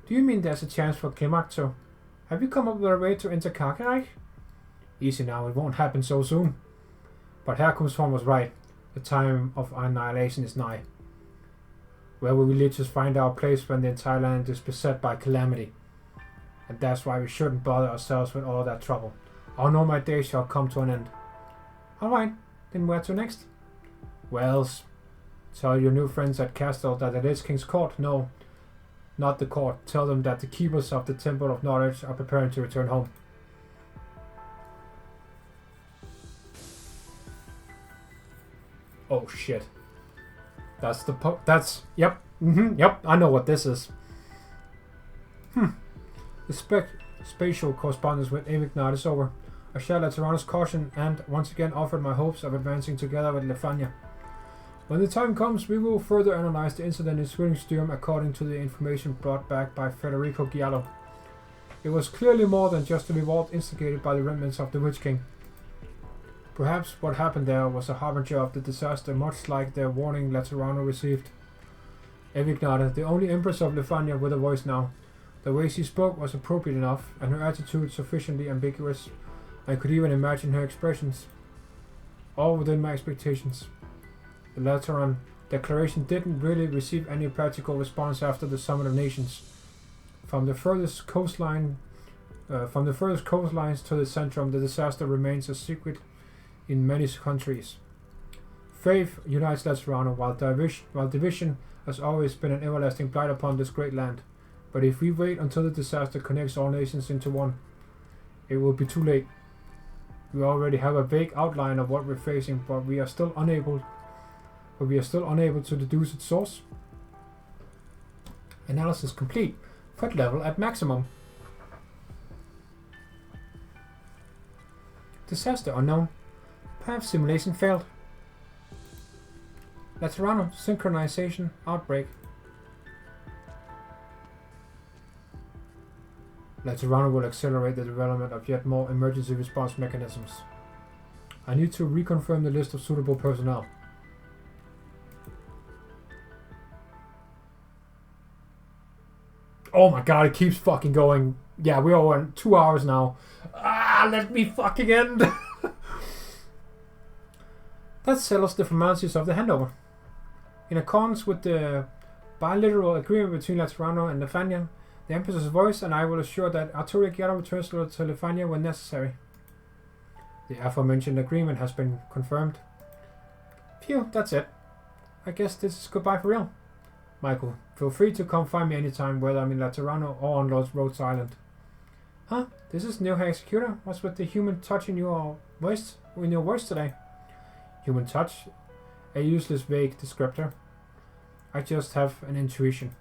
Do you mean there's a chance for Klimak to? Have you come up with a way to enter Arknights? Easy now, it won't happen so soon. But Herkunftshorn was right. The time of annihilation is nigh. Where will we Liches find our place when the entire land is beset by calamity? And that's why we shouldn't bother ourselves with all that trouble. Our nomad days shall come to an end. Alright, then where to next? Wells, tell your new friends at Castle that the Lich King's court, no, not the court. Tell them that the keepers of the Temple of Knowledge are preparing to return home. Oh shit. Yep. Yep, I know what this is. The spatial correspondence with Ermengarde is over. I shared Leithanen's caution and once again offered my hopes of advancing together with Leithanien. When the time comes, we will further analyze the incident in Zwillingstürme according to the information brought back by Federico Giallo. It was clearly more than just a revolt instigated by the remnants of the Witch King. Perhaps what happened there was a harbinger of the disaster, much like the warning Leithanien received. Ermengarde, the only empress of Leithanien with a voice now. The way she spoke was appropriate enough, and her attitude sufficiently ambiguous. I could even imagine her expressions. All within my expectations. The Leithanien declaration didn't really receive any practical response after the Summit of Nations. From the furthest coastlines to the centrum, the disaster remains a secret in many countries. Faith unites Leithanien, while division has always been an everlasting blight upon this great land. But if we wait until the disaster connects all nations into one, it will be too late. We already have a vague outline of what we're facing, but we are still unable to deduce its source. Analysis complete. Threat level at maximum. Disaster unknown. Path simulation failed. Leithanien synchronization outbreak. Leithanien will accelerate the development of yet more emergency response mechanisms. I need to reconfirm the list of suitable personnel. Oh my god, it keeps fucking going. Yeah, we're over 2 hours now. Let me fucking end. That settles the formalities of the handover. In accordance with the bilateral agreement between Leithanien and Leithanien, the Empress's voice and I will assure that Arturo Giallo returns to Leithanien when necessary. The aforementioned agreement has been confirmed. Phew, that's it. I guess this is goodbye for real. Michael, feel free to come find me anytime, whether I'm in Leithanien or on Rhodes Island. Huh? This is new Hair Executor. What's with the human touch in your voice today? Human touch? A useless vague descriptor. I just have an intuition.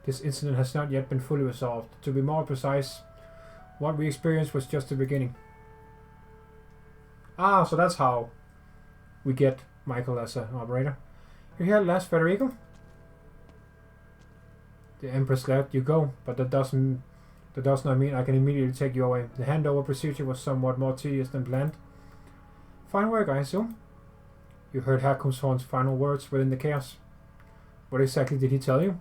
This incident has not yet been fully resolved. To be more precise, what we experienced was just the beginning. Ah, so that's how we get Michael as an operator. You're here at last, Federico? The Empress let you go, but that does not mean I can immediately take you away. The handover procedure was somewhat more tedious than planned. Fine work, I assume. You heard Herkunftshorn's final words within the chaos. What exactly did he tell you?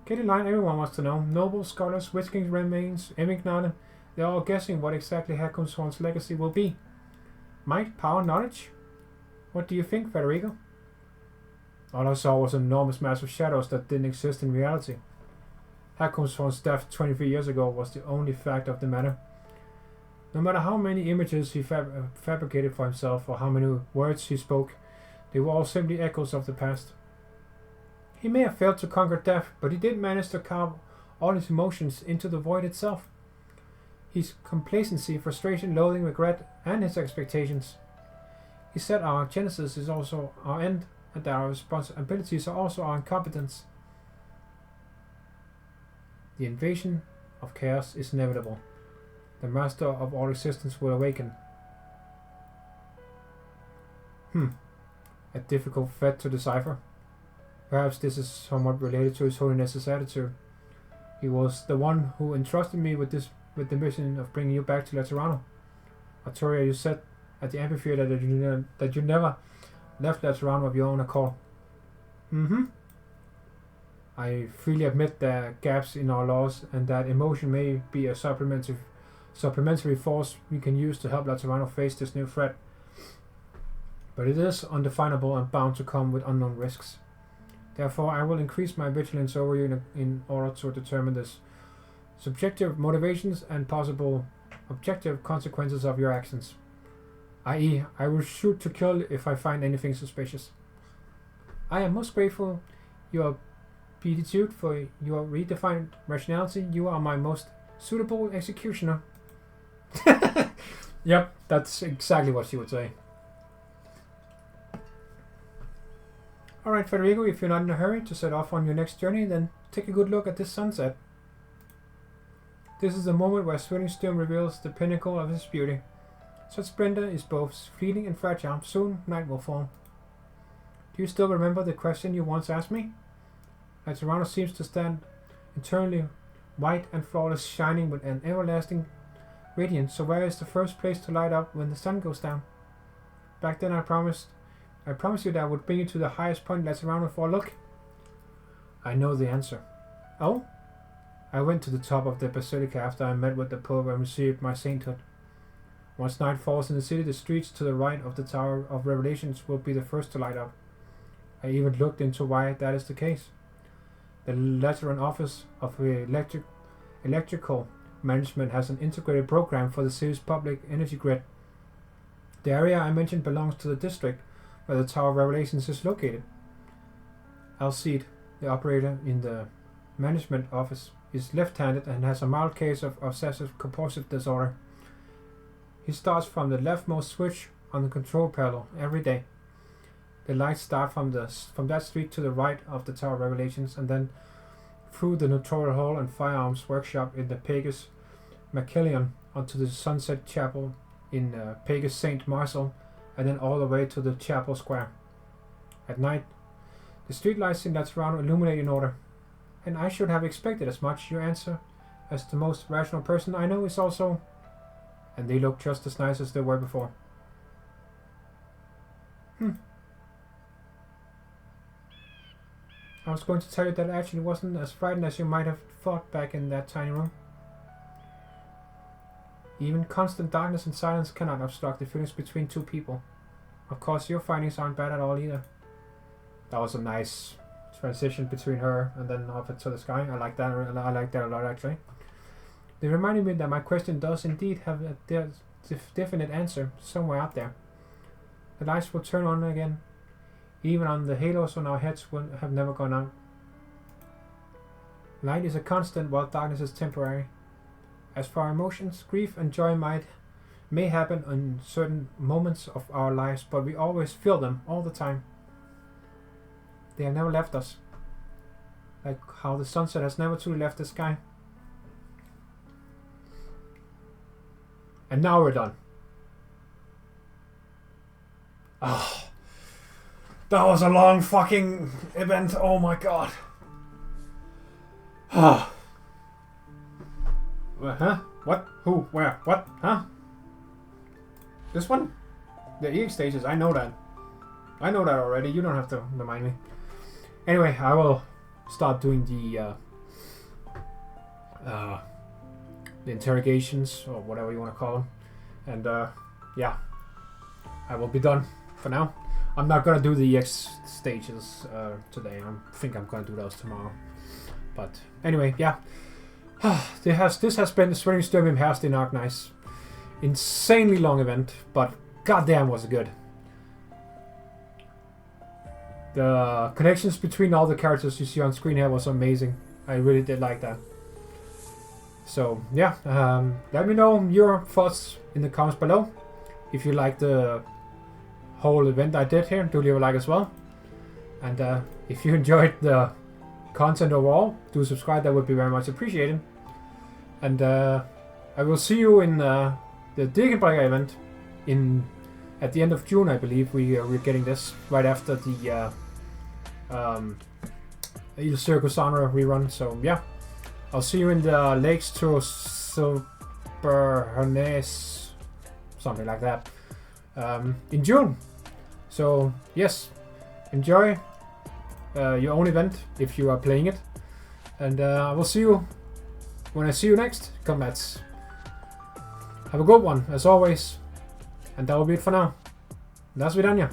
Get in line, everyone wants to know. Nobles, scholars, Witch King's remains, Emignane, they're all guessing what exactly Herkunftshorn's legacy will be. Might, power, knowledge? What do you think, Federico? All I saw was an enormous mass of shadows that didn't exist in reality. Herkunftshorn's death 23 years ago was the only fact of the matter. No matter how many images he fabricated for himself or how many words he spoke, they were all simply echoes of the past. He may have failed to conquer death, but he did manage to carve all his emotions into the void itself. His complacency, frustration, loathing, regret, and his expectations. He said our genesis is also our end, and that our responsibilities are also our incompetence. The invasion of chaos is inevitable. The master of all existence will awaken. A difficult threat to decipher. Perhaps this is somewhat related to His Holiness's attitude. He was the one who entrusted me with the mission of bringing you back to Leithanien. Arturia, you said at the amphitheater that you never left Leithanien of your own accord. I freely admit there are gaps in our laws, and that emotion may be a supplementary force we can use to help Leithanien face this new threat. But it is undefinable and bound to come with unknown risks. Therefore, I will increase my vigilance over you in order to determine the subjective motivations and possible objective consequences of your actions. I.e., I will shoot to kill if I find anything suspicious. I am most grateful your beatitude for your redefined rationality. You are my most suitable executioner. Yep, that's exactly what she would say. Alright, Federico, if you're not in a hurry to set off on your next journey, then take a good look at this sunset. This is the moment where Zwillingstürme reveals the pinnacle of its beauty. Such splendor is both fleeting and fragile. Soon, night will fall. Do you still remember the question you once asked me? Leithanien seems to stand eternally white and flawless, shining with an everlasting radiance. So where is the first place to light up when the sun goes down? Back then I promised you that I would bring you to the highest point in Leithanien for a look. I know the answer. Oh? I went to the top of the basilica after I met with the Pope and received my sainthood. Once night falls in the city, the streets to the right of the Tower of Revelations will be the first to light up. I even looked into why that is the case. The Lateran Office of Electrical Management has an integrated program for the city's public energy grid. The area I mentioned belongs to the district where the Tower of Revelations is located. Alcide, the operator in the management office, is left-handed and has a mild case of obsessive-compulsive disorder. He starts from the leftmost switch on the control panel every day. The lights start from that street to the right of the Tower of Revelations, and then through the notarial hall and firearms workshop in the Pagus Machelion onto the Sunset Chapel in Pagus St. Marcel, and then all the way to the chapel square. At night, the streetlights in Leithanien illuminate in order. And I should have expected as much. Your answer, as the most rational person I know, is also... And they look just as nice as they were before. I was going to tell you that it actually wasn't as frightened as you might have thought back in that tiny room. Even constant darkness and silence cannot obstruct the feelings between two people. Of course, your findings aren't bad at all either. That was a nice transition between her and then off to the sky. I like that a lot, actually. They reminded me that my question does indeed have a definite answer somewhere out there. The lights will turn on again. Even on the halos on our heads have never gone out. Light is a constant while darkness is temporary. As for our emotions, grief and joy may happen in certain moments of our lives, but we always feel them all the time. They have never left us. Like how the sunset has never truly left the sky. And now we're done. Oh, that was a long fucking event. Oh my god. Huh? What? Who? Where? What? Huh? This one? The EX stages, I know that. I know that already. You don't have to remind me. Anyway, I will start doing the interrogations, or whatever you want to call them. And yeah, I will be done for now. I'm not gonna do the EX stages today. I think I'm gonna do those tomorrow. But anyway, yeah. This has been the Zwillingstürme in Herbst in Arknights. Insanely long event, but goddamn was it good. The connections between all the characters you see on screen here was amazing. I really did like that. So yeah, let me know your thoughts in the comments below. If you like the whole event I did here, do leave a like as well. And if you enjoyed the content overall, do subscribe, that would be very much appreciated. And I will see you in the Degenbrecher event at the end of June, I believe. We're getting this right after the Circus Honor rerun. So yeah, I'll see you in the Lakes to Superhernes, something like that, in June. So yes, enjoy your own event if you are playing it, and I will see you when I see you next, Combats. Have a good one, as always, and that will be it for now. До свидания.